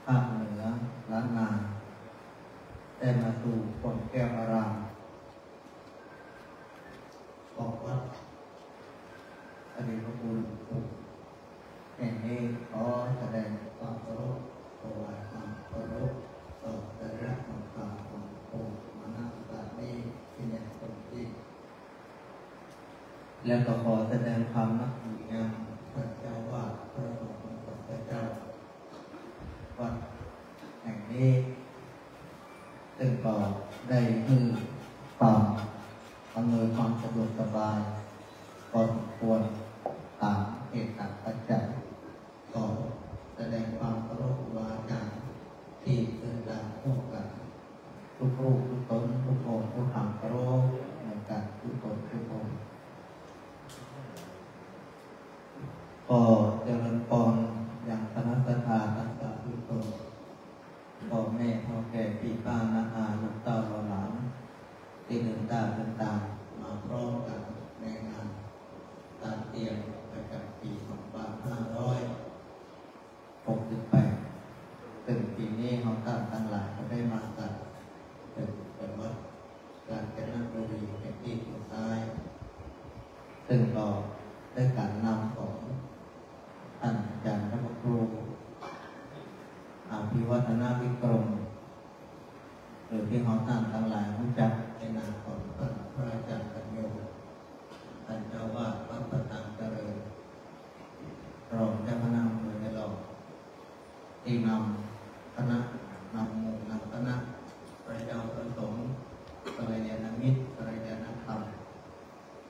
ภาคเหนือล้านนาได้มาสู่ปนแก้วอารามของวัดอดีตพระคุณแห่งนี้ขอแสดงความเคารพถวายความเคารพต่อสรีระสังขารขององค์มณฑานี้ที่อย่างสมจริงและก็ขอแสดงความนับถืออย่าง ควรตามเหตุปัจจัยก็แสดงความเคารพครูบาอาจารย์ที่เดินตามคู่กันทุกรูปทุกตนทุกองค์ทุกคำเคารพในการทุกตนทุกองค์ก็เจริญพรอย่างคณะสัตยาทั้งสามทุกตนพ่อแม่พ่อแก่พี่ป้าน้าอาลูกเต้าหลานที่เดินตามมาพร้อมกันในงานตามเตรียมประจำปี2568ถึงปีนี้เขาตั้งหลายเขาได้มากันถึงจังหวัดกาญจนบุรีเป็นที่สุดท้ายซึ่งก็ได้การนำของท่านอาจารย์พระครูอภิวัฒนาวิกรมหรือที่เขาตั้งหลายรู้จักในนามของท่านพระอาจารย์กัญโยท่านเจ้าวาดวัดประตังเจริญรองเจ้าคณะอำเภอในเราที่นำคณะนำหมู่นำคณะพระเจ้าประสงค์กัลยาณมิตรกัลยาณธรรม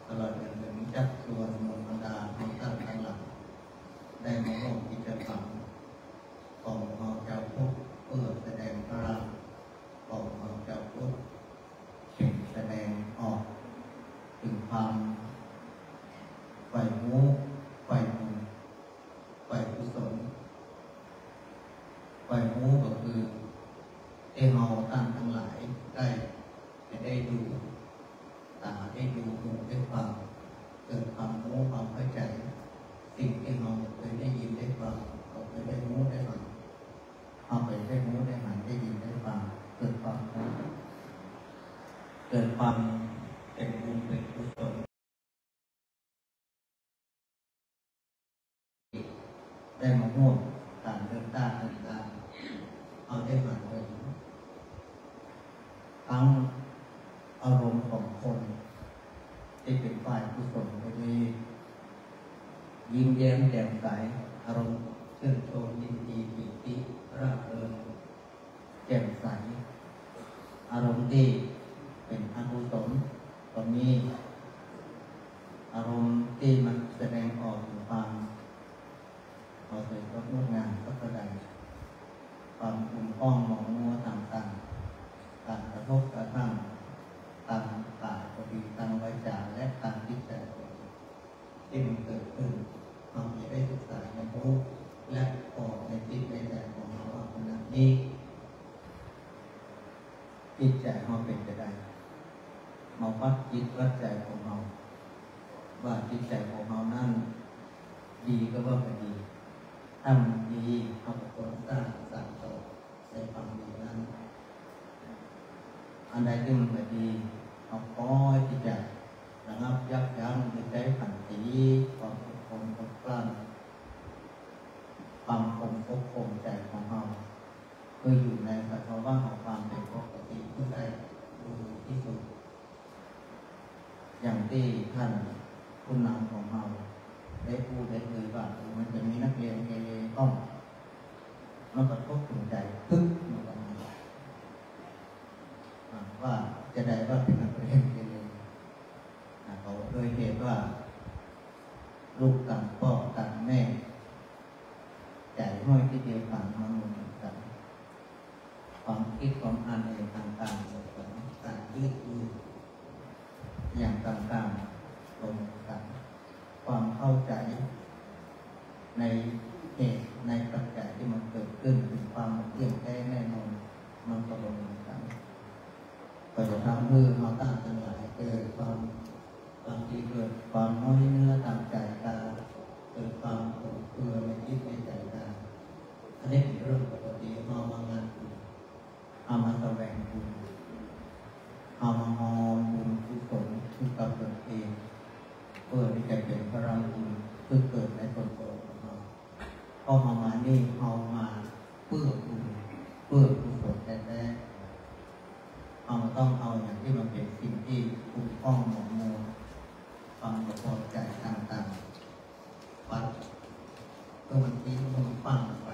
ตลอดถึงจักรส่วนมงคลดาของท่านทั้งหลายได้มาร่วมกิจกรรมของเราเจ้าพุทธเพื่อแสดงพลังของเราเจ้าพุทธแสดงออกถึงความไหวมูไหวบุญไหวกุศลไหวมูก็คือที่เราทั้งหลายได้ดูตาได้ดูหูได้ฟังเกิดความรู้ความเข้าใจสิ่งที่เราเคยได้ยินได้ฟังเราเคยได้รู้ได้ฟังเอาไปได้รู้ได้หันได้ยินได้ฟังเกิดความเป็นบุญเป็นกุศลได้มาร่วมการเดินต่างเอาได้มาเลยทั้งอารมณ์ของคนที่เป็นฝ่ายกุศลไปดียิ้มแย้มแจ่มใสอารมณ์ชื่นชมยินดีปิติร่าเริงแจ่มใสอารมณ์ที่เป็นอกุศลตอนนี้อารมณ์ที่มันแสดงออกถึงความเอาใจก็งดงามก็แสดงความอุ่นอ้อมหมองมัวต่างๆการกระทบกระทั่งตามปากก็ดีตามวาจาและตามจิตใจที่มันเกิดขึ้นเราจะได้ศึกษาในรู้และออกในจิตในใจของเราว่าขณะนี้จิตใจเราเป็นจะได้มาวัดจิตวัดใจของเราว่าจิตใจของเรานั้นดีก็ว่าไม่ดีถ้ามันดีเราก็ควรสร้างสรรค์ต่อในความดีนั้นอันใดที่มันไม่ดีเราคอยที่จะระงับยับยั้งในใจขันติความอดทนอดกลั้นความคงอบคงใจของเราเพื่ออยู่ในสภาวะของความเป็นปกติเพื่อได้ดูที่สุดอย่างที่ท่านผู้นำของเราได้พูดได้เลยว่ามันจะมีนักเรียนเกเรต้องมันกระทบถึงใจทึกมันก็มีว่าจะได้ว่าเป็นนักเรียนเกเรเขาโดยเหตุว่าลูกต่างพ่อต่างแม่ใจห้อยที่เดียวกันมันเหมือนกันความคิดความอ่านอะไรต่างๆเหมือนกันการยืดอย่างต่างๆตรงกันความเข้าใจในเหตุในปัจจัยที่มันเกิดขึ้นถึงความเที่ยงแท้แน่นอนมันก็ลงกันก็จะทำให้เราตั้งทั้งหลายเกิดความบางทีเกิดความน้อยเนื้อตามใจตาเกิดความเบื่อในจิตในใจตาอันนี้เป็นเรื่องปกติเอามางานบุญเอามาแสวงบุญเอามาหอมบุญกุศลที่กับตนเองเพื่อที่จะเป็นพลังบุญเพื่อเกิดในตนของเราพอมานี่เอามาเพื่อบุญเพื่อกุศลแท้ๆเอาต้องเอาอย่างที่มันเป็นสิ่งที่คุ้มครองหมองมัวความพอใจต่างๆปัดก็มันทิ้งมันฟังไป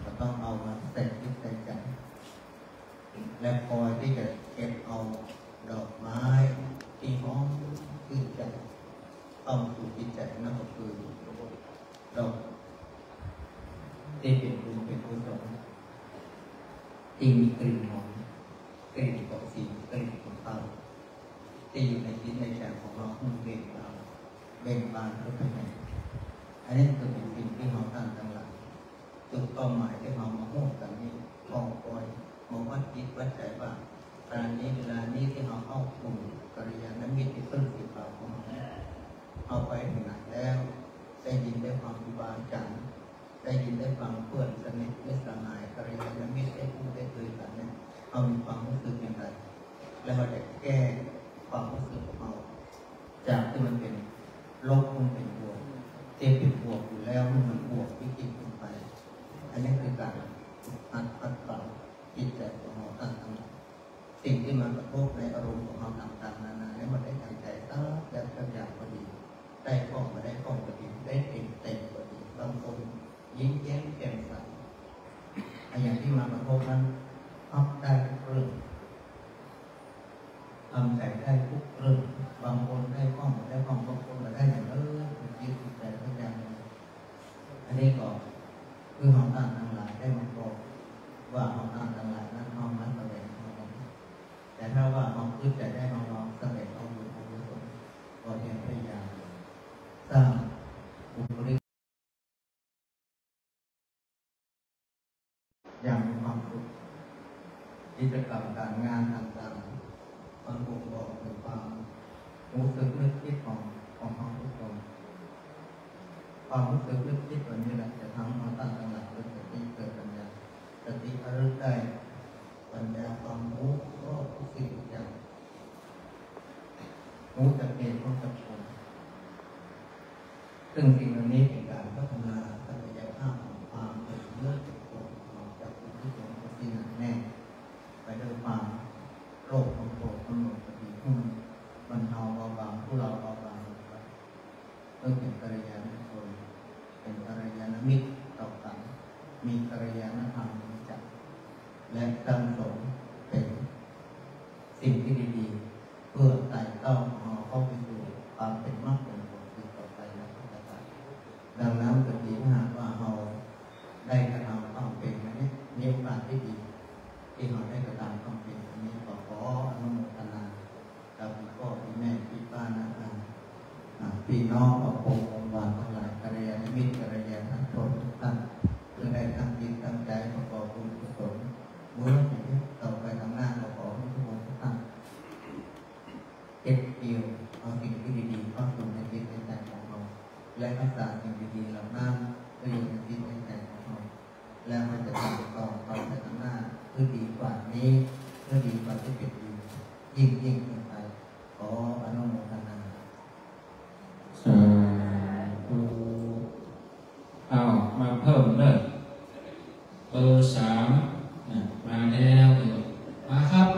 ก็ต้องเอามาใส่จิตใส่ใจและคอยที่จะเก็บเอาดอกไม้ที่หอมขึ้นใจต้องสู่ จิตใจนั่นก็คือดอกที่เป็นบุญเป็นกุศลที่มีกลิ่นหอมกลิ่นของสีกลิ่นของเตาที่อยู่ในจิตในใจของเราหุ้มเบ่งบานขึ้นไปไหนอันนี้คือเป็นสิ่งที่เราตั้งตั้งหลักจุดเป้าหมายที่เรามาพูดกันนี้มองคอยมองวัดจิตวัดใจว่าการนี้เวลานี้ที่เราเข้ากลุ่มกัลยาณมิตรที่ต้นสีขาวของเราเอาไปถึงไหนแล้วได้ยินได้ความวิบากจังได้ยินได้ฟังเพื่อนสนิทมิตรสหายกัลยาณมิตรได้พูดได้คุยกันเนี่ยเอามีความรู้สึกอย่างไรแล้วเราจะแก้ความรู้สึกของเราจากที่มันเป็นลบมันเป็นบวกที่เป็นบวกอยู่แล้วมันบวกวิกฤตขึ้นไปอันนี้คือการปัดเป่าจิตใจของเราตั้งสิ่งที่มันกระทบในอารมณ์ของเราต่างๆนานาเนี่ยมันได้ทางใจตั้งแต่ทุกอย่างพอดีได้กล้องมาได้กล้องพอดีได้เต็มพอดีบางคนยิ้มแย้มแจ่มใสอย่างที่มากระทบนั้นอัพได้ทุกเรื่องทำใจได้ทุกเรื่องบางคนได้กล้องบางคนมาได้อย่างยึดใจทุกอย่างอันนี้ก็คือของต่างทั้งหลายได้มาบอกว่าของต่างทั้งหลายนั้นน้อมนั้นแสดงแต่ถ้าว่าของยึดใจได้น้อมแสดงเอาอยู่ของกุศลก็เพียงพยายามสร้างบุคลิกอย่างมีความสุขกิจกรรมการงานต่างๆมันบ่งบอกถึงความรู้สึกนึกคิดของทุกคนความรู้สึกนึกคิดวันนี้แหละจะทำให้ตั้งหลักเกิดสติเกิดปัญญาสติระลึกได้ปัญญาความรู้ก็ทุกสิ่งทุกอย่างรู้จักเหตุรู้จักผลซึ่งสิ่งเหล่านี้เป็นการพัฒนาศักยภาพของความเป็นเลิศเป็นคนออกจากสิ่งที่เป็นสิ่งแน่ไปด้วยความโลภความโกรธความหลงความดีที่มันเอาเบาบางผู้เราเบาบางเพื่อเป็นกัลยาณคนเป็นกัลยาณมิตรต่อกันมีกัลยาณธรรมรู้จักและตั้งสมเป็นสิ่งที่ดีๆเพื่อไต่เต้าเอาเข้าไปสู่ความเป็นมรรคเป็นผลที่ต่อไปและต่อไปดังนั้นก็ดีถ้าหากว่าเราได้กระทำความเป็นอันนี้มีโอกาสที่ดีที่เราได้กระทำความเป็นอันนี้ขออนุโมทนากับพ่อพี่แม่พี่ป้าน้าอาพี่น้องของผมองค์วานทั้งหลายกัลยาณมิตรกัลยาณชนทุกท่านเพื่อได้ตั้งจิตตั้งใจประกอบบุญกุศลเมื่อถึงต่อไปทางหน้าขอให้ทุกคนทุกท่านเก็บเกี่ยวเอาสิ่งที่ดีๆเข้าสู่ในจิตในใจของเราและรักษาสิ่งดีๆเหล่านั้นไว้อยู่ในจิตในใจของเราแล้วมันจะทำต่อไปทางหน้าเพื่อดีกว่านี้เพื่อดีกว่าที่เป็นอยู่ยิ่งขึ้นไปขออนุโมทนา
สาธุเอามาเพิ่มเลยเบอร์3มาแล้วมาครับ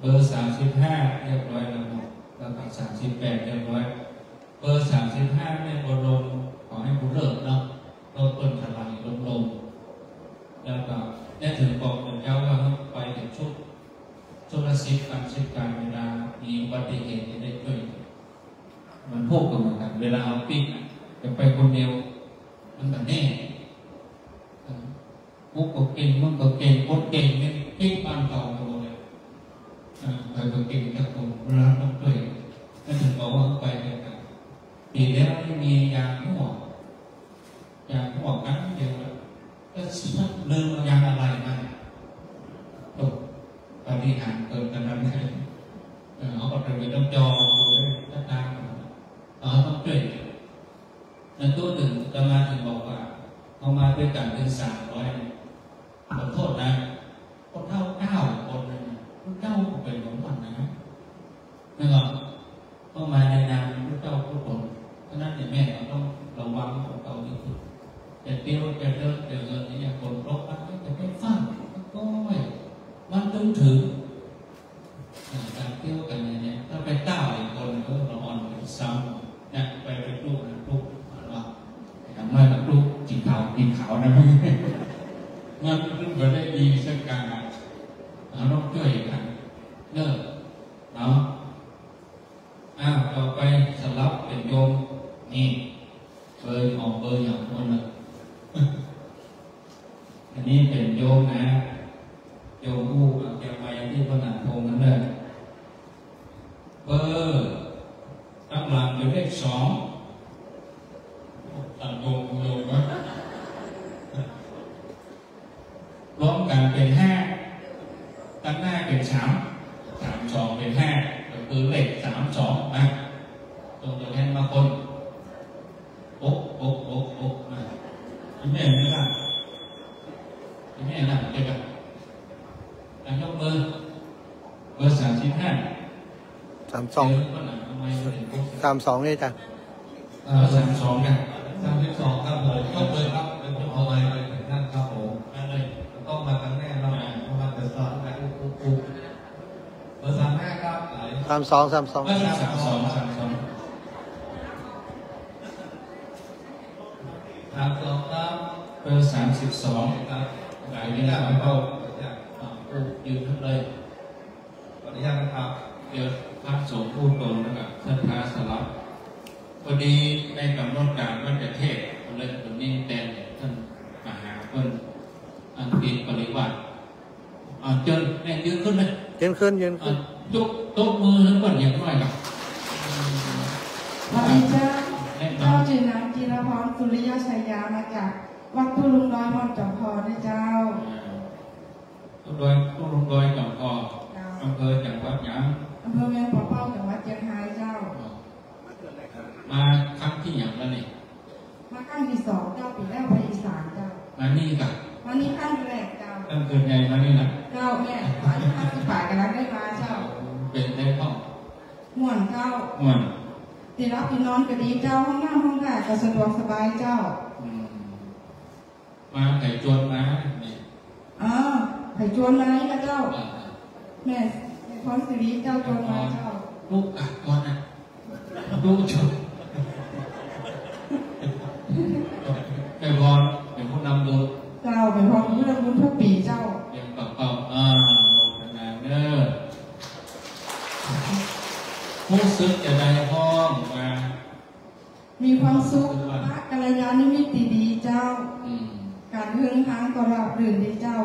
เบอร์35เรียบร้อยแล้วแล้วก็38เรียบร้อยเบอร์35ในบรมขอให้ผู้เลิกเนาะเราเปิดพลังลงแล้วก็ได้ถึงบอกกับเจ้าว่าไปถึงชุดละ10การเวลามีอุบัติเหตุได้ช่วยมันพวกกันเหมือนกันเวลาเอาปิ๊กจะไปคนเดียวมันแบบแน่ปุ๊กก็เก่งมันก็เก่งคนเก่งเนี่ยปิ๊กบ้านเก่าเลยใครก็เก่งจากคนรักต้องช่วยนั่นถึงบอกว่าไปด้วยกันปีแล้วไม่มียางหัวกันเดียวก็เริ่มยางอะไรมาตกปฏิหารเกิดกันนั้นเลยเขาก็เป็นต้องจองเลยตั้งนานเราต้องช่วยนั่นตัวหนึ่งจะมาถึงบอกว่าเขามาด้วยกันถึง300ขอโทษนะคนเท่า9คนเลยผู้เจ้าเป็นของมันนะนั่นหรอเข้ามาในนามผู้เจ้าทุกคนเพราะนั้นเนี่ยแม่เราต้องระวังของเราที่สุดจะเตี้ยวจะเลิกจะเงินนี่คนรบมันจะไม่ฟังก็ไม่มันต้องถึงการเที่ยวกันเนี่ยถ้าไปเต้าอีกคนเราอ่อนซ้ำเนี่ยไปลูกว่าอย่างน้อยกับลูกกินขาวนะมันก็ได้ดีสักการเราต้องช่วยกันเลิกเนาะต่อไป เป็นเลข2ตัดโยงว่ารวมกันเป็น5ตั้งหน้าเป็น3 2เป็น5ก็คือเลข32นะตรงตัวแทนบางคนนะแม่ไม่ได้แม่น่ะเด็กอ่ะยกมือเบอร์35
32นี่จ้ะ
32กัน
32ครับผมยกเลยครับเป็นผมเอาไว้เลยท่านครับผมต้องมากันแน่เรามาแต่สอนกันอุ๊บเบอร์35ครับ
32
32
ครับ
เบอร์32ครับหลายที่แล้วก็ยืนทั้งเลย
ขออนุญาตนะครับ
เดี๋ยวพระสงฆ์พูดตรงนะครับท่านพระสลับพอดีในกำหนดการว่าจะเทศเลยตรงนี้แต่ท่านมหาคนอังกฤษปริวัติเจนแม่ยืนขึ้นเลย
ยืนขึ้น
ยกมือทั้งหมดอย่างน้อยครับ
พระเจ้าเจ้าจือนางจีรพรสุริยชัยยามาจากวัดตุลุงดอยมอนจอมพอนะเจ้า
ตุลุงดอยจอมพออำเภอจังหวัดหยาง
อำเภอแม่ปอเป้าจังหวัดเชียงรายเจ้า
มาครั้งที่อย่างแล้วนี่
มาครั้งที่2เจ้าปีแล้วไปอีสานเจ้า
มานี่กับ
วันนี้ครั้งแรกเจ้า
ตั้งเกิดใหญ่มานี่นะ
เจ้าแม่ตอนที่58กำลังได้มาเจ้า
เป็นได้ห้อง
ม่วนเจ้า
ม่วน
ที่รับที่นอนก็ดีเจ้าห้องน้ำห้องท่าก็สะดวกสบายเจ้า
มาไก่จวนมานี่
ไข่จวนมานี่นะเจ้าแม่พรสิริเจ้าจวนมาเจ้า
ลูกก่อนนะลูกจวนเป็นพรเป็นผู้นำบุญ
เจ้าเป็นพรผู้นำบุญทุกปีเจ้า
เรียนต่อโมทนาเนอผู้ซึกจะได้ห้องมา
มีความสุขพระกัลยาณมิตรดีเจ้าการเฮืองทางก็ราบรื่นดีเจ้า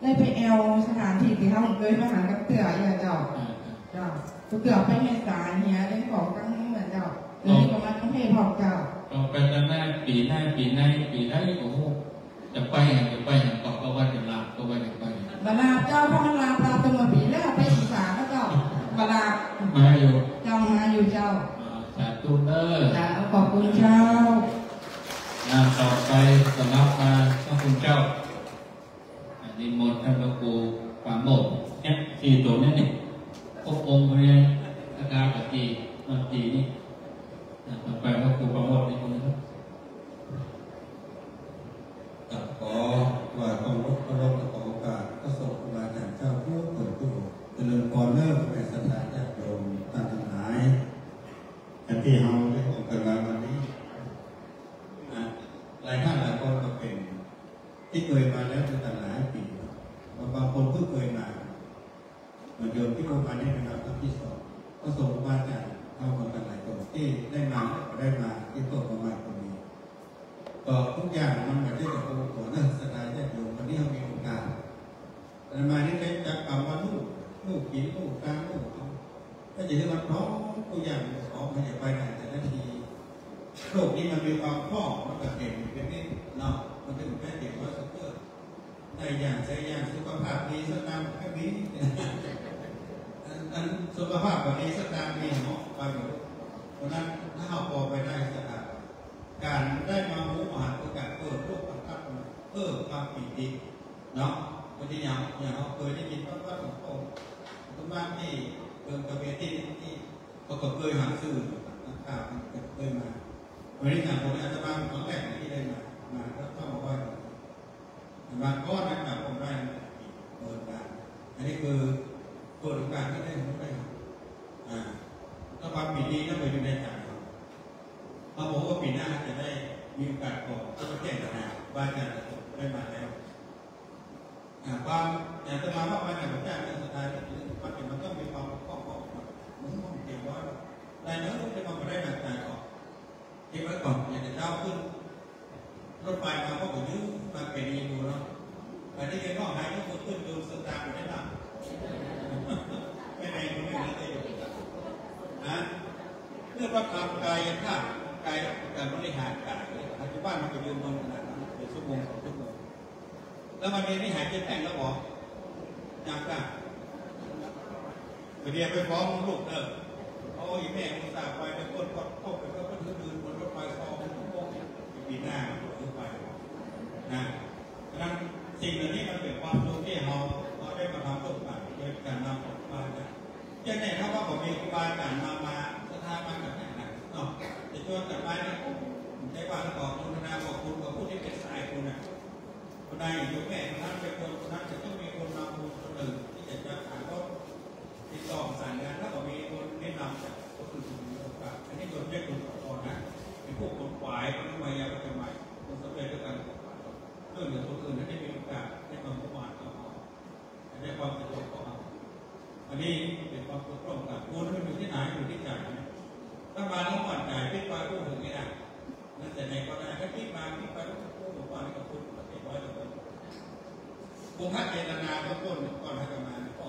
ได้ไปแอลสถานที่ที่เขาเคยมาหากับเตืออย่าเจ้าเตือไปในสารเฮียได้ของตั้งเหมือนเจ้าเลยประมาณต้องให้พอเจ้า
ต่อไปหน้าปีได้โอ้โหจะไปต่อก็ว่าจะลาก็ว่าจะไป
บาลาเจ้าพระลาปลาเป็นมาปีแล้วไปอีสานแล้วเจ้าบาลา
มาอยู่
เจ้ามาอยู่เจ้า
สาธุเนอ
ขอบคุณเจ้า
ต่อไปสำหรับมาพระคุณเจ้านิมนต์ท่านพระครูปราโมทย์เนี่ย4ตัวนี้นี่พบองค์เรียนอาการปฏิมันตีนี่ต่อไปพระครูปราโมทย์นิมนต์
ครับขอว่าต้องรบขอโอกาสก็ส่งครูบาอาจารย์เจ้าผู้เปิดตู้เจริญพรเริ่มในสถานญาติโยมท่านทั้งหลายที่เราได้ออกกันมาวันนี้หลายท่านหลายคนก็เป็นที่เคยมาแล้วตั้งหลายปีบางคนเพิ่งเคยมาเหมือนโยมที่โครงการนี้นะครับครั้งที่2ก็ส่งมาจากเข้ามากันหลายคนที่ได้มาที่ตัวประมาณตรงนี้ก็ทุกอย่างมันมาได้จากองค์กรสถานญาติโยมวันนี้เรามีโอกาสแต่มานี่ได้จากคำว่าลูกกินลูกกลางลูกถ้าจะได้มาพร้อมตัวอย่างของมันจะไปไหนแต่ละทีโลกนี้มันมีความคล่องมันก็เก่งเป็นนี่เนาะมันเป็นแค่เด็กว่าสักเกิดได้อย่างใช้อย่างสุขภาพดีสตางค์แค่นี้อันสุขภาพแบบนี้สตางค์มีเนาะไปหมดเพราะนั้นถ้าเราพอไปได้สถานการได้มาหมู่อาหารประกาศเปิดโลกต่างๆเพิ่มความปีติเนาะบางทีอย่างเราเคยได้ยินว่าของผมทุกบ้านที่เรื่องกระเบียดที่เขาก็เคยหาซื้อต่างๆเคยมาวันนี้อย่างผมอาจจะมาครั้งแรกที่ได้มาแล้วก็บอกว่าบางก้อนนะครับผมได้เปิดการอันนี้คือเปิดการที่ได้ผมได้ถ้าความปีนี้ต้องไปดูในใจเขาบอกว่าปีหน้าจะได้มีโอกาสบอกก็จะแจ้งกันบ้านจะได้มาแล้วความอยากจะมาว่าบ้านจะแจ้งในสถานที่มันต้องมีความครอบครองมันต้องเกี่ยวว่าในเนื้อต้องจะมาได้หนักใจก่อนที่ไว้ก่อนอยากจะเจ้าขึ้นรถไฟมาก็ไปยื้อมาเป็นยีดูเนาะอันนี้เป็นข้อหายก็ขึ้นดูสตาร์ไม่ได้ไม่ในคนไม่ได้อยู่นะ เรื่องว่าทำกายท่ากายการบริหารกายปัจจุบันมันก็ยืนบนขนาดนั้นเป็นชั่วโมง2 ชั่วโมงแล้วมันมีนิหารเจ็บแป้งแล้วบอกอย่างก้าไปเรียนไปฟ้องลูกเอาอีแม่มึงสาบไปไปก้นก็เข้าไปก็ถือปืนบนรถไฟซ้อมโป้งปีหน้าถือไปนะดังนั้นสิ่งเหล่านี้มันเป็นความรู้ที่เราได้มาทำร่วมกันโดยการนำออกมาอย่างนี้ถ้าว่าผมมีครูบาอาจารย์มาสถาบันแบบไหนนะเนาะจะชวนกันไปนะใช้ความขอบคุณนาบอกคุณกับผู้ที่เป็นสายคุณนะคนใดอยู่แม่คนนั้นเป็นคนนั้นจะต้องมีคนนำบุญคนหนึ่งที่จะถามว่าติดต่อสายงานถ้าเรามีคนแนะนำจากคนอื่นอันนี้โดนเรียกคนต่อนะเป็นพวกคนฝ่ายคนทำไมยาประจำใหม่คนสำเร็จด้วยกันเรื่องเดี๋ยวคนอื่นได้มีโอกาสได้ความประมาทก็เอาได้ความสะดวกก็เอาอันนี้เป็นความถูกต้องกับคุณไม่อยู่ที่ไหนอยู่ที่ใจถ้ามาแล้วหวั่นใจพิจารณาผู้ถึงไม่ได้นั่นแต่ในกรณีถ้าพิจารณาผู้หวั่นกับคุณเก็บไว้แล้วกันบุคคลเจตนาก็ต้นก่อนให้กันมาก็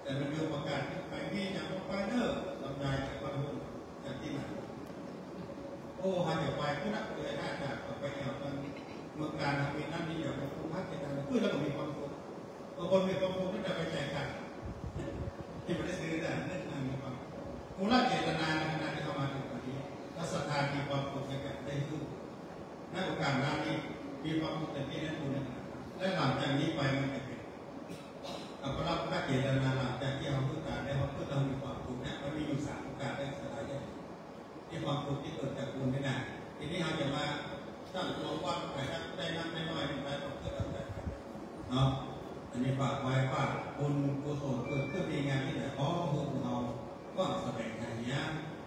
แต่มันมีประกาศไปมีอย่างไฟเนอร์ลำไยจากความรู้จากที่ไหนโอ้หาจากไปผู้นักเรียนน่าจะไปแถวตอนเมืองการทำมีนั่นนี่อย่างบุคคลเจตนาเพื่อแล้วก็มีความสุขบางคนมีความสุขที่จะไปแจกกันที่ไม่ได้ซื้อแต่นั่นนั่นมีความมูลเจตนาในขณะที่เข้ามาถึงตรงนี้และศรัทธามีความสุขในการได้สู้นักโอกาสนั้นนี้มีความสุขแต่ที่นั้นคุณและหลังจากนี้ไปมันจะเป็นเราก็รับพระเจตนาหลังจากที่เราพูดการได้เราพูดเรามีความสุขเนี่ยมันมีอยู่3 โอกาสได้สลายได้ที่ความสุขที่เกิดจากคุณนี่นะทีนี้เราจะมาตั้งตัวว่าไปได้นั่งได้น้อยไปต้องเกิดอะไรเนาะอันนี้ฝากไว้ฝากบุญกุศลเกิดขึ้นในงานที่ไหนอ๋อคือเราก็แสดงอย่างนี้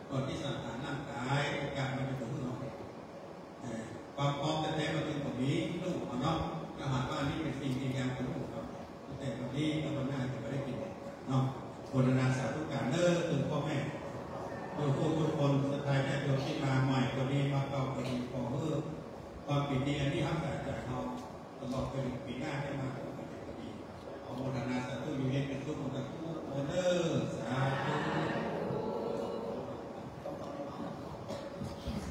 ก่อนที่สังขารร่างกายโอกาสมันจะเกิดขึ้นเราความพร้อมแต่แท้มาถึงตรงนี้ลูกเนาะอาหารบ้านนี้เป็นสิ่งที่ยังเป็นลูกครับแต่วันนี้ตอนหน้าจะไม่ได้กินเนาะโภชนาสาธุการถึงพ่อแม่ทุกคนสุดท้ายได้โยมที่มาใหม่ตัวนี้มาเก่าตัวนี้ขอเพื่อความปิติอันนี้ห้ามแต่จากเราตลอดไปถึงปีหน้าได้มาเอาโมทนาสาธุอยู่เย็นเป็นทุกข์ของทุกคนสาธุ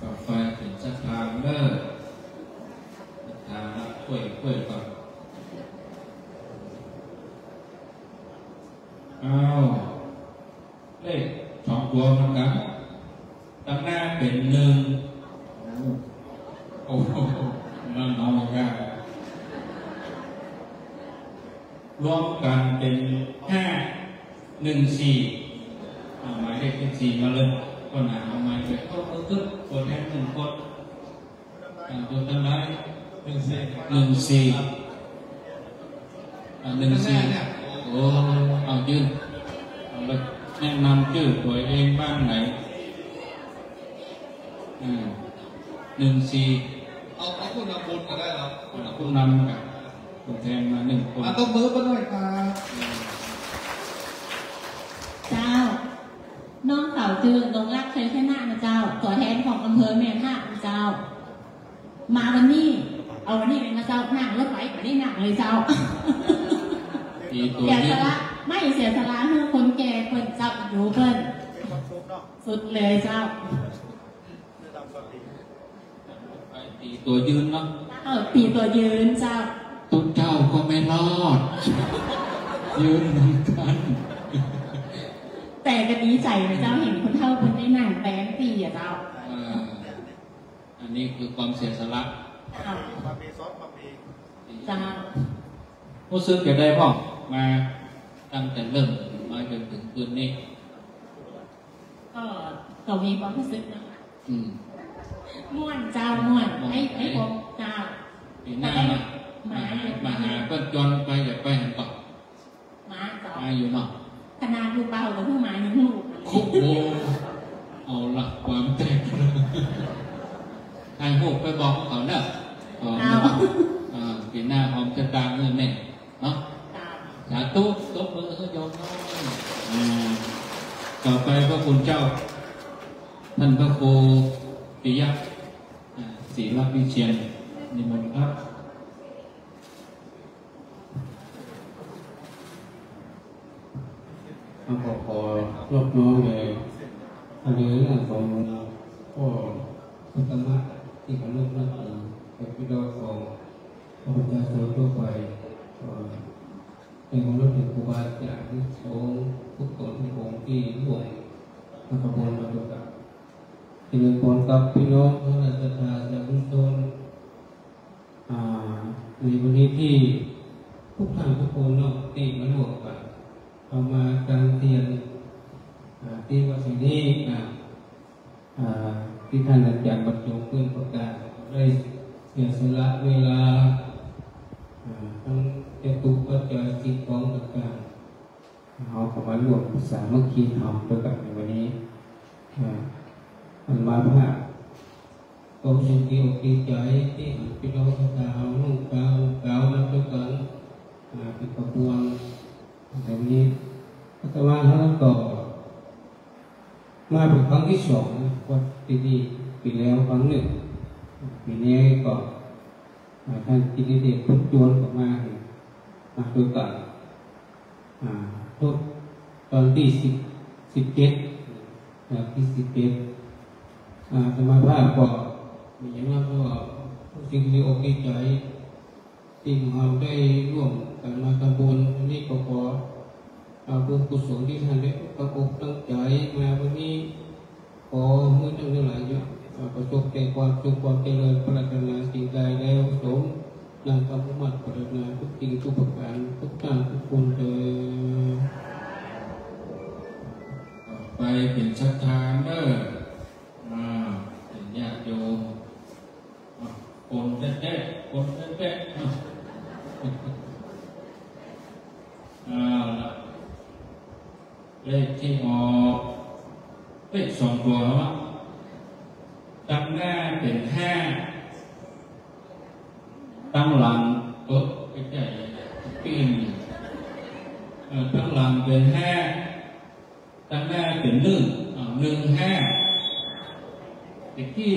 ต่อไปถึงสถานทางช่วยก่อนเลข2 ตัวเหมือนกันตั้งหน้าเป็น1โอ้โหมันเอากันรวมกันเป็น514หมายเลข14มาเลยคนหาเอาหมายเลขก็คือคนแทน1 คนตัวตั้งได้14โอ้เอายืนเอาเลยแนะนำชื่อตัวเองบ้านไหน14
เอาผู้นำบุญก็ได้ครับ
ผู้นำกับตัวแทนมา1 คน
ต้องมือไปด้วยครับ
เจ้าน้องเต่าจืนลงรักเคยแค่หน้านะเจ้าตัวแทนของอำเภอแม่ท่าเจ้ามาวันนี้เอาวันนี้เลยนะเจ้านั่งรถไฟวันนี้นั่งเลยเจ้าเสียสละไม่เสียสละให้คนแก่คนเจ้าอยู่เพิ่นสุดเลยเจ้า
ตีตัวยืนเนาะ
ตีตัวยืนเจ้า
ตุ๊เจ้าก็ไม่รอดยืนเหมือนกัน
แต่ก็ดีใจนะเจ้าเห็นคนเฒ่าคนได้นั่งแปลงตีอ่ะเจ้า
อันนี้คือความเสียสละ
ความมีซอฟความมี
เจ้า
ผู้ซื้อเก็บได้พ่อมาตั้งแต่เริ่มมาจนถึงคืนนี้
ก็มีความรู้สึกนะม่วนเจ้าม่วนให้ผมเจ้า
ปีหน้ามาหาก็จนไปอย่าไปหันต่อ
มาเจ้า
มาอยู่เนาะ
ขนาดดูเบาแต่ผู้มายังหู
คุกโบเอาละความแตกทางหูไปบอกเขาเนอะปีหน้าพร้อมจะตามเงินเนี่ยเนาะสาธุตบมือเขายอมน้อยต่อไปพระคุณเจ้าท่านพระครูปิยะศรีรัตน์วิเชียรนิมนต์ครับ
ขอรบน้องเลย
อันนี้เรื่องของพ่อพุทธมะที่เขาเลือกนักเป็นพิโรของประชาชนทั่วไปเป็นของเราถึงครูบาอาจารย์ที่ทรงทุกตนที่องค์ที่ร่วมพระกบวนมาดูกับที่เป็นคนกับพี่น้องพระราชทานจากทุกตนในวันนี้ที่ทุกท่านทุกคนเนาะที่มาร่วมกันเอามาการเรียนที่ว่าสิ่งนี้ที่ท่านอาจารย์บรรจงเพื่อนประกาศได้เสียสละเวลาทั้งเจตุปัจจัยสิ่งของต่างๆเอาเข้ามารวมสามัคคีทำด้วยกันในวันนี้มันมาผ่าก็สิ่งที่อกดีใจที่พี่น้องชาวนุ่งกาวนับด้วยกันเป็นขบวนแบบนี้แต่ว่าเขาก็มาเป็นครั้งที่สองวัดดีๆปีแล้วครั้งหนึ่งปีนี้ก็ท่านจิตเดชพุทธจวนออกมาด้วยกันทุกตอนที่17ที่11สมาภาพก็มีอย่างนั้นก็สิ่งที่อกดีใจที่เราได้ร่วมกันมาทำบุญนี้ก็ขอบุญกุศลที่ท่านได้ประกอบตั้งใจมาวันนี้ขอให้ทั้งหลายประสบแต่ความสุขความเจริญปรารถนาสิ่งใดแล้วสมดังคำมั่นปรารถนาทุกสิ่งทุกประการทุกท่านทุกคนเถิด
ไปเป็นชัดทานเด้อเป็นญาติโยมคนเต๊ะคนเต๊ะเลขที่ออกเลข2 ตัวว่าตั้งหน้าเป็น5ตั้งหลังไม่ใช่ปีนตั้งหลังเป็น5ตั้งหน้าเป็น15เด็กที่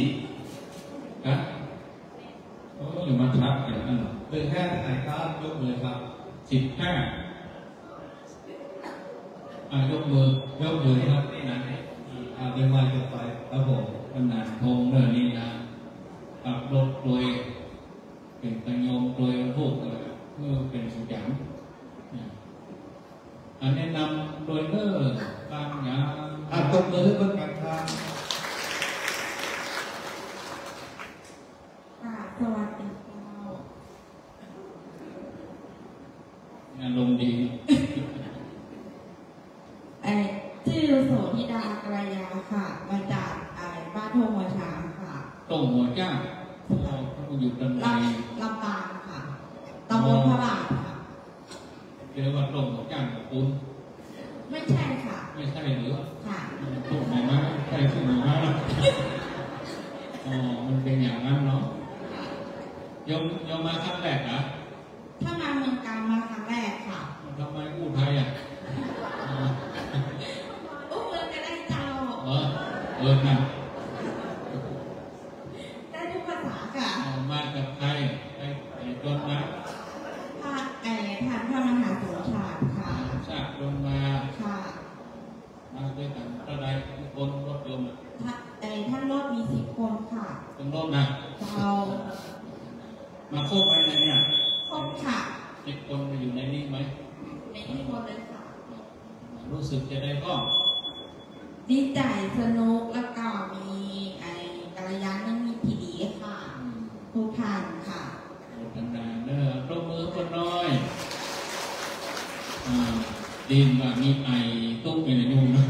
14ครับอยู่มาทับกันเป็น5ไหนครับยกมือครับ15ยกมือครับนี่นะเป็นวันจะไปครับผมวันนั้นทงเรื่องนี้นะขับรถโดยเป็นตังโยมโดยพูดเพื่อเป็นสุญญ์แนะนำโดยเลิกบางอย่างตบมือให้คนกลางทาง
สวัสดี
อารมณ์ดี
ชื่อโสธิดากัลยาค่ะมาจากบ้านโทหัวช้างค่ะ
ต้มหัวจ้างเขาอยู่ตำบล
ลำปางค่ะตำบลพระบาทค่ะ
เรียกว่าต้มหัวจ้างกับคุณ
ไม่ใช่ค่ะ
ไม่ใช่หรือ
ค่ะ
ต้มไหนมาใช่ชื่อไหนมามันเป็นอย่างนั้นเนาะยมมาครั้งแรกเหรอ
ถ้ามาเมืองการมาครั้งแรกค่ะ
ทำไมกู้ไทย
เมืองก็ได้เจ้า
นะ
ได้ทุกภาษาค่ะ
มากับใครไอ้จนนะ
ทานพระมหาสมชาติค่ะ
ชาติจนมา
ค่ะ
มาด้วยกันอะไรทุกคนรถยนต์
ท่านรถมี10 คนค่ะ
เป็นรถนะ
เรา
มาครบไหมเนี่ย
ครบค่ะ
10 คนมาอยู่ในนี้ไหม
ในนี้หมดเลยค่ะ
รู้สึกจะได้ก็
ดีใจสนุกแล้วก็มีกัลยาณมิตรที่ดีค่ะทุกท่านค่ะ
นานๆปรบมือคนน้อยดีว่ามีไอตุ๊กเป็นยุ่งนะ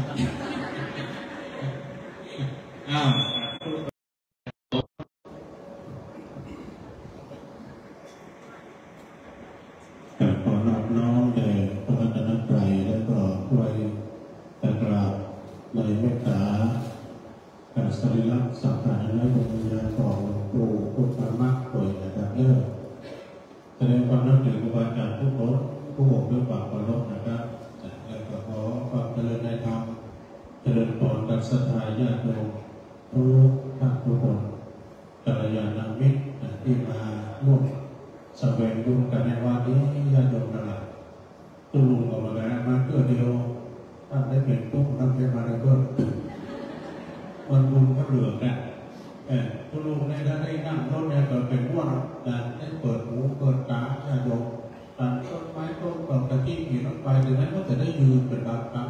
ขอนอบน้อมแด่พระรัตนตรัยและก็ไว้แต่กราบในเมตตาสรีระสังขารและดวงวิญญาณของหลวงปู่พุทธมรรคโดยนะครับแสดงความนับถือครูบาอาจารย์ทุกคนผู้บอกด้วยความเคารพนะครับและก็ขอความเจริญในธรรมเจริญพรกับศรัทธาญาติโยมทุกท่านทุกคนกัลยาณมิตรที่มาร่วมแสวงบุญกันในวันนี้ญาติโยมนั่นแหละตุ้งออกมาแล้วมาเพื่อเดียวท่านได้เป็นตุ้งท่านได้มาในเพื่อ คนบุญก็เหลือกนะทุลุงในท่านได้นั่งรถเนี่ยเกิดเป็นว่าได้เปิดหูเปิดตาจะยกต้นไม้ต้นต่อตะกี้ขี่รถไปถึงนั้นก็จะได้ยืนเป็นบางครั้ง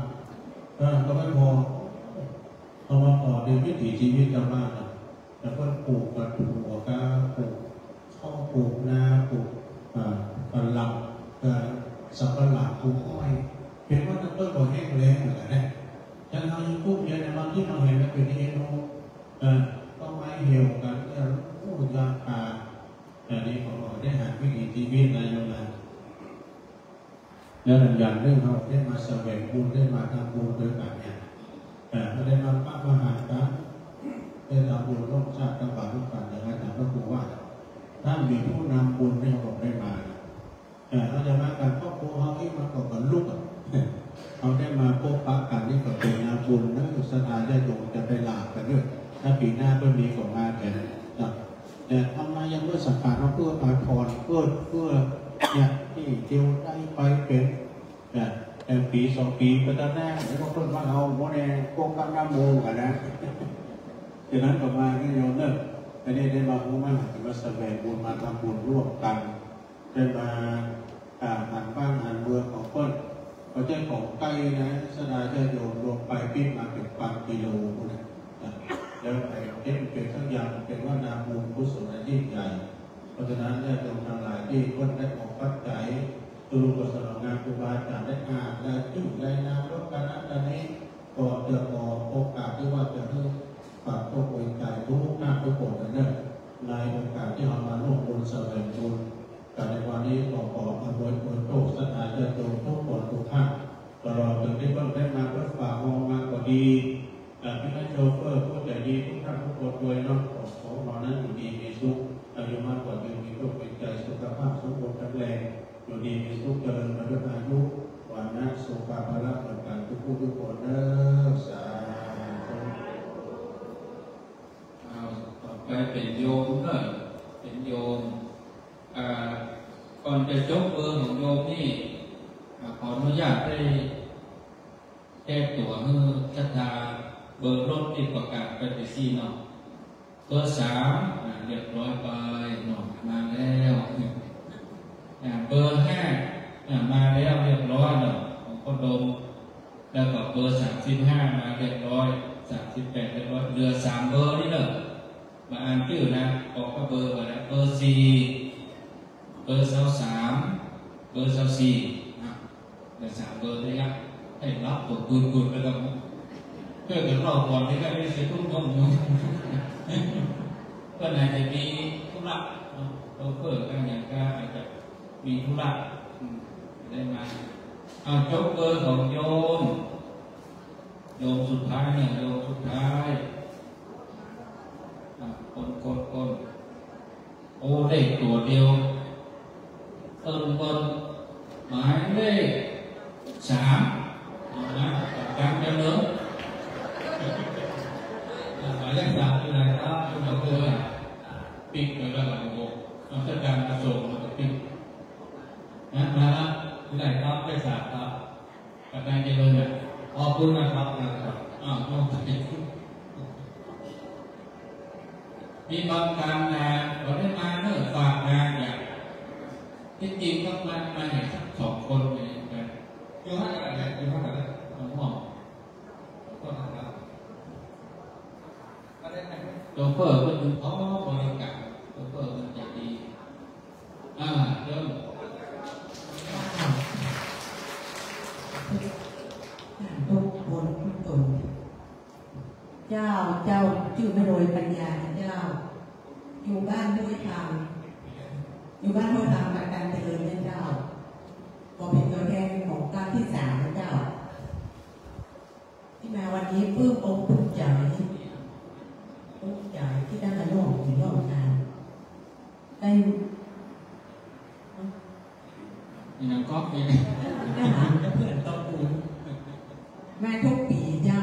ก็ไม่พอเอามาต่อในวิถีชีวิตชาวบ้านแล้วก็ปลูกกระถั่วกาปลูกข้าวปลูกนาปลูกปลาสับปะรดปลูกอ้อยเห็นว่าต้นก็แห้งแล้งเหมือนกันนะฉันเอาอยู่ปุ๊บเนี่ยบางที่เราเห็นมันเป็นเอโนต้นไม้เหี่ยวกันผู้ยางคาแต่นี้เขาบอกได้หาวิถีชีวิตในโยมนะแล้วอย่างเรื่องเขาได้มาแสวงบุญได้มาทำบุญด้วยกันเนี่ยไม่ได้มาปั้มหากันได้ทำบุญร่วมชาติทั้งฝ่ายทุกฝ่ายอย่างนั้นแต่ก็คือว่าถ้ามีผู้นำบุญที่เขาบอกได้มาเราจะมาการครอบครัวเขาที่มาก่อกันลูกเขาได้มาพบปะกันที่กับเป็นงานบุญนะสถานญาติโยมจะไปหลาบกันด้วยถ้าปีหน้าก็มีของมาแต่ทำมายังเพื่อสังขารเพื่อปาพรเพื่อเนี่ยที่เดียวได้ไปเป็นแต่ปี2 ปีก็จะแน่แล้วก็คนว่าเอาโมเดลโกกังน้ำมูกันนะดังนั้นต่อมาที่โยมเนี่ยได้มาพูดมาถึงว่าแสวงบุญมาทำบุญร่วมกันได้มาหันบ้านหันเมืองของคนเขาจะของใกล้นะสดาจะโยมรวมไปปิ้งมาเป็น1,000 กิโลนะแล้วไปเป็นทั้งอย่างเป็นว่านาบุญกุศลยิ่งใหญ่เพราะฉะนั้นญาติโยมทั้งหลายที่คนได้ออกปัจจัยตุลุกุศลงานครูบาอาจารย์ได้อ่านได้จุ่มได้น้ำรถกันนั้นนี้ก็จะขอโอกาสที่ว่าจะให้ฝากตัวโอยใจทุกหน้าทุกคนนั่นในโอกาสที่เรามาร่วมบุญแสวงบุญกันในวันนี้ขออำนวยผลโชคสถานญาติโยมทุกคนทุกท่านตลอดจนที่เพิ่งได้มาเพื่อฝากมองมาก็ดีพี่นักโชเฟอร์ผู้ใจดีทุกท่านทุกคนด้วยน้องของเรานั้นอยู่ดีมีสุขอายุมากกว่ายืนมีโรคเป็นใจสุขภาพสมบูรณ์แข็งแรงอยู่ดีมีสุขเจริญมาด้วยอายุวันนะสุขภาพเหมือนกันทุกผู้ทุกคนเด้อสาธุ
ต่อไปเป็นโยมเนอะเป็นโยมก่อนจะยกเบอร์ของโยมนี่ขออนุญาตได้แก้ตัวให้ชัดดาเบอร์รถที่ประกาศไปที่เนาะเบอร์3เรียบร้อยไปหน่อยมาแล้วเบอร์5มาแล้วเรียบร้อยเนาะของคนดมแล้วก็เบอร์35มาเรียบร้อย38เรียบร้อยเหลือ3เบอร์นี่เนาะมาอ่านชื่อนะออกก็เบอร์มาแล้วเบอร์4เบอร์23เบอร์24นะแต่3เบอร์นี่ครับให้รับตัวกุดๆแล้วก็เพื่อจะรอก่อนที่ได้ไม่เสียทุกคนก็อาจจะมีธุระโชเฟอร์กันอย่างก็อาจจะมีธุระได้มาเอาจบเบอร์ของโยมสุดท้ายเนี่ยโยมสุดท้ายคนโอ้เลขตัวเดียวต้นบนหมายเลข3นะการเจริญหมายเลข3คืออะไรครับเราเคยปิดไปแล้วโอ้โหเราจะการกระทรวงเราจะปิดนะมาแล้วที่ไหนครับเลข3ครับการเจริญเนี่ยขอบคุณนะครับมีบางการงานเราได้มาเนื่อฝากงานอย่างที่จริงต้องมาเห็น2 คนเลยกันอยู่ห้างอะไรอยู่ห้างอะไรน้องหมอก็นะครับโชเฟอร์ก็ดูเขาบริการโชเฟอร์มันจะดีเริ่ม
ทุกคนทุกตนเจ้าชื่อไม่โดยปัญญาเจ้าอยู่บ้านห้วยทางอาการเจริญเจ้าก็เป็นตัวแทนของการที่3เจ้าที่มาวันนี้เพิ่มองค์ภูมิใจที่ได้มาร่วมงานได้
ยังก็มี
ได้หาเพื่อนต้องปูนมาทุกปีเจ้า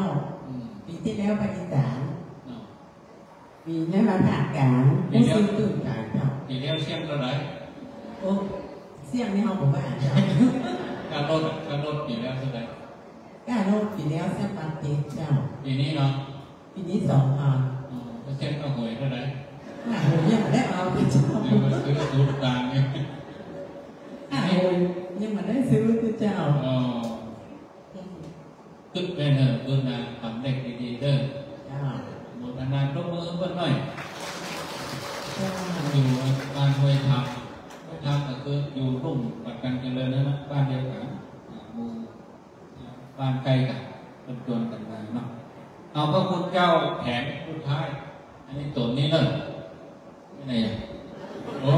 ปีที่แล้วปฏิสารปีนี้มาผ่านการผู้ซื้อตื่นการเจ้า
ปีแล้วเสี่ยงเท่าไหร่
โอ้เสี่ยงนี่เขาบอกว่าเจ้า
การลดปีแล้วเท่าไหร่
การลดปีแล้วเสี่ยงปฏิเจ้า
ปีนี้เนาะ
ปีนี้2,000
ก็เช่นเอาหวยเท่าไหร่
ยังไม่ได้เอาไปเจ้า
เดี๋ยวมาซื้อสูตรต่างเนี่ย
ยังไม่ได้ซื้อคือเจ้า
ตึกเป็นเหรอเพื่อนนะทำเด็กดีๆเด้อหมดนานๆก็มือเพื่อนหน่อยอยู่บ้านห้วยทับก็คืออยู่รุ่มปัดกันเจริญนะบ้านเดียวกันหมู่บ้านใกล้กันเป็นจวนกันมาเนาะเอาพระคุณเจ้าแผนสุดท้ายอันนี้ตัวนี้เลยไม่ไหนอ่ะโอ้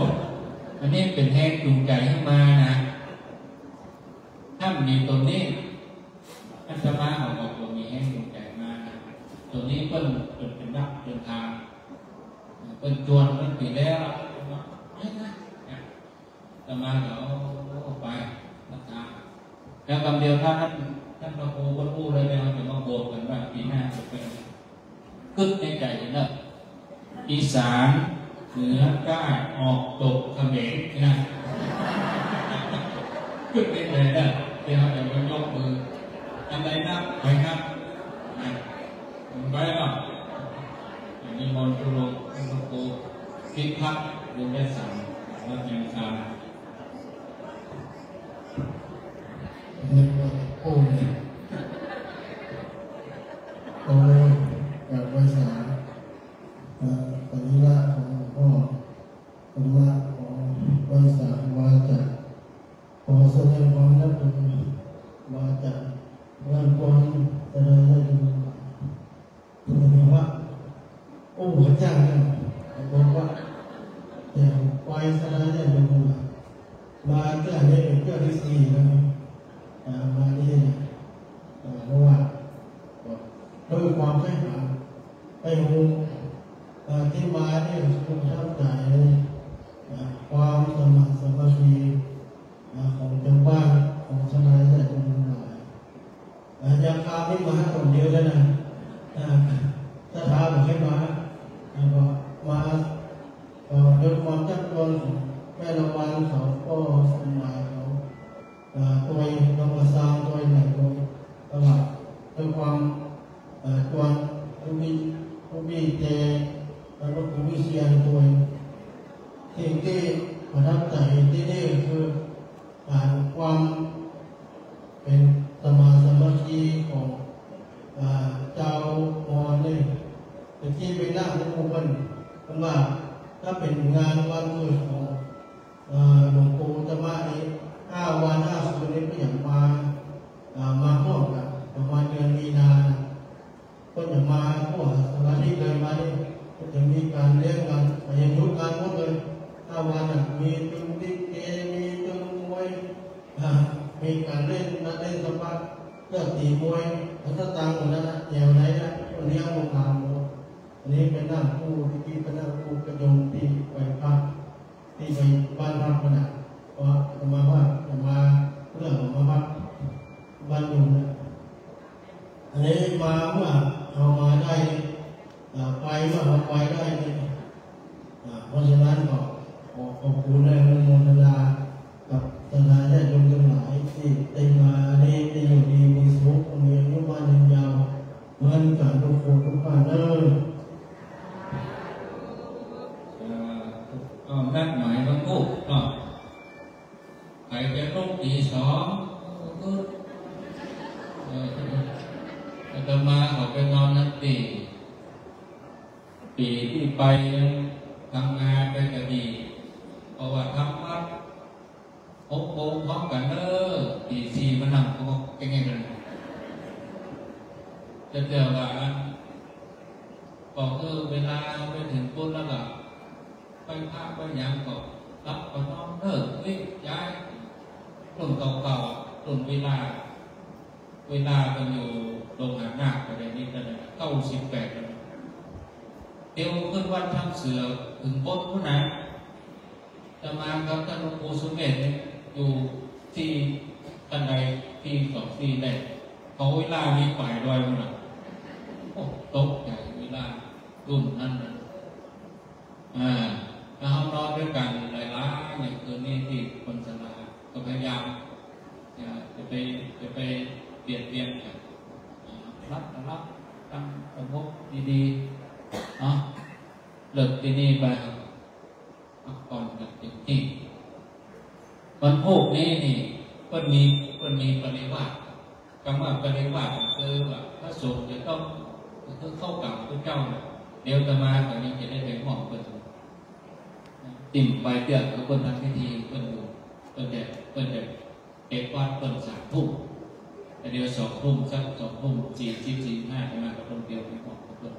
อันนี้เป็นแห้งจูงใจให้มานะถ้ามีตัวนี้อันจะมาออกจากตัวมีแห้งจูงใจมานะตัวนี้เพิ่นเป็นนักเดินทางเป็นจวนเป็นปีแล้วจะมาเดี๋ยวไปนะครับแล้วคำเดียวท่านพระครูก็พูดเลยเราจะมาโบกกันว่าปีหน้าจะเป็นกึศในใจเนอะอีสานเหนือใต้ออกตกเขมรนะกึศในใจเนอะเดี๋ยวจะมายกมืออะไรนับไปครับไปเนาะมีมนต์ตุลงพระครูพิพัฒน์เรื่องได้สั่งวัดยังคา
โอ้ยแบบภาษาปฏิละของหลวงพ่อปฏิละของภาษาวาจาขอแสดงความนับถือวาจาเรื่องความแสดงให้ดูคุณเห็นว่าโอ้พระเจ้าเนี่ยบอกว่าแต่ไปแสดงให้ดูมาเจ้าเนี่ยเป็นเจ้าที่สี่แล้วมาที่เพราะว่าด้วยความให้หาให้รู้ที่มาเนี่ยคุณทำใจความสมัครสมาธิของเจ้าบ้านของชนายและคนหลายอยากพาไม่มาคนเดียวแล้วนะถ้าท้าบอกให้มาด้วยความจักรวาลของแม่ละวันเขาก็สมัยเขาตัวเรามาสร้างตัวไหนตัวตลอดด้วยความตัวผู้มีเจแล้วก็ผู้มีเสียงตัวสิ่งที่ประทับใจที่นี่คือความเป็นสมาธิของเจ้ามอนี่เป็นที่เป็นหน้าของผู้คนเพราะว่าถ้าเป็นงานวันเกิดของหลวงปู่ธรรมะนี้5 วัน 5 คืนนี้ก็อย่างมาพวกกันประมาณเดือนมีนาก็อย่างมาพวกสมาธิเลยมาเนี่ยก็จะมีการเลี้ยงกันอย่างทุกงานหมดเลย5 วันมีตึงติ๊กเกมีตึงมวยมีการเล่นนักเล่นสปาเลือกตีมวยทัศตังหมดแล้วนะแนวไหนนะเลี้ยงวงการหมดอันนี้เป็นหน้าผู้ที่เป็นหน้าผู้กระยงที่ไปพักที่ไปบ้านพักขนาดว่ามาว่ามาเรื่องมาพักบ้านอยู่นะอันนี้มาเมื่อเอามาได้ไปเมื่อไปได้เพราะฉะนั้นก็ขอบคุณในโมทนากับสถานญาติโยมทั้งหลายที่ได้มาได้อยู่ดีมีสุขมีอายุมั่นยืนยาวเหมือนกันทุกคนทุกท่านเลย
ก็นัดหมายวันพุธเนาะใครจะต้องตี2ก็จะมาออกไปนอนนัดปีที่ไปทำงานไปกระดีเพราะว่าทำวัด6 โมงพร้อมกันตี 4มานั่งก็เป็นไงกันจะเจอว่าก็คือเวลาไปถึงปุ๊บแล้วก็ไปพาไปยังก็รับก็น้องวิ่งย้ายรุ่นเก่าๆรุ่นเวลากันอยู่โรงงานหนักอะไรนี้ก็ได้98แล้วเดี๋ยวขึ้นวัดทำเสือถึงบนผู้นั้นจะมากับท่านหลวงปู่สุเมธอยู่ที่บันไดที่2 ที่ได้เขาเวลามีฝ่ายลอยมาโอ้ตกใจเวลารุ่นนั้นถ้าเขานอนด้วยกันหลายๆอย่างคืนนี้ที่คนสลาก็พยายามจะไปเปลี่ยนกันรับตั้งสมมติ ดีๆเนาะเลิกที่นี่ไปพักผ่อนกันเต็มที่วันพวกนี้นี่ก็มีปริวาสคำว่าปริวาสคือว่าพระสงฆ์จะต้องเข้ากับพระเจ้าเดี๋ยวจะมาตอนนี้จะได้ไปมอบเปิดติ่มไปเดือดกับคนทำพิธีเปิดดูเปิดเก็บวัดเปิด3 ทุ่มแต่เดี๋ยว2 ทุ่มสัก2 ทุ่ม45จะมากับคนเดียวไปมอบเปิด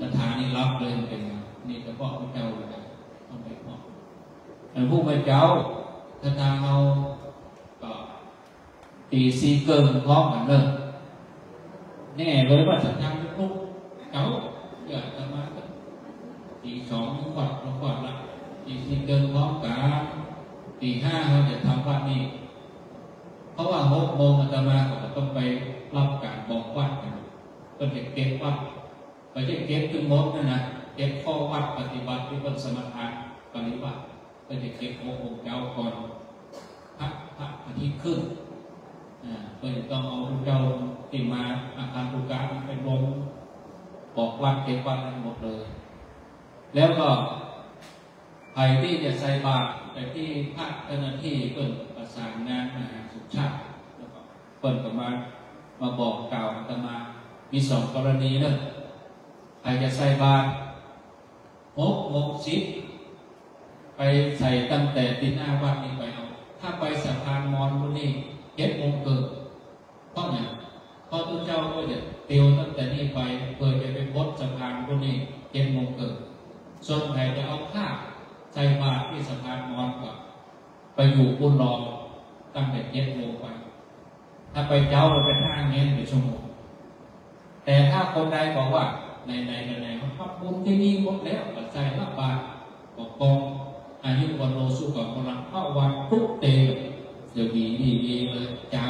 สถานีรับเลยเป็นไงนี่เฉพาะพระเจ้าเลยต้องไปมอบแต่ผู้พระเจ้าถ้าทางเราก็ตีซีเกินพร้อมกันเลยแน่เลยว่าจะทำทุกเจ้าอยากจะมาตี2วัดเราก่อนละตีซีเกินพร้อมกันตี5เราจะทำวัดนี้เพราะว่า6 โมงอาตมาก็ต้องไปรับการบอกวัดกันก็จะเก็บวัดไปจะเก็บจนหมดนะเก็บข้อวัดปฏิบัติที่เป็นสมถะปฏิบัติก็จะเก็บองค์เจ้าก่อนพระอาทิตย์ขึ้นก็จะต้องเอาเจ้าที่มาอาคารตุกะเป็นลงบอกวัดเก็บวัดทั้งหมดเลยแล้วก็ใครที่จะใส่บาตรแต่ที่พระเจ้าหน้าที่เปิดประสานงานมหาสุชาติแล้วก็เปิดประมาบอกกล่าวอาตมามี2 กรณีเลยใครจะใส่บาตร6 โมง 10ไปใส่ตั้งแต่ตีหน้าวัดนี้ไปเอาถ้าไปสะพานมอญพวกนี้7 โมงเกินเพราะเนี่ยพอทุกเจ้าก็จะเตียวตั้งแต่นี้ไปเพื่อจะไปพบสะพานพวกนี้7 โมงเกินส่วนใครจะเอาผ้าใส่บาตรที่สะพานมอญก็ไปอยู่ปุ่นรอตั้งแต่7 โมงไปถ้าไปเจ้าไป5 เงี้ย1 ชั่วโมงแต่ถ้าคนใดบอกว่าในเขาทำบุญที่นี่หมดแล้วก็ใส่รับบาตรบอกกองอายุวันโลสุกับพลังเข้าวันทุกเตะเดี๋ยวดีเลยเจ้า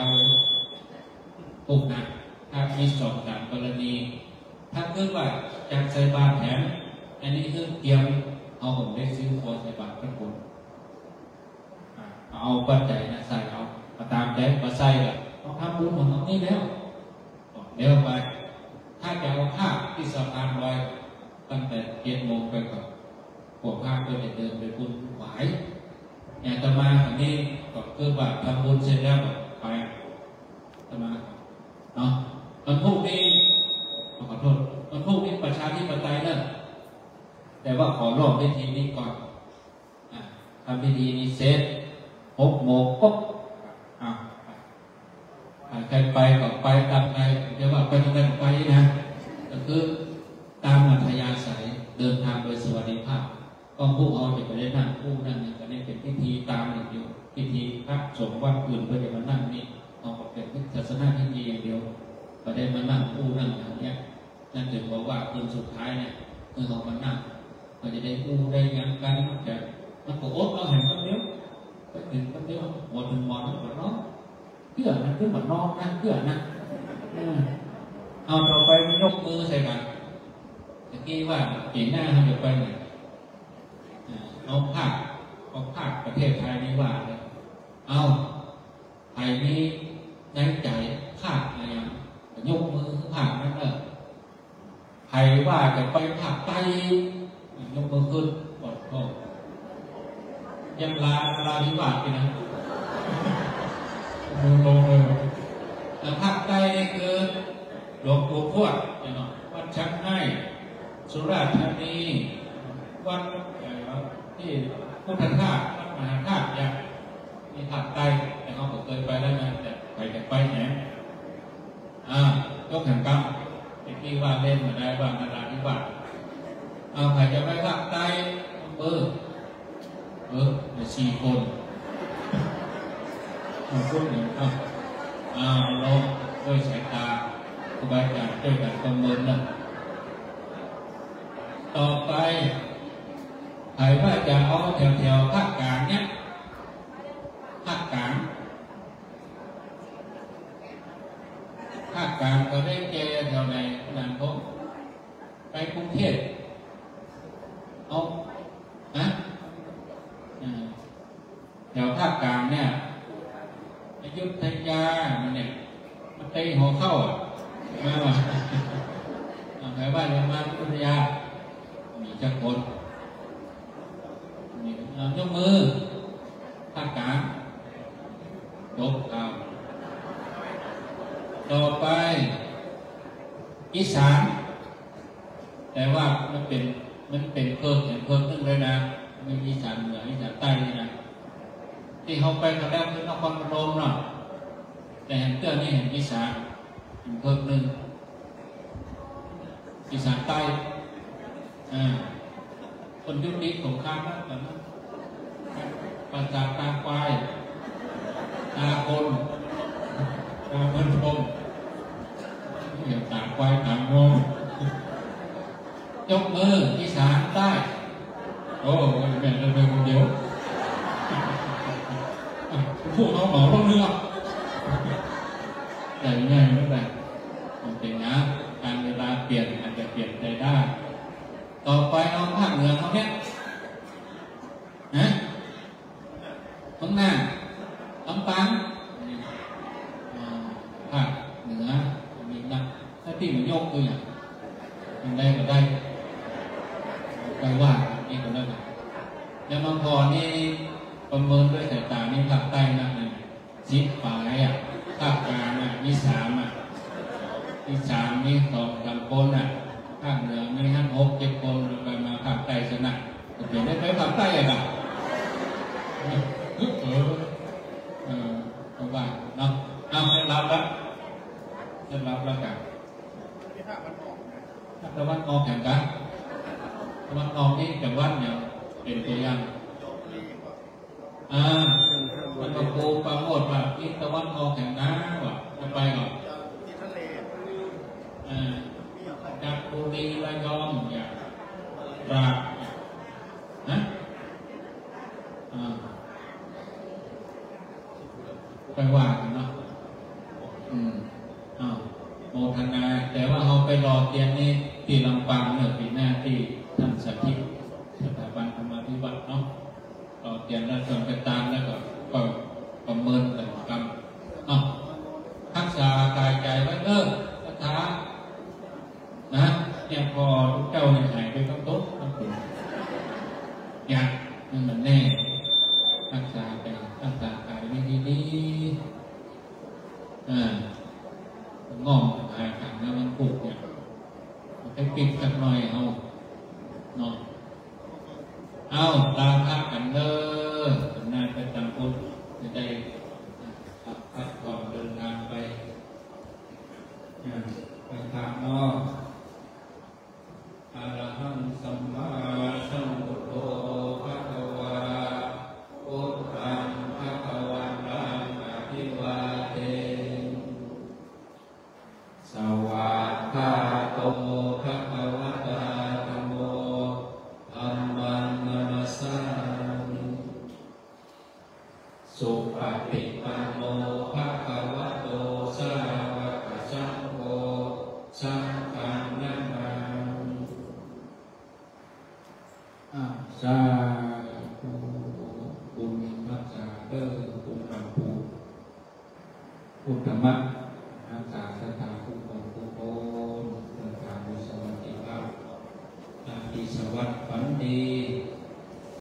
พวกนั้นถ้ามี2-3 กรณีถ้าเกิดว่าจากใส่บาตรแถมอันนี้คือเตรียมเอาผมได้ซื้อพอใส่บาตรทุกคนเอาปัจจัยนะใส่เอาตามใจมาใส่ละต้องทำบุญของเรานี่แล้วเดี๋ยวไปถ้าจะเอาผ้าที่สะพานลอยตั้งแต่7 โมงไปก่อนพวกผ้าก็จะเดินไปบุญหวายอย่างตมาอันนี้ก็คือว่าทำบุญเสร็จแล้วไปตมาเนาะมันพวกนี้ขอโทษมันพวกนี้ประชาธิปไตยนั่นแต่ว่าขอรอบพิธีนี้ก่อนทำพิธีนี้เสร็จ6 โมงปุ๊บใครไปก็ไปตามใครจะว่าไปทางใดก็ไปนะก็คือตามอัธยาศัยเดินทางโดยสวัสดิภาพก็ผู้เอาจะไปได้นั่งผู้นั่งนี่ก็ได้เป็นพิธีตามอย่างเดียวพิธีพระสงฆ์วัดอื่นก็จะมานั่งนี่เอาเป็นศาสนาพิธีอย่างเดียวก็ได้มานั่งผู้นั่งอย่างเนี้ยนั่นถึงบอกว่าคืนสุดท้ายเนี่ยคือเขามานั่งก็จะได้ผู้ได้งานกันจะมันก็อดเราเห็นคนเดียวไปถึงคนเดียวหมดถึงหมดแล้วก็ร้องเพื่อนะคือเหมือนนอนนะเพื่อนะเอาต่อไปยกมือใส่กันตะกี้ว่าเห็นหน้าทำอยู่ไปไหนเอาภาคประเทศไทยนี่ว่าเลยเอาไทยนี้ในใจภาคอะไรอย่างยกมือภาคนั่นเลยไทยว่าจะไปภาคใต้ยกมือขึ้นกดข้อยังลาที่ว่าไปนะลงเลยแต่ภาคใต้นี่คือหลวงปู่ทวดวัดชักให้สุราษฎร์ธานีวัดที่พุทธทาสวัดมหาธาตุอย่างมีภาคใต้แต่เขาเคยไปแล้วนะแต่ไปแต่ไปไหนยกแข่งกันที่ว่าเล่นมาได้บ้างนาราธิวาสใครจะไปภาคใต้4 คนพูดหนึ่งลงด้วยสายตาครูบาอาจารย์ด้วยการประเมินนะต่อไปใครว่าจะเอาแถวภาคกลางเนี่ยภาคกลางก็ได้แก่แถวไหนนั่นพบไปกรุงเทพเอาแถวภาคกลางเนี่ยอยุธยาเนี่ยมันเตะหัวเข้ามาว่าแถว มาพุทธยามีจักคนยกมือภาคกลางยกเอาต่อไปอีสานแต่ว่ามันเป็นเพิ่มนึงเลยนะไม่มีอีสานเหนืออีสานใต้นี่นะที่เขาไปกันแล้วคือนครพนมเนาะแต่เห็นเตื้อนี่เห็นอีสานเพิ่มนึงอีสานใต้คนยุคนี้สงครามนะตอนนั้นภาษาตาควายตาคนตาเงินพรมเดี๋ยวตาควายตางงยกมืออีสานใต้โอ้แม่จะเป็นคนเดียวพูดเขาหมอพวกเนื้อแต่ยังไงไม่ได้มันเป็นนะการเวลาเปลี่ยนอาจจะเปลี่ยนใจได้ต่อไปเอาภาคเหนือเขาเนี่ยนะข้างหน้าลำปางภาคเหนือมีนักถ้าที่มันยกตัวอย่างมันได้ก็ได้ไปว่านี่ก็ได้แล้วบางพอนี่ประเมินด้วยสายตานี่ภาคใต้นะชิดฝ่ายภาคกลางมี3มี3มี2 3คนภาคเหนือมี5 6 7คนไปมาภาคใต้ชนะเปลี่ยนได้ไปภาคใต้อะไรเพราะว่าเนาะเอาให้รับแล้วให้รับแล้วกันตะวันออกแข่งกันตะวันออกนี่จังหวัดเนี่ยเป็นตัวอย่างมันก็โกงปราโมทว่าที่ตะวันออกแข่งน้ำว่ะจะไปก่อนจากบุรีระยองอย่างตราดนะไปว่ากันเนาะโมทนาแต่ว่าเขาไปรอเตียนนี่ที่ลำปางเนี่ยปีหน้าที่ท่านสถิตสถาบันธรรมาภิบาลเนาะรอเตียนแล้วส่วนไปตามแล้วก็ประเมินแต่กรรมรักษากายใจไว้คาถานะเนี่ยพอทุกเจ้าเนี่ยหายไปต้องต้นต้องผลอยากนั่นมันแน่รักษาไปรักษากายไม่ดีงอมหายขังแล้วมันปุกเนี่ยไปปิดสักหน่อยเอาเนาะเอาตามพักกันเลยน่าจะจำพุทธจะได้พักก่อนเดินทางไปทางนอกอะระหังสัมมาสัมพุทโธภะคะวาพุทธังภะคะวันตังอะภิวาเทสวัสดิ์โตภะคะวะตาธัมโมธัมมังนัมสสามิสุปฏิปันโนภะคะวะโตสาวกสังโฆสังฆังนะมามิสาธุบุญรักษาคุณธรรมพุทธมะรักษาสถาคุณของผู้คนเดินทางโดยสวัสดิภาพนาทีสวัสดิ์ฝันดี